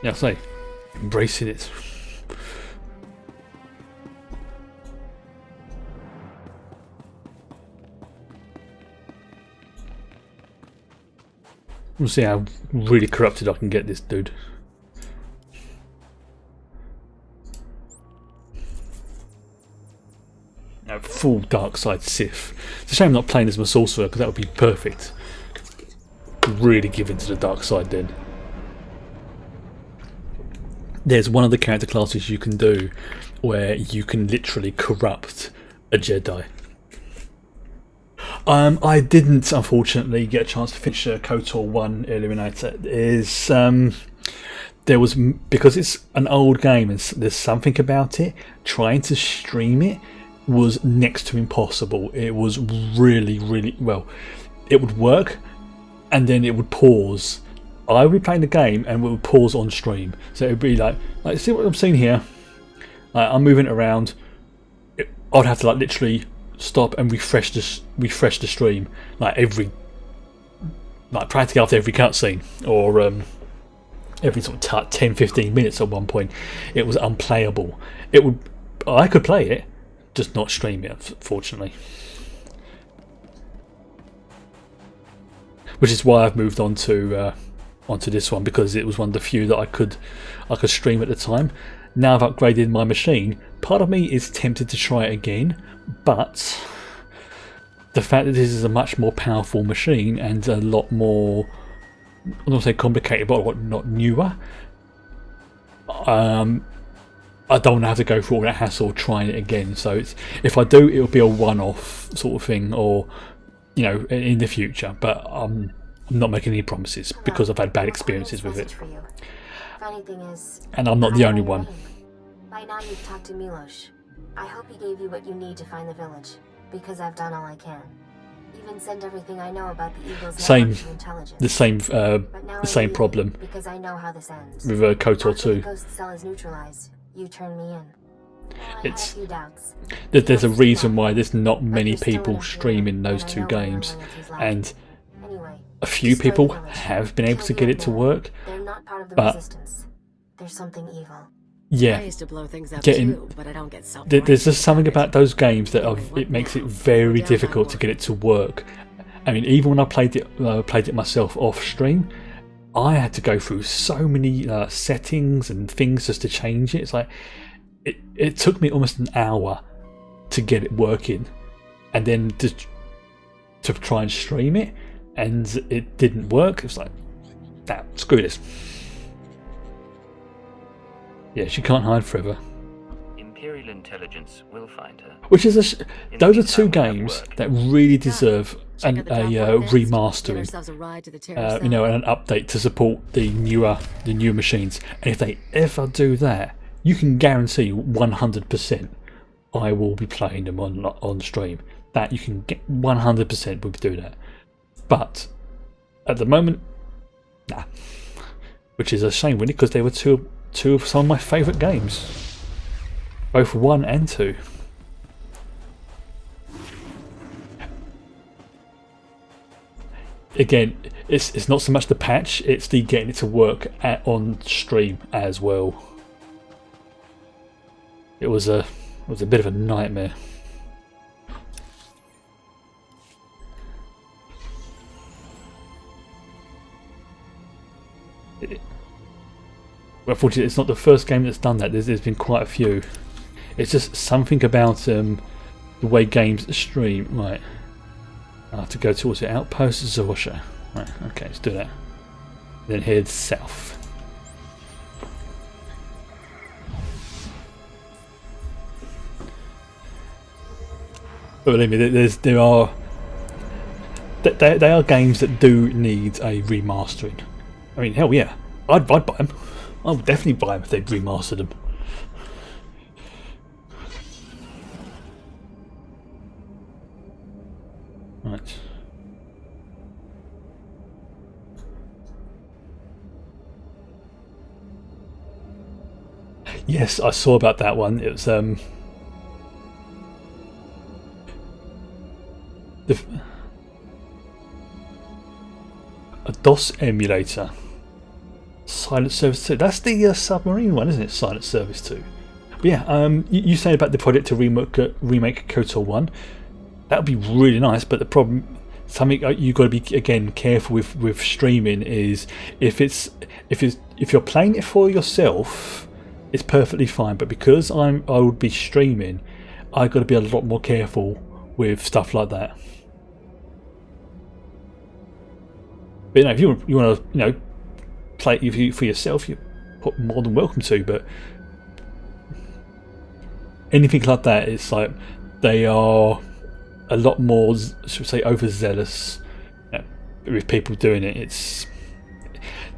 Yeah, I say, embracing it. We'll see how really corrupted I can get this dude. No, full dark side Sith. It's a shame I'm not playing as my sorcerer because that would be perfect. Really give into the dark side then. there's one of the character classes you can do where you can literally corrupt a Jedi. I didn't, unfortunately, get a chance to finish KOTOR 1 earlier in night. There was, because it's an old game and there's something about it, trying to stream it was next to impossible. It was really, really, well, it would work and then it would pause. I would be playing the game and it would pause on stream. So it would be like see what I'm seeing here? I'm moving it around. I'd have to literally stop and refresh the stream practically after every cutscene, or every sort of 10-15 minutes. At one point it was unplayable. I could play it, just not stream it, fortunately, which is why I've moved on to onto this one, because it was one of the few that I could stream at the time. Now I've upgraded my machine, part of me is tempted to try it again, but the fact that this is a much more powerful machine and a lot more, I don't want to say complicated, but not newer, I don't want to have to go through all that hassle trying it again. So if I do, it'll be a one-off sort of thing, or in the future. But I'm not making any promises because I've had bad experiences with it.
Funny thing is,
and I'm not the only one.
By now you've talked to Milos. I hope he gave you what you need to find the village, because I've done all I can. Even sent everything I know about the Eagles network to intelligence. The same problem. Because I know how this ends.
With KOTOR 2.
After the ghost cell is neutralized, you turn me in.
It's there's a reason why there's not many people streaming those two games, and a few people have been able to get it to work.
They're not part of the
but
resistance. There's something evil.
Yeah,
I used to blow things up too, but I don't get
there's just something about those games that it makes it very difficult to get it to work. I mean, even when I played it myself off stream, I had to go through so many settings and things just to change it. It's like it took me almost an hour to get it working, and then to try and stream it, and it didn't work. It was like, nah, screw this. Yeah, she can't hide forever.
Imperial intelligence will find her.
Which is those are two games that really deserve a remastering. And an update to support the newer machines. And if they ever do that, you can guarantee 100% I will be playing them on stream. That you can get 100% will do that. But at the moment, nah. Which is a shame, really, because they were two of some of my favourite games, both 1 and 2. Again, it's not so much the patch; it's the getting it to work on stream as well. It was a bit of a nightmare. Unfortunately, it's not the first game that's done that. There's been quite a few. It's just something about the way games stream. Right, I have to go towards the outpost of Zorsha. Right, okay, let's do that. Then head south. But believe me, there are games that do need a remastering. I mean, hell yeah, I'd buy them. I would definitely buy them if they'd remastered them. Right. Yes, I saw about that one. It was a DOS emulator. Silent Service 2. That's the submarine one, isn't it? Silent Service 2. But yeah, you said about the project to remake KOTOR 1. That would be really nice, but the problem, something you've got to be again careful with streaming is if you're playing it for yourself, it's perfectly fine. But because I would be streaming, I've got to be a lot more careful with stuff like that. But if you want to play it for yourself, more than welcome to. But anything like that, it's like they are a lot more, should we say, overzealous with people doing it. It's,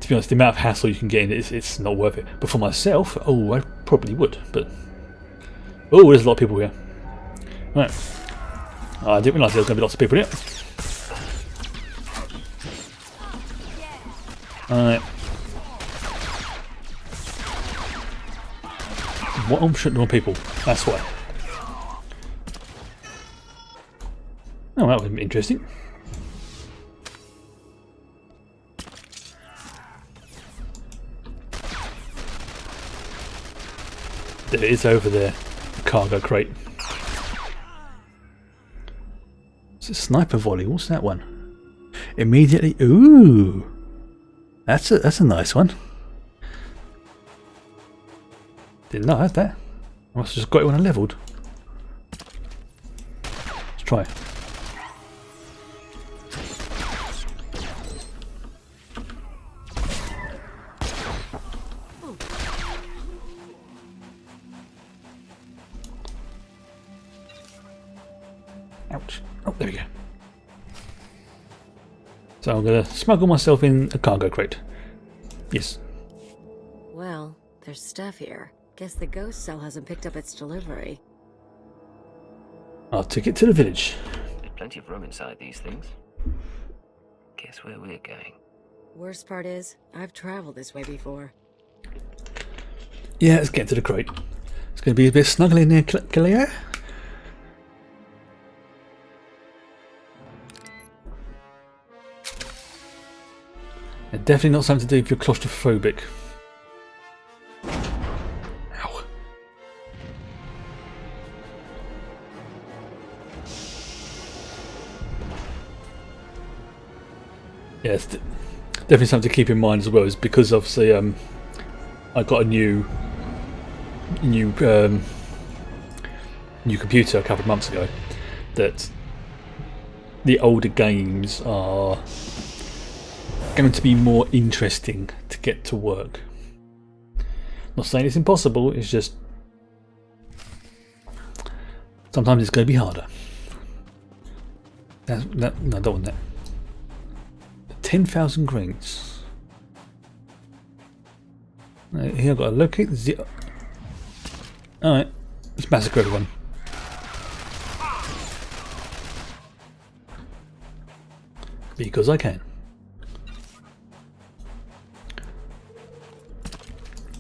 to be honest, the amount of hassle you can get in it's not worth it. But for myself, oh, I probably would. But oh, there's a lot of people here. Right. Oh, I didn't realise there was going to be lots of people here. Alright. What? I'm shooting more people. That's why. Oh, that would be interesting. There it is over there. The cargo crate. It's a sniper volley. What's that one? Immediately. Ooh. That's a nice one. Didn't know I had that. I must have just got it when I levelled. Let's try. Ouch. Oh, there we go. So I'm going to smuggle myself in a cargo crate. Yes.
Well, there's stuff here. Guess the ghost cell hasn't picked up its delivery.
I'll take it to the village.
There's plenty of room inside these things. Guess where we're going.
Worst part is, I've traveled this way before.
Yeah, let's get to the crate. It's going to be a bit snuggly in there, Cleo. And definitely not something to do if you're claustrophobic. Ow. Yeah, it's definitely something to keep in mind as well, is because obviously I got a new computer a couple of months ago, that the older games are going to be more interesting to get to work. Not saying it's impossible, it's just sometimes it's going to be harder. No, I don't want that. 10,000 greens. Here I've got to locate the... Alright, let's massacre everyone. Because I can.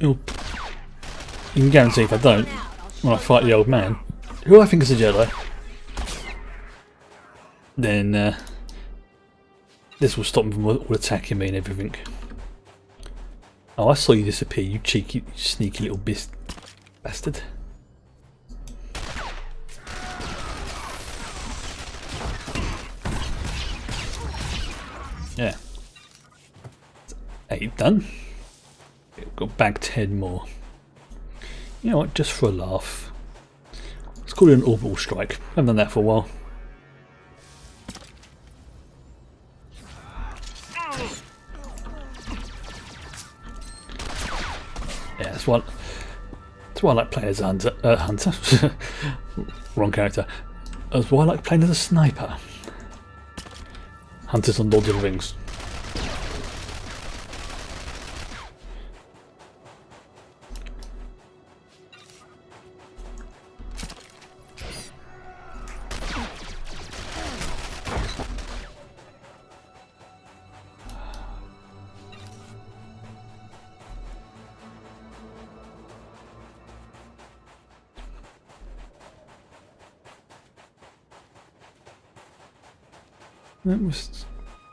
You can guarantee if I don't, when I fight the old man, who I think is a Jedi, then this will stop him from all attacking me and everything. Oh, I saw you disappear, you cheeky, sneaky little bastard. Yeah. 8 done. Got back 10 more. You know what, just for a laugh. Let's call it an orbital strike. I haven't done that for a while. Yeah, that's why I like playing as a hunter. Wrong character. That's why I like playing as a sniper. Hunters on Lord of the Rings.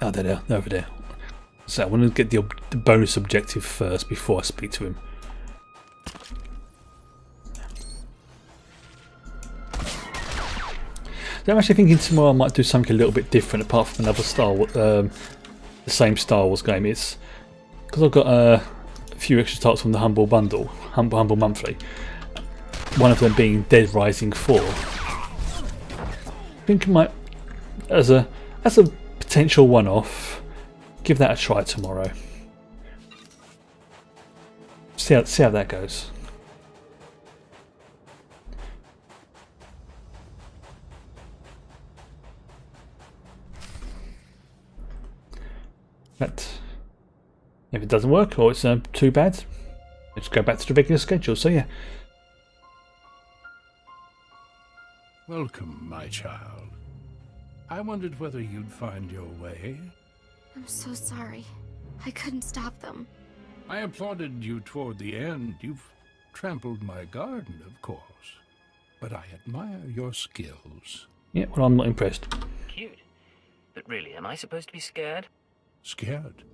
Oh, they're over there. So I want to get the bonus objective first before I speak to him. So I'm actually thinking tomorrow I might do something a little bit different apart from another the same Star Wars game. It's because I've got a few extra titles from the Humble Bundle, Humble Monthly. One of them being Dead Rising 4. I think I might, as a potential one-off, give that a try tomorrow. see how that goes. But if it doesn't work or it's too bad, let's go back to the regular schedule. So yeah.
Welcome, my child. I wondered whether you'd find your way.
I'm so sorry. I couldn't stop them.
I applauded you toward the end. You've trampled my garden, of course. But I admire your skills.
Yeah, well, I'm not impressed.
Cute. But really, am I supposed to be scared?
Scared?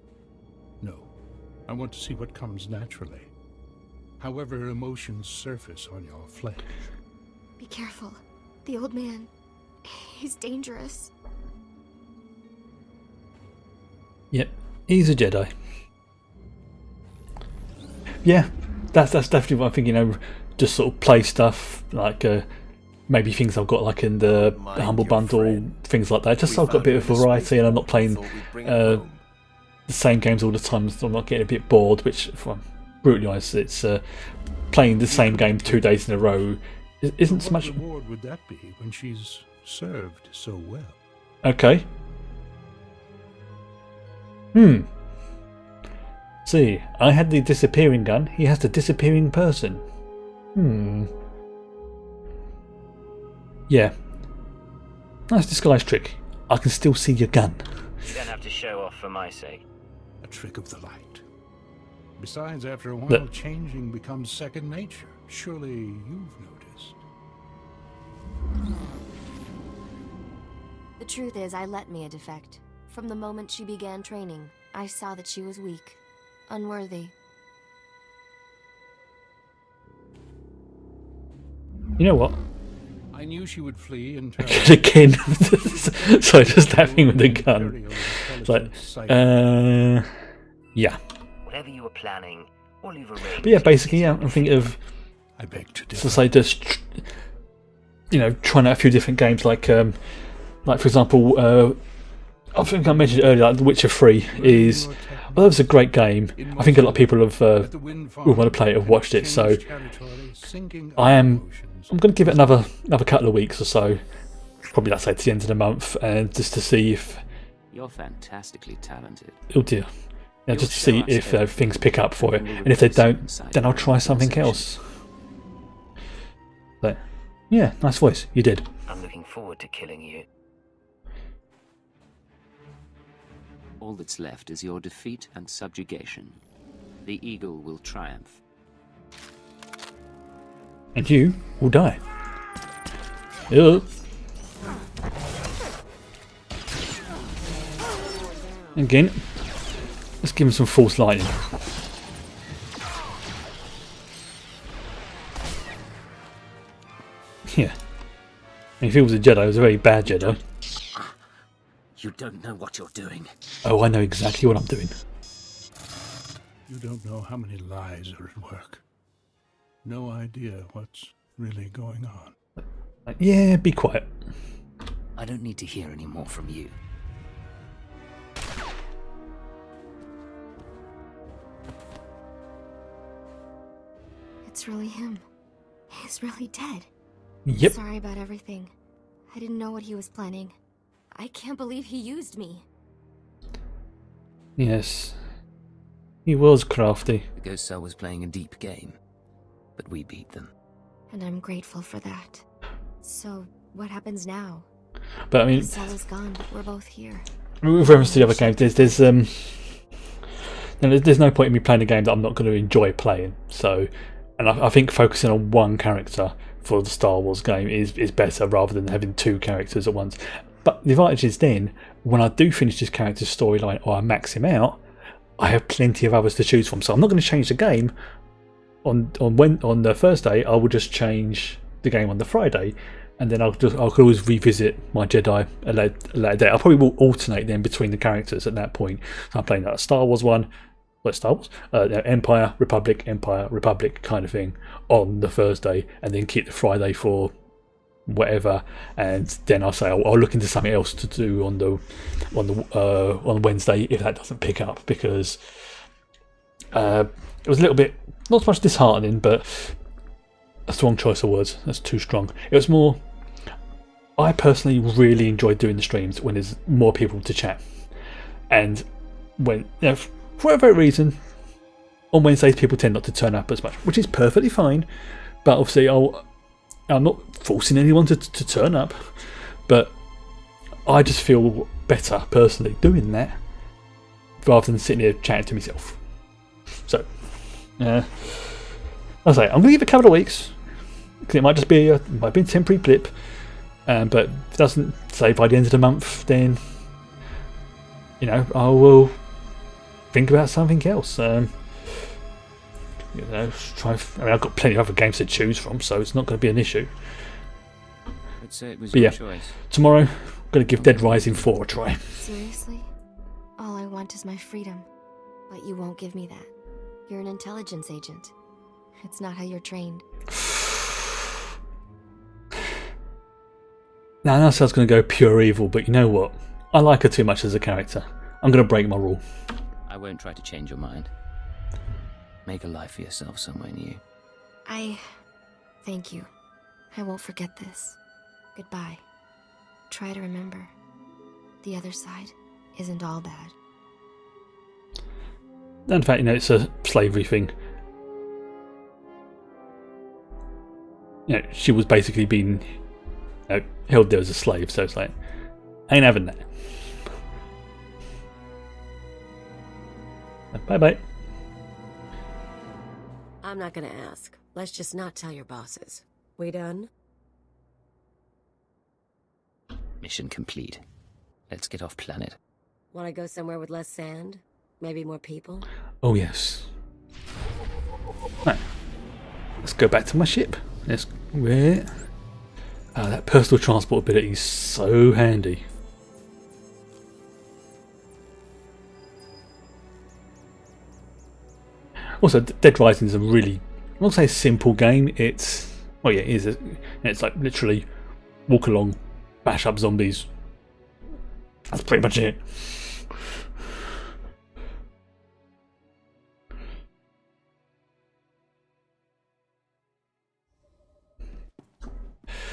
No. I want to see what comes naturally. However emotions surface on your flesh.
Be careful. The old man, he's dangerous.
Yep, he's a Jedi. Yeah, that's definitely what I think. You know, just sort of play stuff like maybe things I've got like in the Humble Bundle, things like that. Just so I've got a bit of variety, and I'm not playing the same games all the time. So I'm not getting a bit bored. Which, if I'm brutally honest, it's playing the same game 2 days in a row. Isn't so much.
What reward would that be when she's served so well?
Okay. See, I had the disappearing gun. He has the disappearing person. Yeah. Nice disguise trick. I can still see your gun.
You don't have to show off for my sake.
A trick of the light. Besides, after a while, changing becomes second nature. Surely you've noticed.
The truth is, I let Mia defect. From the moment she began training, I saw that she was weak, unworthy.
You know what?
I knew she would flee and turn.
Again. Sorry, just that thing with the gun. It's like, yeah.
Whatever you were planning, or you've arranged.
But yeah, basically, yeah, I'm thinking of.
I beg to differ.
So say just, you know, trying out a few different games, like for example, I think I mentioned earlier, like The Witcher 3 is. Well, that was a great game. I think a lot of people have who want to play it have watched it. So I'm going to give it another couple of weeks or so. Probably let's say to the end of the month, and just to see if.
You're fantastically talented.
Oh dear. Yeah, just to see if things pick up for it, and if they don't, then I'll try something else. But yeah, nice voice. You did.
I'm looking forward to killing you.
All that's left is your defeat and subjugation. The eagle will triumph.
And you will die. Ugh. Again, let's give him some false lightning. Yeah. And if he was a Jedi, he was a very bad Jedi.
You don't know what you're doing.
Oh, I know exactly what I'm doing.
You don't know how many lies are at work. No idea what's really going on.
Yeah, be quiet.
I don't need to hear any more from you.
It's really him. He's really dead.
Yep.
Sorry about everything. I didn't know what he was planning. I can't believe he used me.
Yes. He was crafty.
The Ghost Cell was playing a deep game, but we beat them.
And I'm grateful for that. So, what happens now?
But I mean,
The cell is gone, but we're both here.
with reference to the other games, there's no point in me playing a game that I'm not going to enjoy playing. So, and I think focusing on one character for the Star Wars game is better rather than having two characters at once. But the advantage is then, when I do finish this character's storyline or I max him out, I have plenty of others to choose from. So I'm not going to change the game on the Thursday. I will just change the game on the Friday, and then I could always revisit my Jedi a later date. I probably will alternate then between the characters at that point. So I'm playing that Star Wars one, like Star Wars, Empire, Republic kind of thing on the Thursday, and then keep the Friday for whatever, and then I'll say I'll look into something else to do on Wednesday if that doesn't pick up, because it was a little bit not so much disheartening, but a strong choice of words. That's too strong. It was more. I personally really enjoy doing the streams when there's more people to chat, and when for whatever reason, on Wednesdays people tend not to turn up as much, which is perfectly fine. But obviously, I'm not forcing anyone to turn up, but I just feel better personally doing that rather than sitting here chatting to myself. So, I'll say I'm going to give it a couple of weeks because it might just be a temporary blip. But if it doesn't say by the end of the month, then I will think about something else. I've got plenty of other games to choose from, so it's not going to be an issue.
I'd say it was
But
your
yeah,
choice.
tomorrow I'm going to give Dead Rising 4 a try.
Seriously? All I want is my freedom. But you won't give me that. You're an intelligence agent. It's not how you're trained.
Now, I was going to go pure evil, but you know what? I like her too much as a character. I'm going to break my rule.
I won't try to change your mind. Make a life for yourself somewhere new.
Thank you. I won't forget this. Goodbye. Try to remember. The other side isn't all bad.
And in fact, it's a slavery thing. She was basically being held there as a slave, so it's like, I ain't having that. Bye bye.
I'm not gonna ask. Let's just not tell your bosses. We done?
Mission complete. Let's get off planet.
Wanna go somewhere with less sand? Maybe more people?
Oh yes. Right. Let's go back to my ship. That personal transport ability is so handy. Also, Dead Rising is a really, I won't say simple game. It's, well, yeah, it is. It's like literally walk along, bash up zombies. That's pretty much it.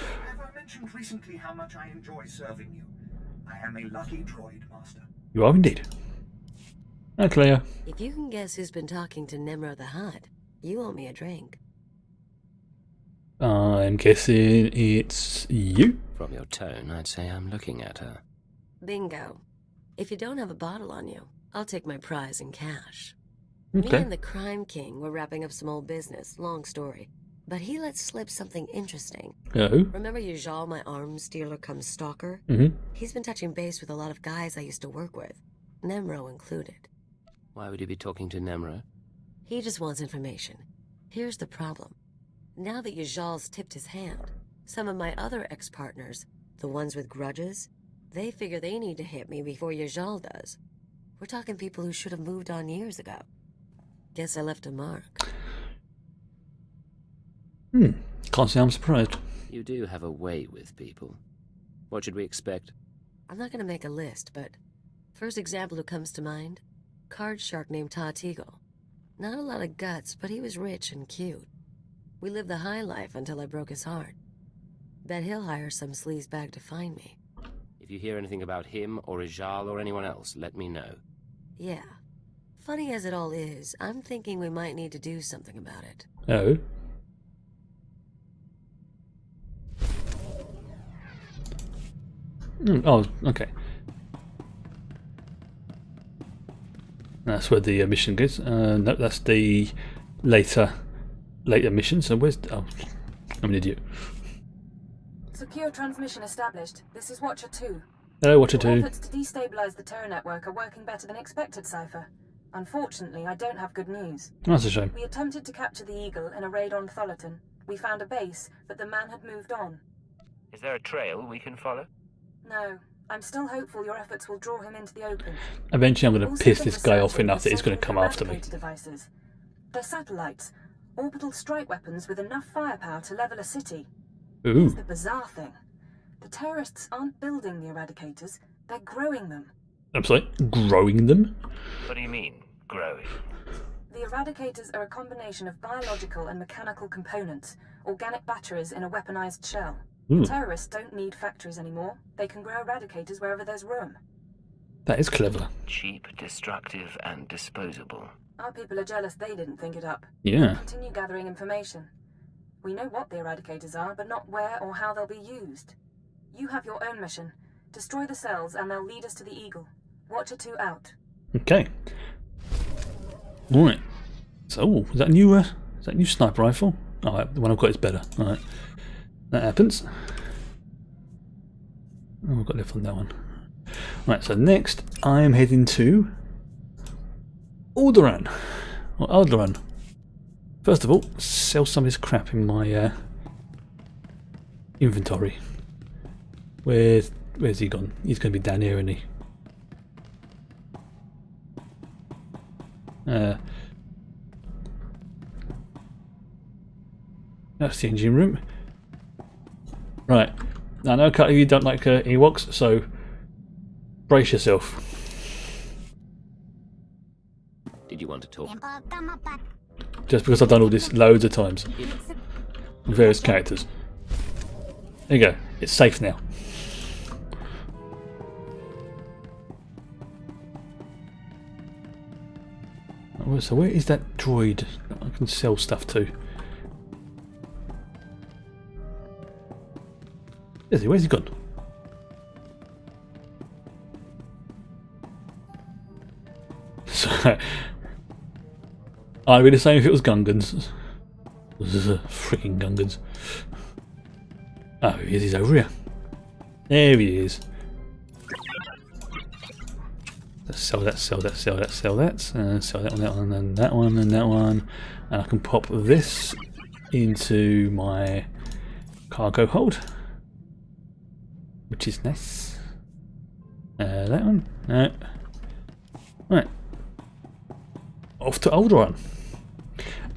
Have I mentioned recently how much I enjoy serving you? I am a lucky droid, Master.
You are indeed. Hi, Claire.
If you can guess who's been talking to Nemro the Hutt, you owe me a drink.
I'm guessing it's you?
From your tone, I'd say I'm looking at her.
Bingo. If you don't have a bottle on you, I'll take my prize in cash.
Okay.
Me and the Crime King were wrapping up some old business, long story. But he let slip something interesting.
Oh?
Remember Yajal, my arms dealer come stalker?
Mm-hmm.
He's been touching base with a lot of guys I used to work with, Nemro included.
Why would he be talking to Nemro?
He just wants information. Here's the problem. Now that Yajal's tipped his hand, some of my other ex-partners, the ones with grudges, they figure they need to hit me before Yajal does. We're talking people who should have moved on years ago. Guess I left a mark.
Can't say I'm surprised.
You do have a way with people. What should we expect?
I'm not gonna make a list, but first example who comes to mind, card shark named Todd Eagle. Not a lot of guts, but he was rich and cute. We lived the high life until I broke his heart. Bet he'll hire some sleazebag to find me.
If you hear anything about him or Ijal or anyone else, let me know.
Yeah. Funny as it all is, I'm thinking we might need to do something about it.
Oh? Oh, okay. That's where the mission goes. No, that's the later mission. So where's... Oh, I'm an idiot.
Secure transmission established. This is Watcher 2.
Hello, Watcher 2.
Your efforts to destabilize the Terra network are working better than expected, Cypher. Unfortunately, I don't have good news.
That's a shame.
We attempted to capture the Eagle in a raid on Thullerton. We found a base, but the man had moved on.
Is there a trail we can follow?
No. I'm still hopeful your efforts will draw him into the open.
Eventually I'm going to
Also
piss
been
this guy off
researching
enough that he's going to
the
come after me.
eradicator devices. They're satellites. Orbital strike weapons with enough firepower to level a city.
Ooh.
Here's the bizarre thing. The terrorists aren't building the eradicators, they're growing them.
I'm sorry? Growing them?
What do you mean, growing?
The Eradicators are a combination of biological and mechanical components, organic batteries in a weaponized shell. Terrorists don't need factories anymore. They can grow Eradicators wherever there's room.
That is clever.
Cheap, destructive, and disposable.
Our people are jealous they didn't think it up.
Yeah.
Continue gathering information. We know what the Eradicators are, but not where or how they'll be used. You have your own mission. Destroy the cells and they'll lead us to the Eagle. Watcher 2 out.
Okay. Alright. So, is that a new sniper rifle? Alright, the one I've got is better. Alright. That happens. Oh, I've got left on that one. Right, so next I am heading to Alderaan. Or Alderaan. First of all, sell some of this crap in my inventory. Where's he gone? He's going to be down here, isn't he? That's the engine room. Right. I know, Cutty, you don't like Ewoks, so brace yourself.
Did you want to talk?
Just because I've done all this loads of times. With various characters. There you go. It's safe now. So where is that droid that I can sell stuff to? Is he? Where's he gone? So, I'd be the same if it was Gungans. Freaking Gungans. Oh, he's over here. There he is. Let's sell that, sell that, sell that, sell that. Sell that one, and that one, and that one. And I can pop this into my cargo hold, which is nice. That one. No. Right. Off to Alderaan.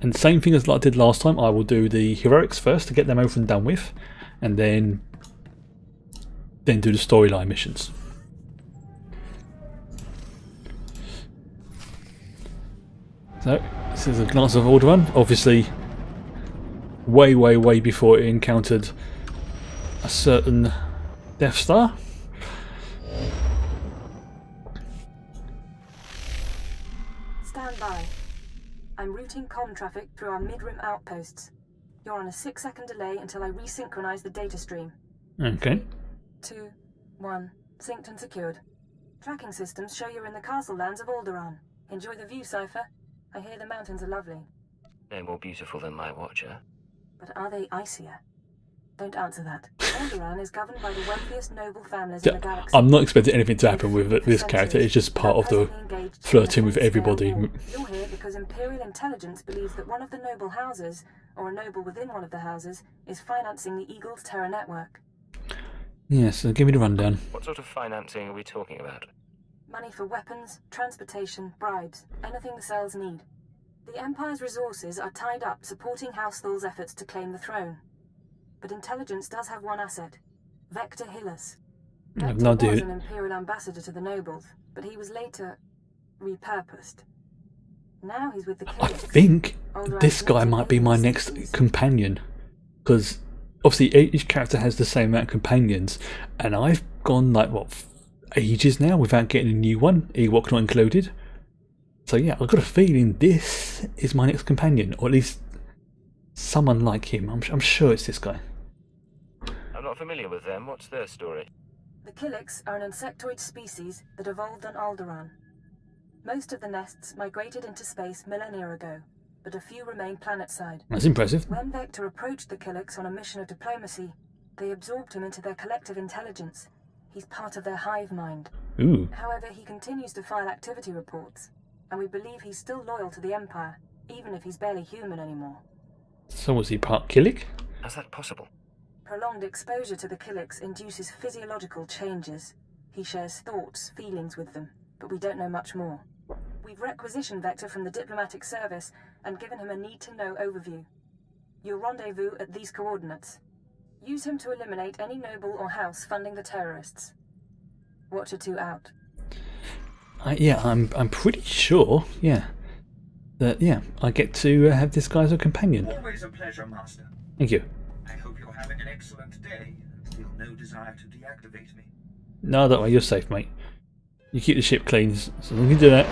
And same thing as like I did last time, I will do the heroics first to get them over and done with, and then do the storyline missions. So this is a glance of Alderaan, obviously way before it encountered a certain Death Star.
Stand by. I'm routing comm traffic through our mid-rim outposts. You're on a 6-second delay until I resynchronize the data stream.
Okay.
2, 1, synced and secured. Tracking systems show you're in the castle lands of Alderaan. Enjoy the view, Cypher. I hear the mountains are lovely.
No more beautiful than my Watcher.
But are they icier? Don't answer that. Alderaan is governed by the wealthiest noble families in the galaxy.
I'm not expecting anything to happen with this character, it's just part of the flirting with everybody.
You're here because Imperial intelligence believes that one of the noble houses, or a noble within one of the houses, is financing the Eagle's terror network.
Yes, so give me the rundown.
What sort of financing are we talking about?
Money for weapons, transportation, bribes, anything the cells need. The Empire's resources are tied up supporting House Thul's efforts to claim the throne. But intelligence does have one asset, Vector Hillis. Vector was an Imperial ambassador to the nobles, but he was later repurposed. Now he's with the Killix.
I think this guy might be my next companion, because obviously each character has the same amount of companions, and I've gone like what, ages now without getting a new one, Ewok not included. So yeah, I've got a feeling this is my next companion, or at least someone like him. I'm sure it's this guy.
I'm not familiar with them. What's their story?
The Killix are an insectoid species that evolved on Alderaan. Most of the nests migrated into space millennia ago, but a few remain planetside.
That's impressive.
When Vector approached the Killix on a mission of diplomacy, they absorbed him into their collective intelligence. He's part of their hive mind.
Ooh.
However, he continues to file activity reports, and we believe he's still loyal to the Empire, even if he's barely human anymore.
So was he part Killick?
How's that possible?
Prolonged exposure to the Killix induces physiological changes. He shares thoughts, feelings with them, but we don't know much more. We've requisitioned Vector from the diplomatic service and given him a need-to-know overview. You'll rendezvous at these coordinates. Use him to eliminate any noble or house funding the terrorists. Watcher 2 out.
Yeah, I'm pretty sure, yeah, yeah, I get to have this guy as a companion.
Always a pleasure, Master.
Thank you.
I hope you're having an excellent day and feel no desire to deactivate me.
No, don't worry, you're safe, mate. You keep the ship clean, so long as you do that,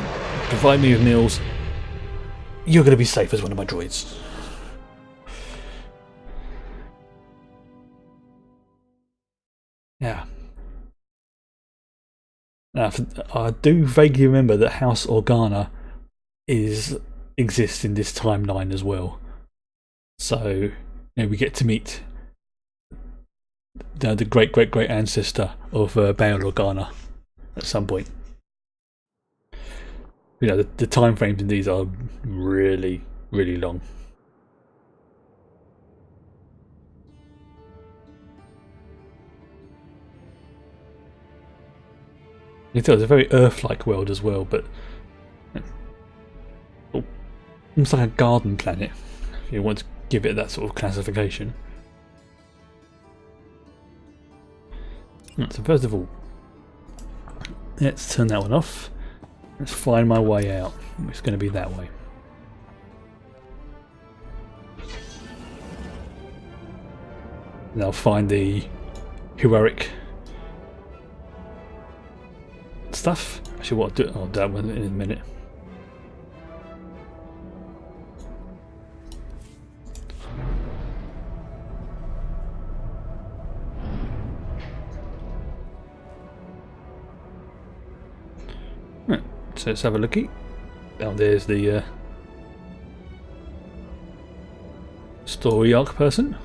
provide me with meals, you're going to be safe as one of my droids. Yeah. Now, I do vaguely remember that House Organa exists in this timeline as well. So, we get to meet the great ancestor of Bail Organa at some point. The time frames in these are really, really long. You can tell it's a very Earth-like world as well, but almost like a garden planet, if you want to give it that sort of classification. So first of all, let's turn that one off. Let's find my way out. It's going to be that way. And I'll find the heroic stuff. Actually, what I'll do that one in a minute. Right, so let's have a looky. Now there's the story arc person.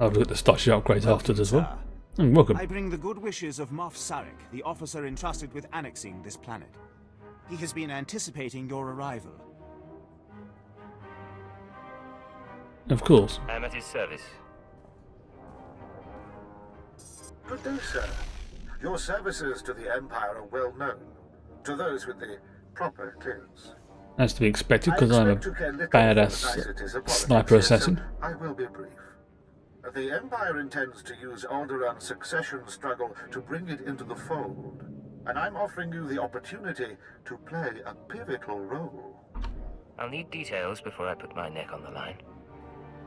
I'll look at the starship upgrades afterwards as well. Welcome.
I bring the good wishes of Moff Sarek, the officer entrusted with annexing this planet. He has been anticipating your arrival.
Of course.
I am at his service.
Good day, sir. Your services to the Empire are well known, to those with the proper clearance.
That's to be expected, because I'm a badass sniper assassin.
I will be brief. The Empire intends to use Alderaan's succession struggle to bring it into the fold, and I'm offering you the opportunity to play a pivotal role.
I'll need details before I put my neck on the line.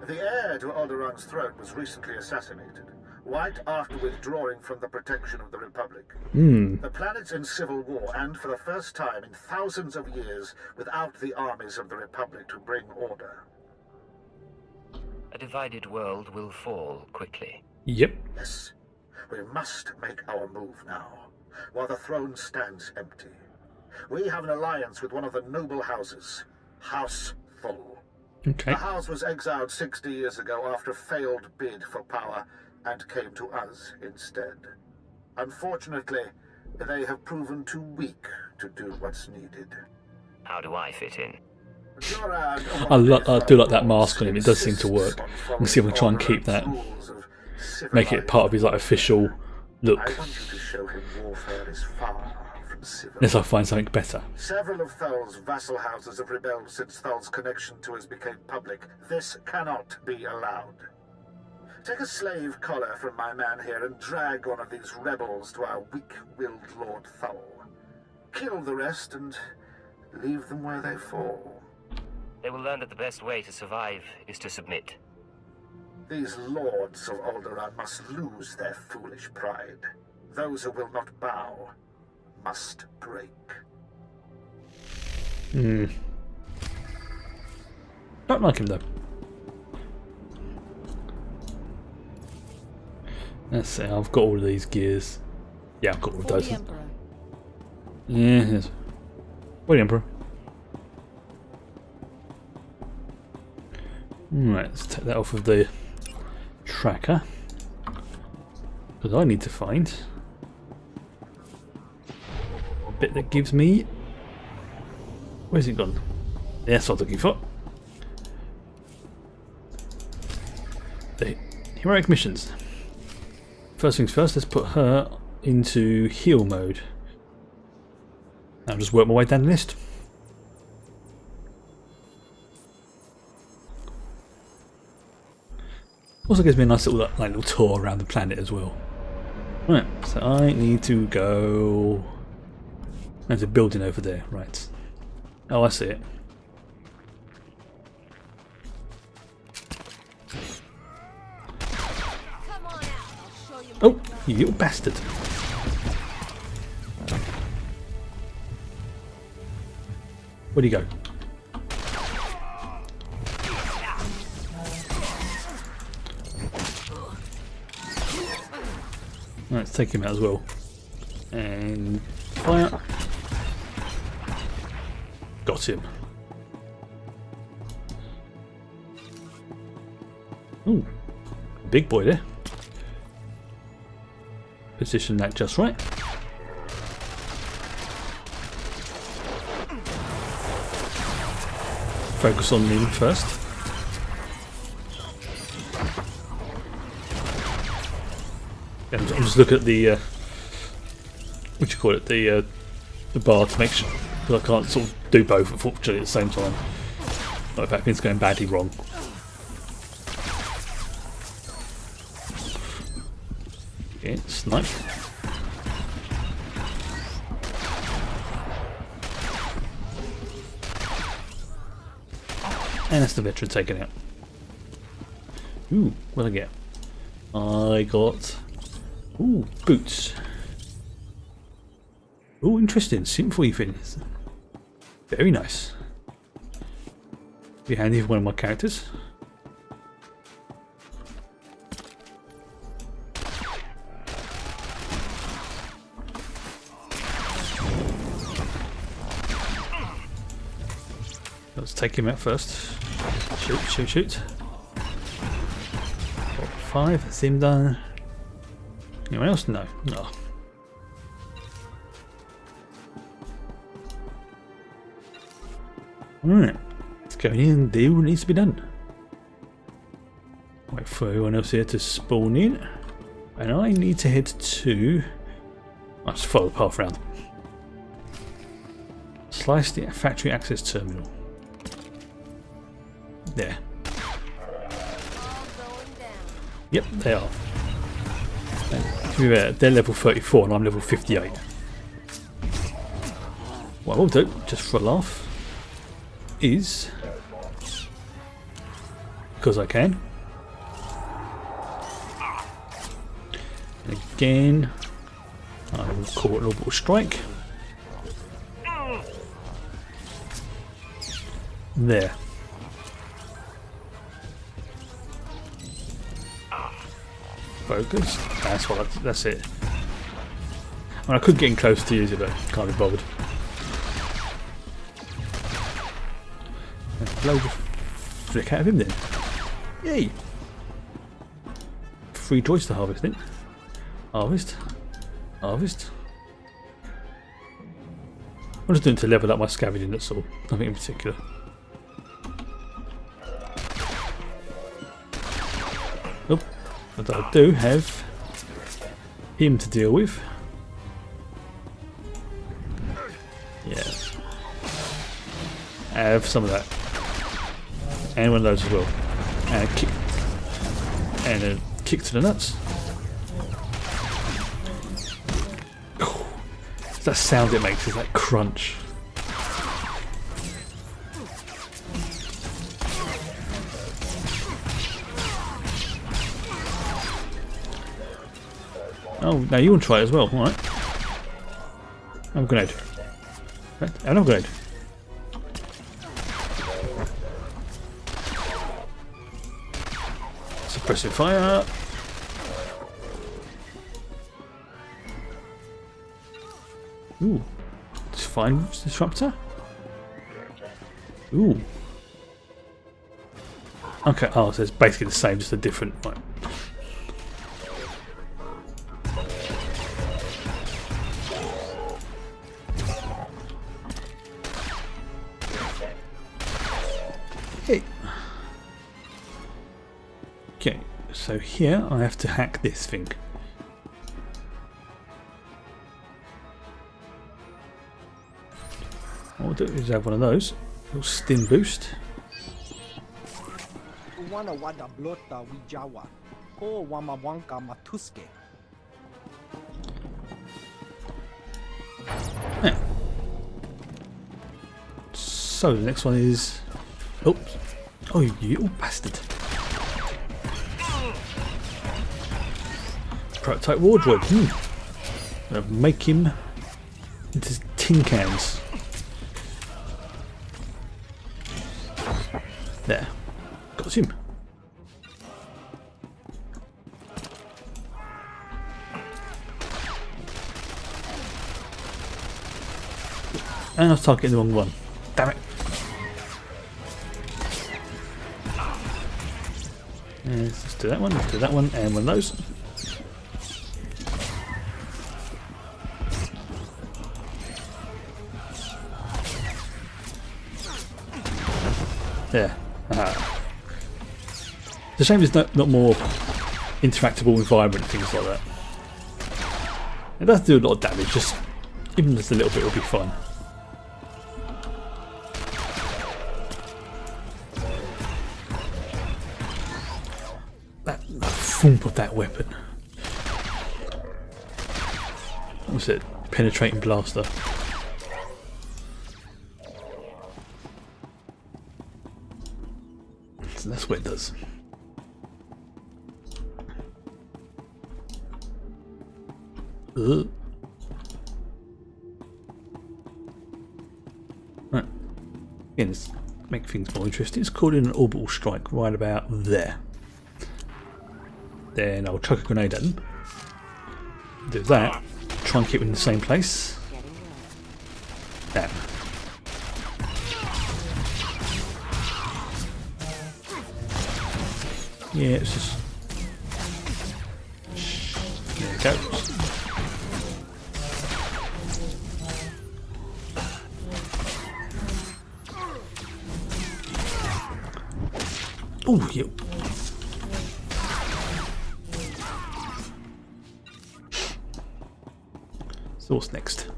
The heir to Alderaan's throne was recently assassinated, right after withdrawing from the protection of the Republic. The planet's in civil war, and for the first time in thousands of years, without the armies of the Republic to bring order.
A divided world will fall quickly.
Yep.
Yes. We must make our move now, while the throne stands empty. We have an alliance with one of the noble houses, House Full.
Okay.
The house was exiled 60 years ago after a failed bid for power, and came to us instead. Unfortunately, they have proven too weak to do what's needed.
How do I fit in?
I do like that mask on him. It does seem to work. We'll see if we can try and keep that, make it part of his official look.
I want you to show him warfare is far from civil.
Unless I find something better.
Several of Thal's vassal houses have rebelled since Thal's connection to us became public. This cannot be allowed. Take a slave collar from my man here and drag one of these rebels to our weak-willed Lord Thal. Kill the rest and leave them where they fall.
They will learn that the best way to survive is to submit.
These lords of Alderaan must lose their foolish pride. Those who will not bow must break.
Don't like him though. Let's see, I've got all of these gears. Yeah, I've got all of those. Yeah, yes. For the Emperor. Right, let's take that off of the tracker. Because I need to find a bit that gives me... Where's it gone? That's what I'm looking for. The heroic missions. First things first, let's put her into heal mode. I'll just work my way down the list. Also gives me a nice little tour around the planet as well. Right, so I need to go... There's a building over there, right. Oh, I see it. Oh, you little bastard. Where'd he go? Let's take him out as well. And fire. Got him. Ooh, big boy there. Position that just right. Focus on him first. I'm just looking at the what do you call it, the bar to make sure, because I can't sort of do both unfortunately at the same time. Like, in fact, things going badly wrong. Okay, snipe. And that's the veteran taken out. Ooh, what did I get? I got boots. Oh, interesting. Simp weaving. Very nice. Be handy for one of my characters. Let's take him out first. Shoot, shoot, shoot. 5, that's him done. Anyone else? No. No. Alright, let's go in and do what needs to be done. Wait for everyone else here to spawn in. And I need to head to... I'll just follow the path around. Slice the factory access terminal. There. Yep, they are. They're level 34 and I'm level 58. What I will do, just for a laugh, is, because I can, again, I will call it an orbital strike. There. Focus. That's it. I mean, I could get in close to use it, but can't be bothered. Blow the frick out of him then. Yay! 3 joys to harvest then. Harvest. Harvest. I'm just doing it to level up my scavenging, that's all. Nothing in particular. Oh, but I do have him to deal with. Yeah. I have some of that. And one of those as well. And a kick to the nuts. That sound it makes is that crunch. Oh, now you want to try it as well, alright. I'm a grenade. And I'm a grenade. Suppressive fire. Ooh. Fine disruptor. Ooh. Okay, oh, so it's basically the same, just a different one. Hey. Okay, so here I have to hack this thing. What we'll do is have one of those. A little stim boost. Yeah. So the next one is... Oops. Oh, you little bastard. Prototype wardrobe. Make him into tin cans. There. Got him. And I was targeting the wrong one. Damn it. Let's do that one, let's do that one, and one of those. There. It's a shame there's not more interactable environment, things like that. It does do a lot of damage, just even just a little bit will be fine. That thump of that weapon. What's it? Penetrating blaster. So that's what it does. Right. Again, let's make things more interesting. It's called in an orbital strike right about there. Then I'll chuck a grenade at them. Do that. Try and keep them in the same place. Damn. Yeah, it's just... There it goes. Oh, yeah. So what's next?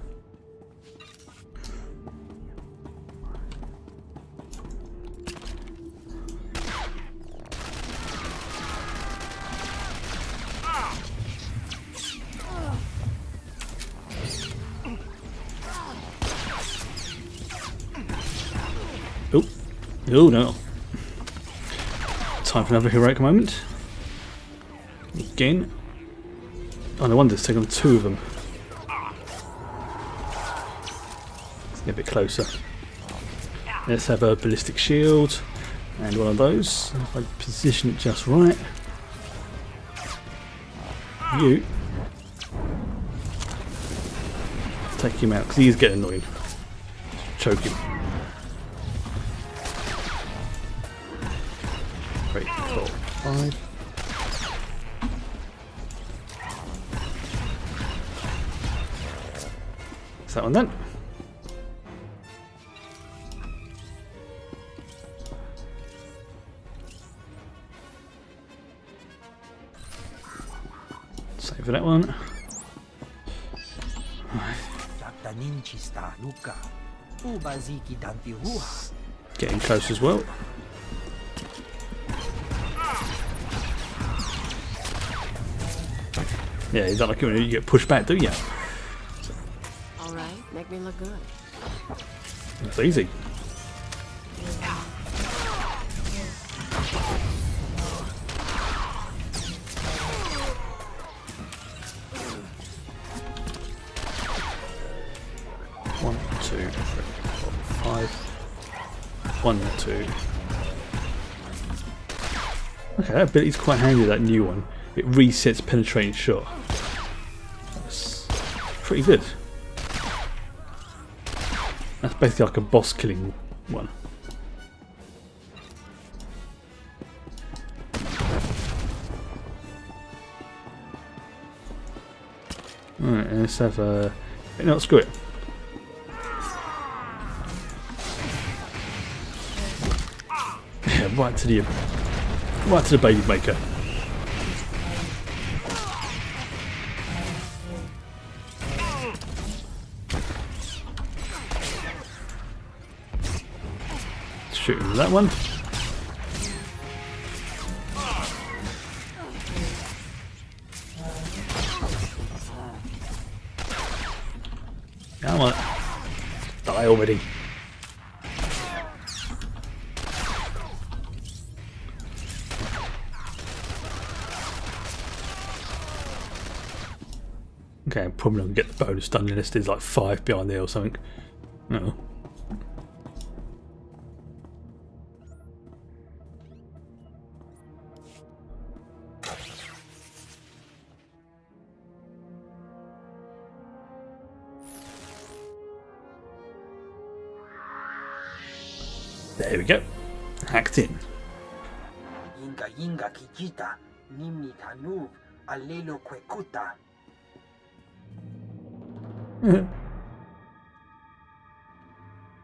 Oh no. Time for another heroic moment. Again. Oh, no wonder it's taken on two of them. Let's get a bit closer. Let's have a ballistic shield and one of those. If I position it just right. You. Take him out because he is getting annoying. Choke him. 3, 4, 5. Is that one then? Save for that one. Getting close as well. Yeah, you don't like it when you get pushed back, do you?
Alright, make me look good.
It's easy. One, 2, 3, 4, 5. 1, 2. Okay, that ability's quite handy, that new one. It resets penetrating shot. That's pretty good. That's basically like a boss killing one. Alright, let's have a... No, screw it. Yeah, right to the baby maker. Shoot him with that one. Come on. Die already. Okay, I'm probably not going to get the bonus done unless there's like 5 behind there or something. No. There we go. Hacked in.
Yinga yinga kijita, nimni tanu, alelo kwekuta.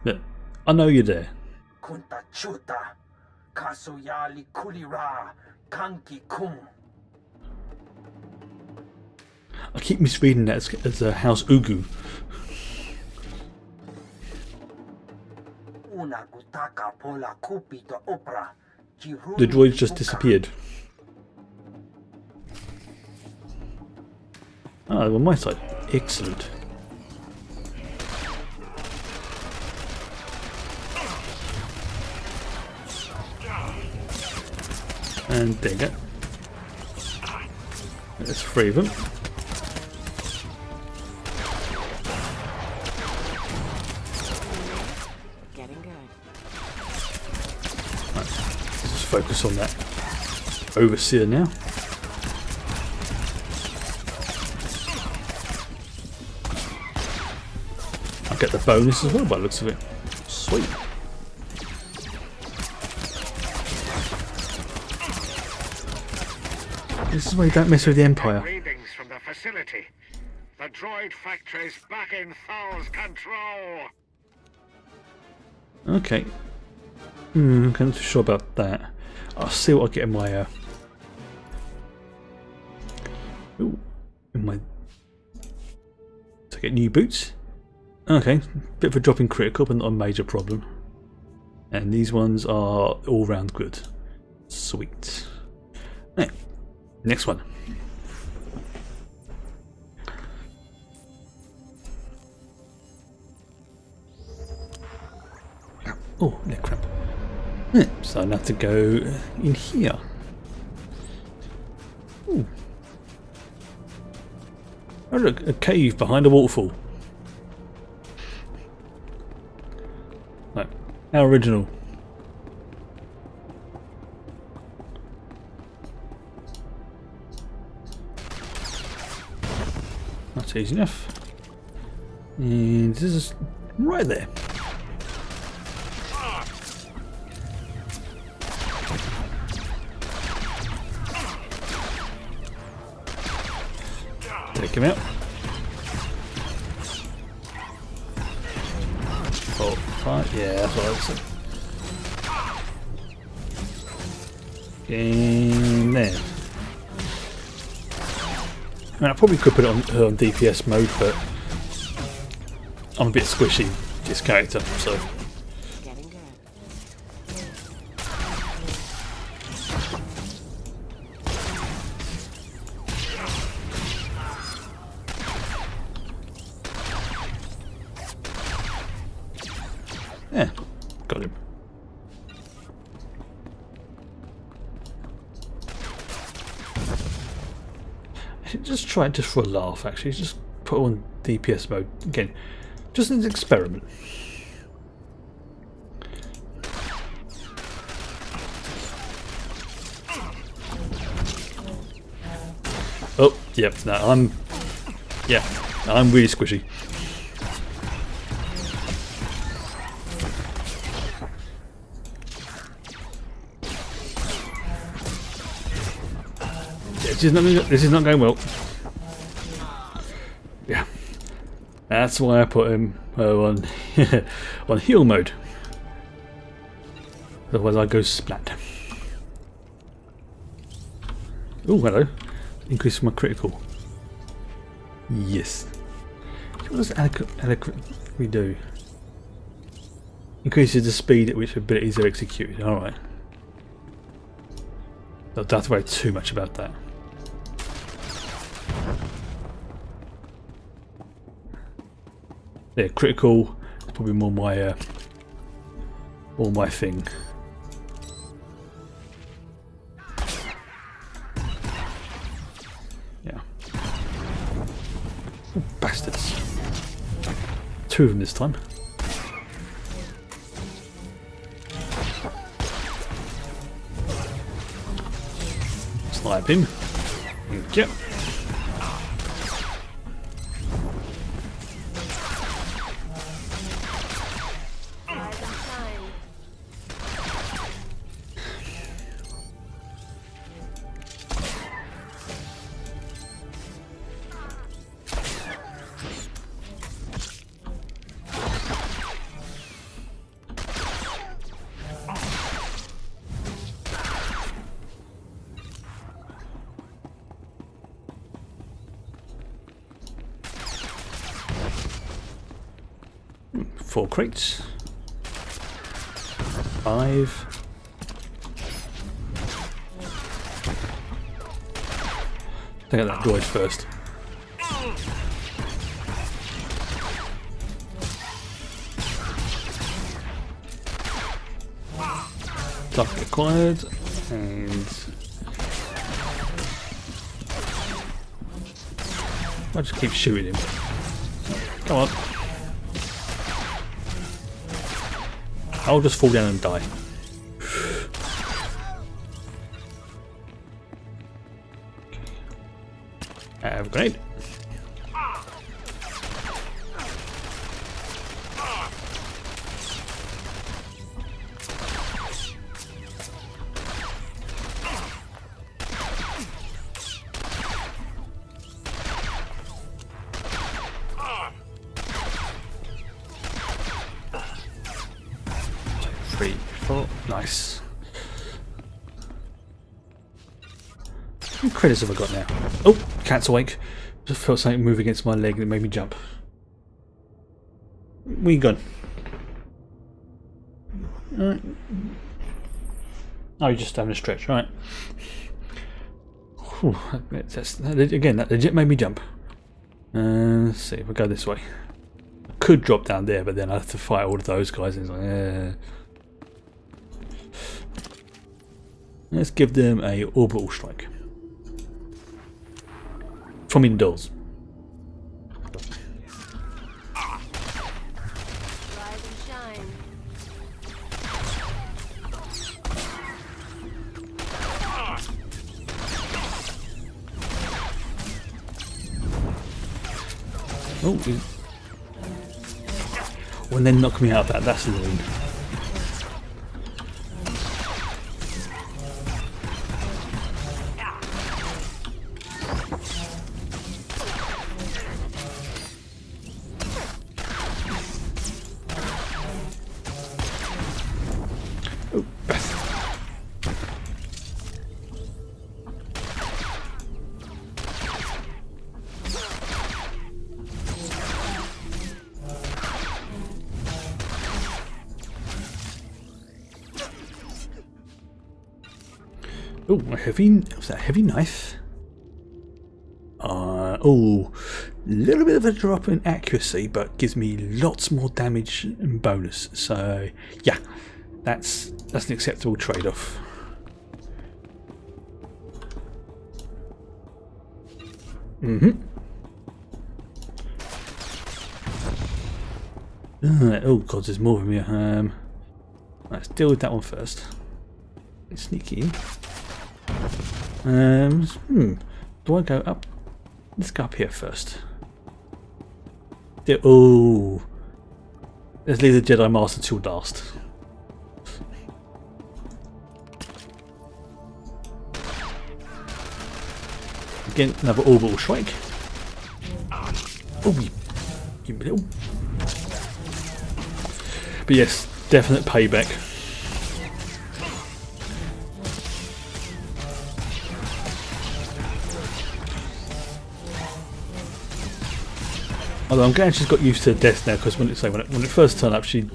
Yeah, I know you're there.
Kunta chuta, kasoyali kulira, kanki kum.
I keep misreading that as a House Ugu.
Una gutaka pola kupito opera.
The droids just disappeared. Ah, they're on my side. Excellent. And there you go. There's 3 of them.
Getting good.
Right, let's focus on that overseer now. I'll get the bonus as well by the looks of it. Sweet. This is why you don't mess with the Empire.
Readings from the facility. The droid factory's back in Thal's control.
Okay. I'm not too sure about that. I'll see what I get in my ooh, in my to get new boots. Okay, bit of a drop in critical, but not a major problem. And these ones are all round good. Sweet. Right, next one. Oh, no crap. So I'll have to go in here. Ooh. Oh look, a cave behind a waterfall. Right, how original. That's easy enough. And this is right there. Take him out. 4, 5, yeah, that's what I was saying. In there. I mean, I probably could put it on DPS mode, but I'm a bit squishy, this character, so. Yeah, got him. I should just try it just for a laugh, actually. Just put on DPS mode again. Just as an experiment. Oh, yep, no, I'm really squishy. This is not going well. Yeah, that's why I put him on on heal mode. Otherwise, I go splat. Oh, hello! Increase my critical. Yes. What does adequately do? Increases the speed at which abilities are executed. All right. Don't have to worry too much about that. Yeah, critical is probably more my thing. Yeah. bastards. 2 of them this time. Snipe him. Yep. Four crates. 5. Take out that droid first. Target acquired, and I'll just keep shooting him. Come on. I'll just fall down and die. Have a grenade. Nice. How many credits have I got now? Oh, cat's awake. Just felt something move against my leg and it made me jump. Where you gone? Alright. Oh, you're just having a stretch, right? Again, that legit made me jump. Let's see if I go this way. I could drop down there, but then I have to fight all of those guys. And it's like, let's give them a orbital strike. From indoors.
Rise and shine.
Oh, when they knock me out, that's annoying. Oh, what's that, heavy knife? Oh, a little bit of a drop in accuracy, but gives me lots more damage and bonus. So, yeah, that's an acceptable trade-off. Oh god, there's more of them here. Let's deal with that one first. Let's sneak in. Do I go up? Let's go up here first. Oh, let's leave the Jedi Master till last. Again, another orbital strike. Oh, you little. But yes, definite payback. Although I'm glad she's got used to death now, because when it first turned up, she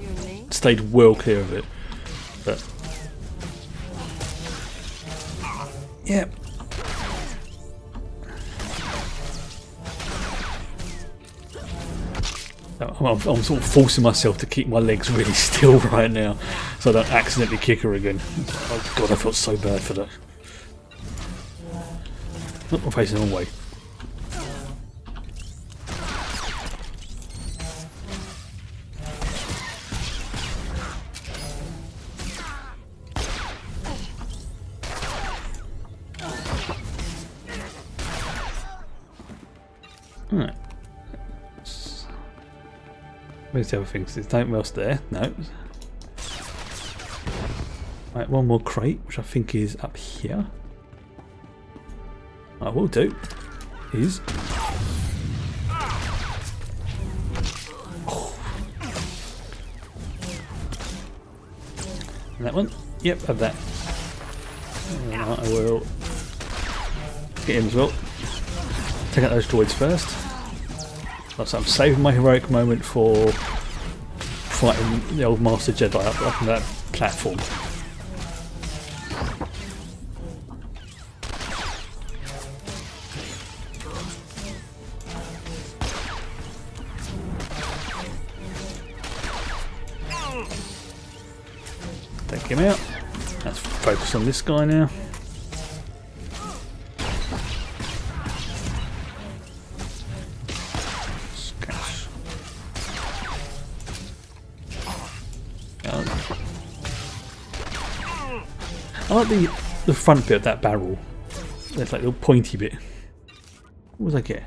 stayed well clear of it. But yeah. I'm sort of forcing myself to keep my legs really still right now, so I don't accidentally kick her again. Oh god, I felt so bad for that. Oh, I'm facing the wrong way. Right. Where's the other things? There's nothing else there. No. Right, one more crate, which I think is up here. What I will do is... Oh. And that one? Yep, have that. Right, I will get him as well. Take out those droids first. So I'm saving my heroic moment for fighting the old Master Jedi up on that platform. Take him out. Let's focus on this guy now. I like the front bit of that barrel. There's like a little pointy bit. What does I get?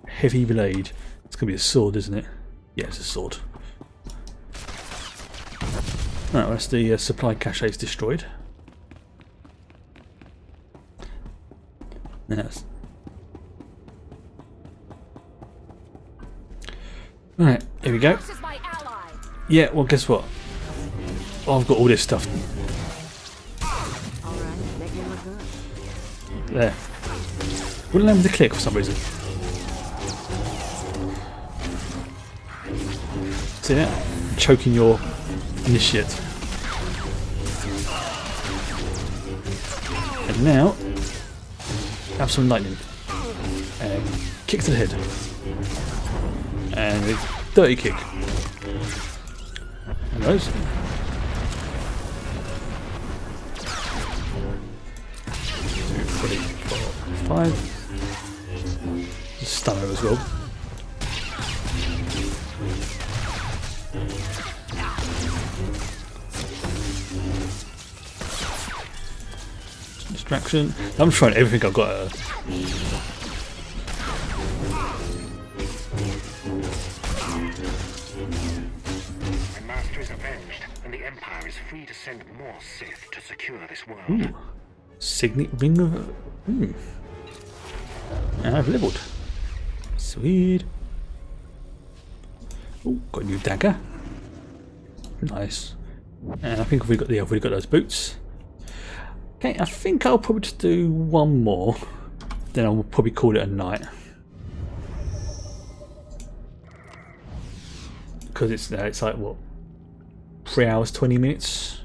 Heavy blade. It's gonna be a sword, isn't it? Yeah, it's a sword. Right, that's the supply cache is destroyed. Yes. Right, here we go. Yeah, well, guess what? I've got all this stuff. There. Wouldn't allow me to click for some reason. See that? I'm choking your initiate. And now, have some lightning. And kick to the head. And a dirty kick. And those. 5. Stunner as well. Distraction. I'm trying everything I've got.
My master is avenged, and the Empire is free to send more Sith to secure this world.
Ooh. Signet ring of. And I've leveled. Sweet. Oh, got a new dagger. Nice. And I think we've already got those boots. Okay, I think I'll probably just do one more. Then I'll probably call it a night. Because it's like what? 3 hours, 20 minutes?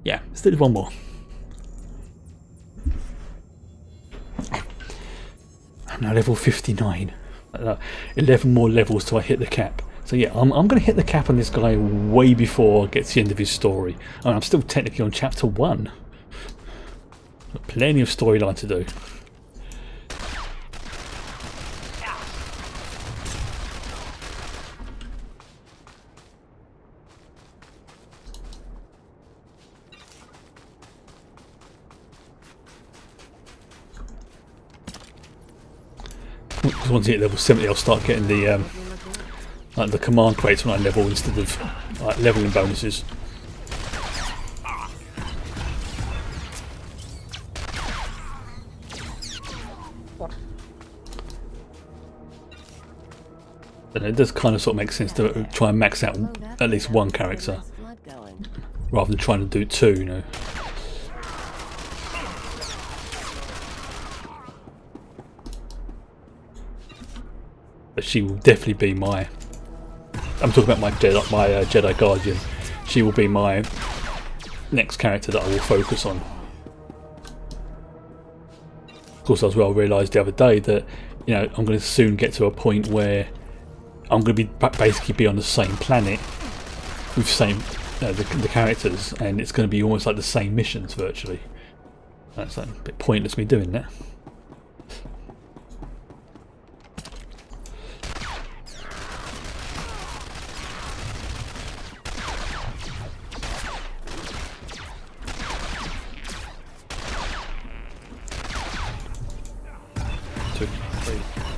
Yeah, let's do one more. Now level 59. 11 more levels till I hit the cap. So yeah, I'm going to hit the cap on this guy way before I get to the end of his story. I mean, I'm still technically on chapter 1. Got plenty of storyline to do. Because once I hit level 70 I'll start getting the like the command crates when I level instead of like leveling bonuses. And it does kind of sort of make sense to try and max out at least one character rather than trying to do 2, you know. But she will definitely be my... I'm talking about my Jedi Guardian. She will be my next character that I will focus on. Of course, as well, I realised the other day that, you know, I'm going to soon get to a point where I'm going to be basically be on the same planet with the characters, and it's going to be almost like the same missions virtually. That's like a bit pointless me doing that.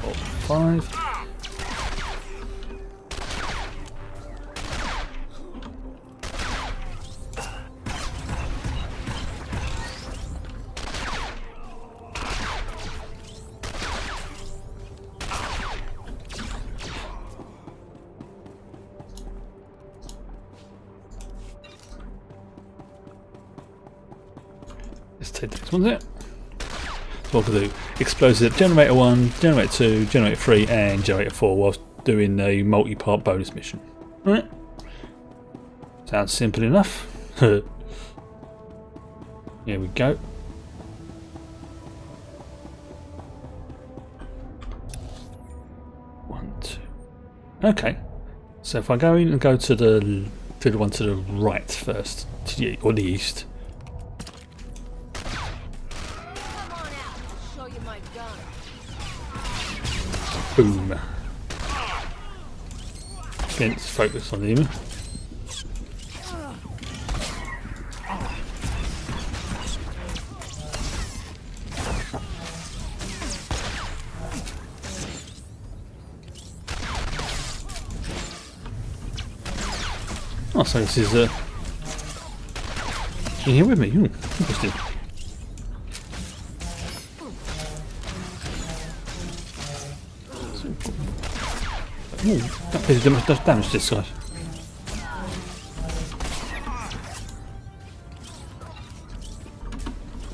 4, 5. Let's take this one there. So what I can do, explosives at generator 1, generator 2, generator 3 and generator 4 whilst doing a multi-part bonus mission. Alright. Sounds simple enough. Here we go. One, two. Okay. So if I go in and go to the one to the right first, or the east. Boom. Again, let's focus on the enemy. Oh, so this is in here with me. Ooh, interesting. Ooh, that piece does damage to this guy.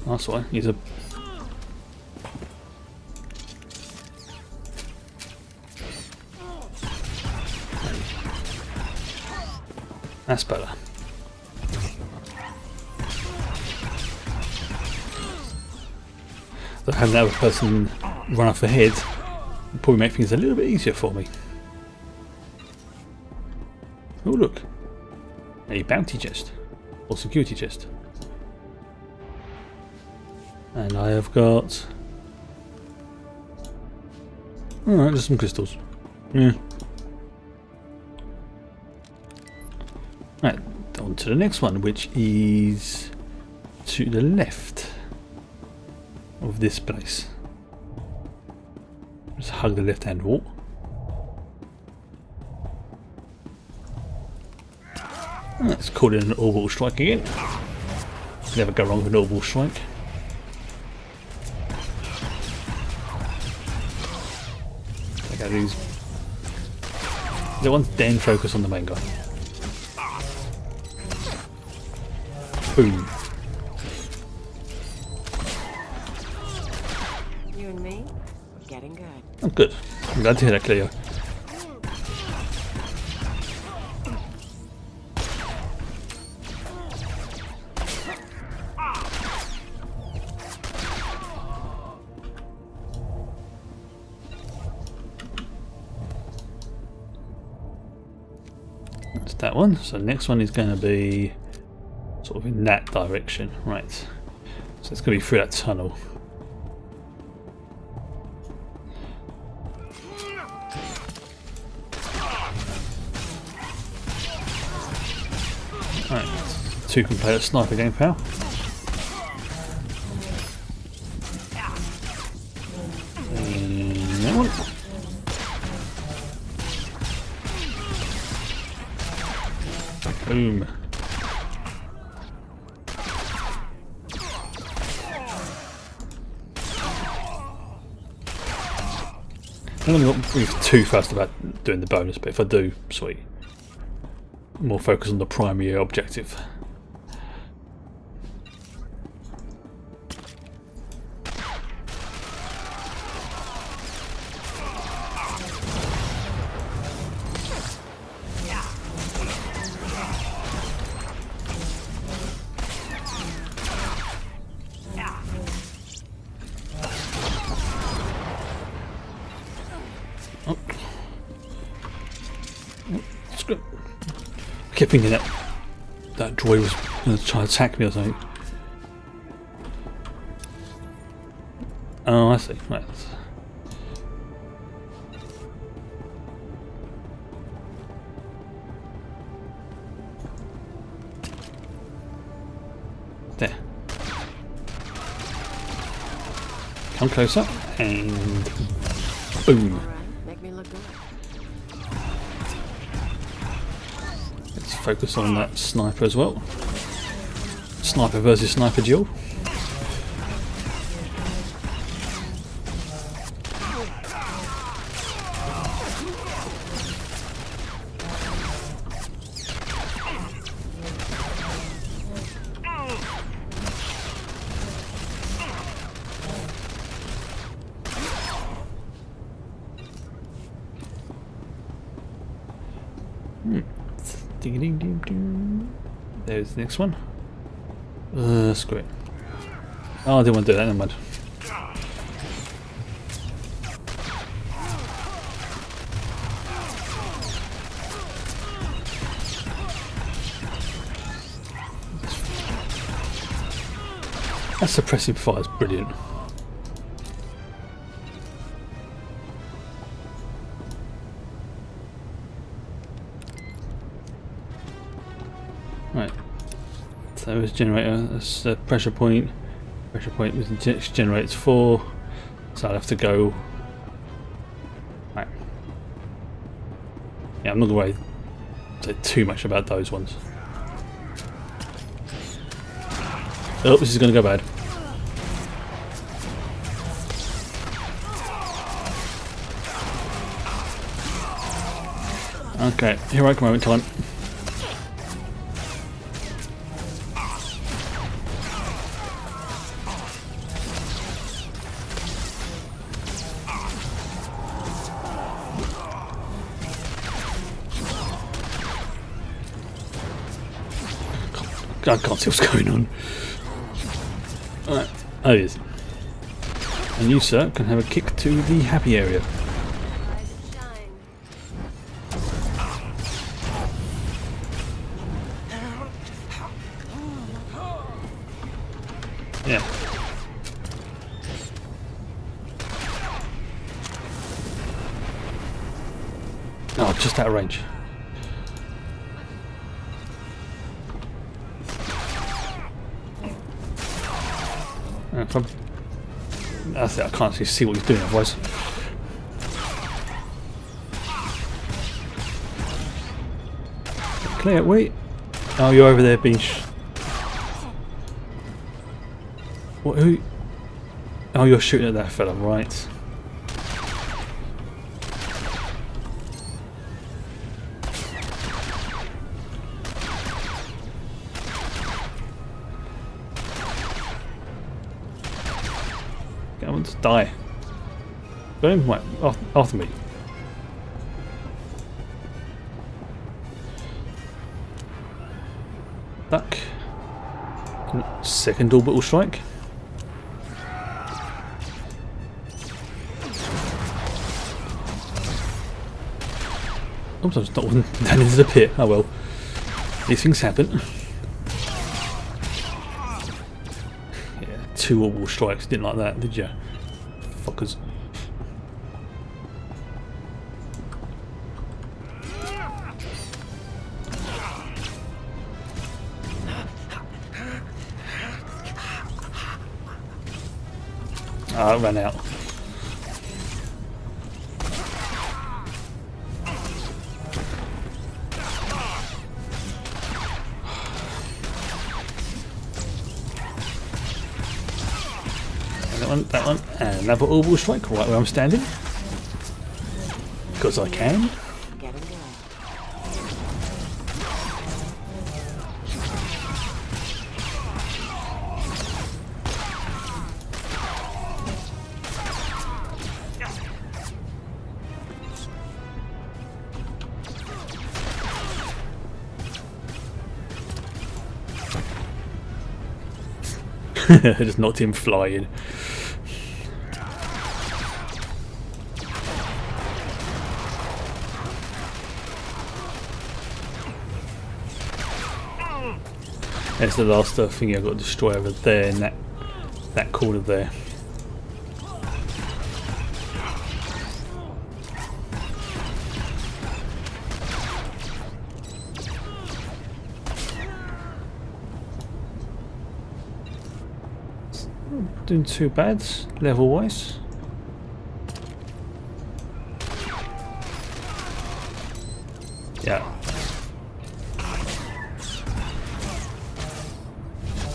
That's why he's a. That's better. So having the other person run off ahead would probably make things a little bit easier for me. Oh look, a bounty chest or security chest, and I have got. Alright, there's some crystals. Yeah. Right, on to the next one, which is to the left of this place. Just hug the left-hand wall. Let's call it an orbital strike again. Never go wrong with an orbital strike. Take out these. The ones then focus on the main guy. Boom.
You and me, we're getting good.
Oh, good. I'm glad to hear that, Cleo. That's that one. So next one is going to be sort of in that direction, right? So it's going to be through that tunnel. Right, 2 can play a sniper game, pal. And that one. Boom. I'm not really too fast about doing the bonus, but if I do, sweet. More focus on the primary objective. I kept thinking that droid was going to try to attack me or something. Oh, I see. Right. There. Come closer and Boom.
Make me look good.
Let's focus on that sniper as well. Sniper versus sniper duel. There's the next one. Screw it. Oh, I didn't want to do that, never mind. That suppressive fire is brilliant. Right. So it's generator, that's a pressure point. Pressure point generates 4. So I'll have to go. Right. Yeah, I'm not going to say too much about those ones. Oh, this is going to go bad. Okay, heroic moment time. I can't see what's going on. Alright, oh yes. And you, sir, can have a kick to the happy area. Yeah. Oh, just out of range. That's it, I can't actually see what he's doing otherwise. Clear, wait. Oh, you're over there being what, who? Oh, you're shooting at that fella, right. I want to die. Boom, right, after me. Duck. Second orbital strike. Oops, I was not one down into the pit. Oh well. These things happen. Yeah, 2 orbital strikes. Didn't like that, did you? Fuckers. I ran out. That one, and another orbital strike right where I'm standing. Because I can. I just knocked him flying. There's the last thing I've got to destroy over there in that corner there. Doing too bad level wise. Yeah.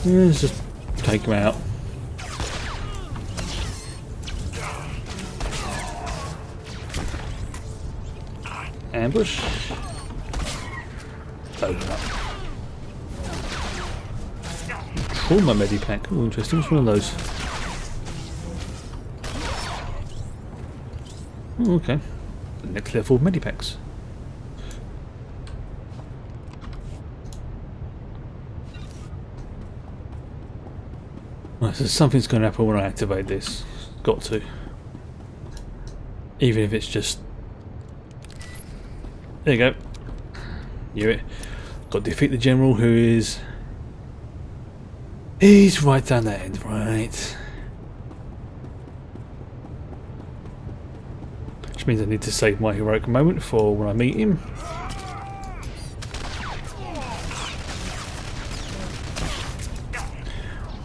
Let's just take him out. Ambush. Load it up. Trauma medipack. Oh, interesting. What's one of those? Oh, okay. Next level medipacks. Right, so something's going to happen when I activate this. Got to. Even if it's just. There you go. Knew it. Got to defeat the general who is. He's right down that end, right. Which means I need to save my heroic moment for when I meet him.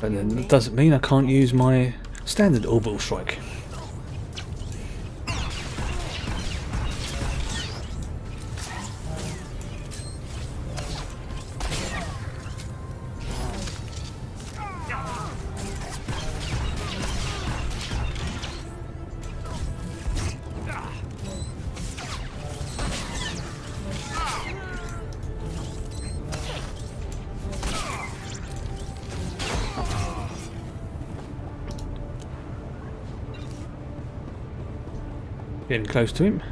But then that doesn't mean I can't use my standard orbital strike. Getting close to him.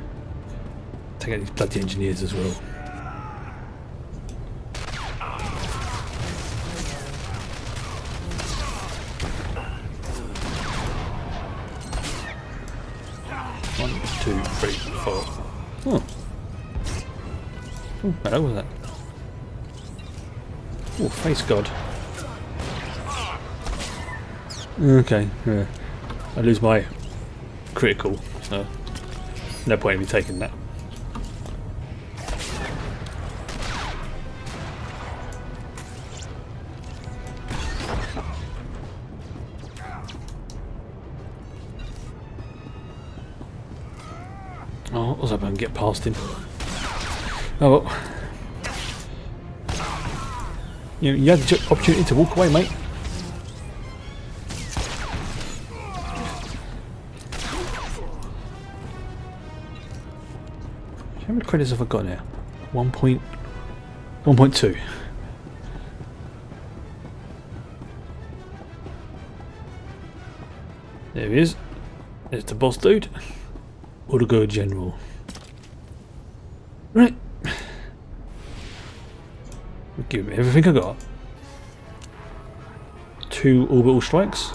Take out these bloody engineers as well. One, two, three, four. Oh. Oh, hello, what was that? Oh, face god. Okay, yeah. I lose my critical, so no point in me taking that. Oh, I was hoping I can get past him. Oh well. You had the opportunity to walk away, mate. How many credits have I got now? 1.2. There he is. There's the boss dude. Or the good general. Right. Give me everything I got. 2 orbital strikes.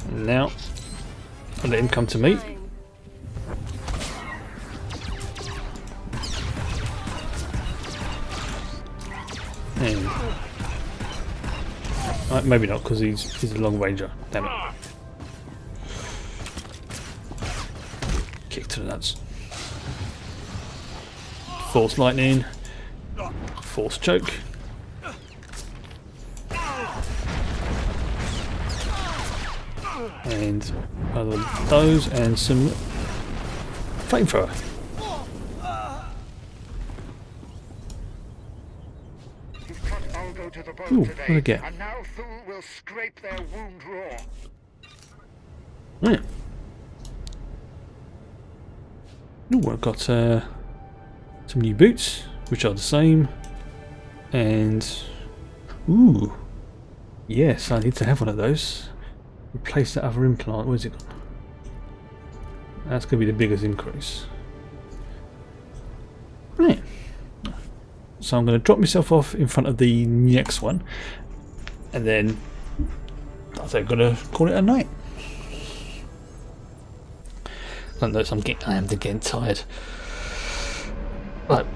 And now I'll let him come to me. And maybe not, because he's a long ranger. Damn it. Kick to the nuts. Force lightning. Force choke. And other those and some flamethrower. Ooh, what did I get?
And now Thule will scrape their wound raw.
Right. Ooh, I've got some new boots, which are the same. And ooh, yes, I need to have one of those. Replace that other implant. Where's it gone? That's going to be the biggest increase. Right. So I'm going to drop myself off in front of the next one, and then I think I'm going to call it a night. I know I am getting tired. Like,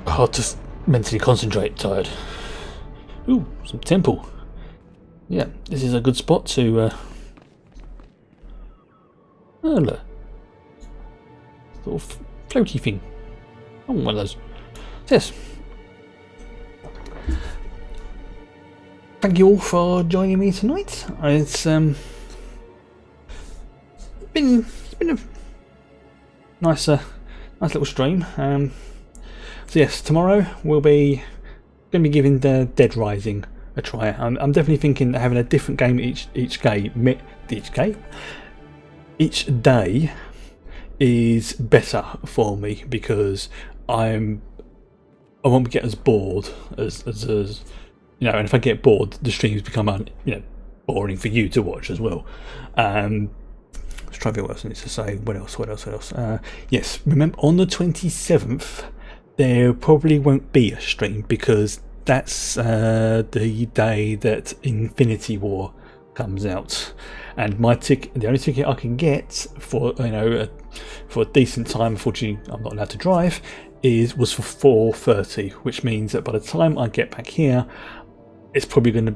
hard to mentally concentrate. Tired. Ooh, some temple. Yeah, this is a good spot to. Oh look, little floaty thing. Oh, one of those. Yes. Thank you all for joining me tonight. It's been a nice little stream. So yes, tomorrow we'll be going to be giving the Dead Rising a try. I'm definitely thinking that having a different game each day is better for me, because I won't get as bored as you know. And if I get bored, the streams become boring for you to watch as well. Let's try to think what else I need to say. What else? Yes, remember on the 27th there probably won't be a stream, because that's the day that Infinity War comes out, and the only ticket I can get for for a decent time, unfortunately I'm not allowed to drive, was for 4:30, which means that by the time I get back here, it's probably going to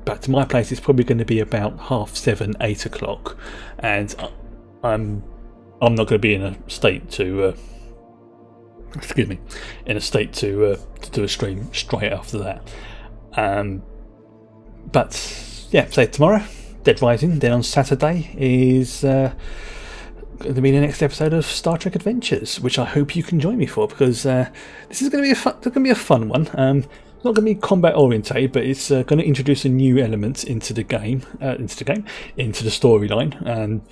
back to my place, it's probably going to be about 7:30, 8 o'clock, and I'm not going to be in a state to do a stream straight after that. But yeah, so tomorrow Dead Rising, then on Saturday is going to be the next episode of Star Trek Adventures, which I hope you can join me for, because this is going to be a fun one. It's not going to be combat orientated, but it's going to introduce a new element into the storyline. And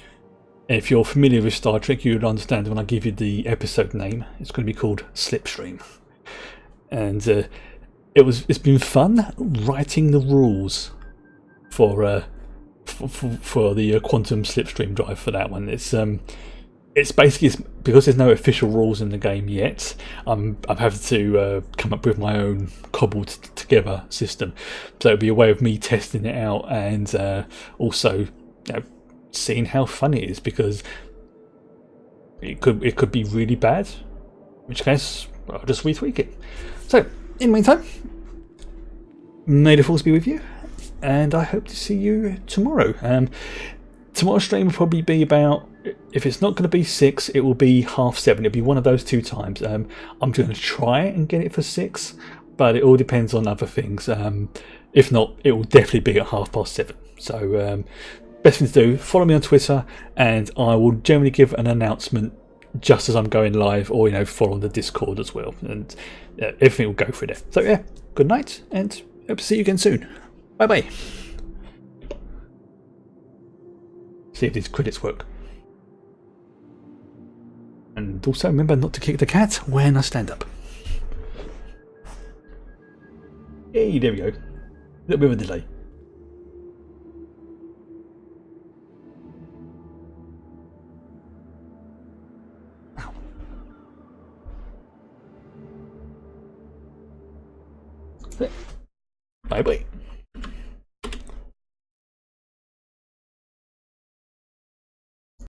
if you're familiar with Star Trek, you'll understand when I give you the episode name. It's going to be called Slipstream, and it's been fun writing the rules for the quantum slipstream drive for that one. It's basically, because there's no official rules in the game yet, I'm having to come up with my own cobbled together system. So it'll be a way of me testing it out, and also seeing how fun it is, because it could be really bad, in which case I'll just retweak it. So in the meantime, may the force be with you, and I hope to see you tomorrow. Tomorrow's stream will probably be about, if it's not going to be 6, it will be 7:30. It'll be one of those two times. I'm going to try and get it for 6, but it all depends on other things. If not, it will definitely be at 7:30. So best thing to do, follow me on Twitter, and I will generally give an announcement just as I'm going live, or follow the Discord as well, and everything will go through there. So yeah, good night, and hope to see you again soon. Bye bye. See if these credits work. And also remember not to kick the cat when I stand up. Hey, there we go. A little bit of a delay. Bye bye.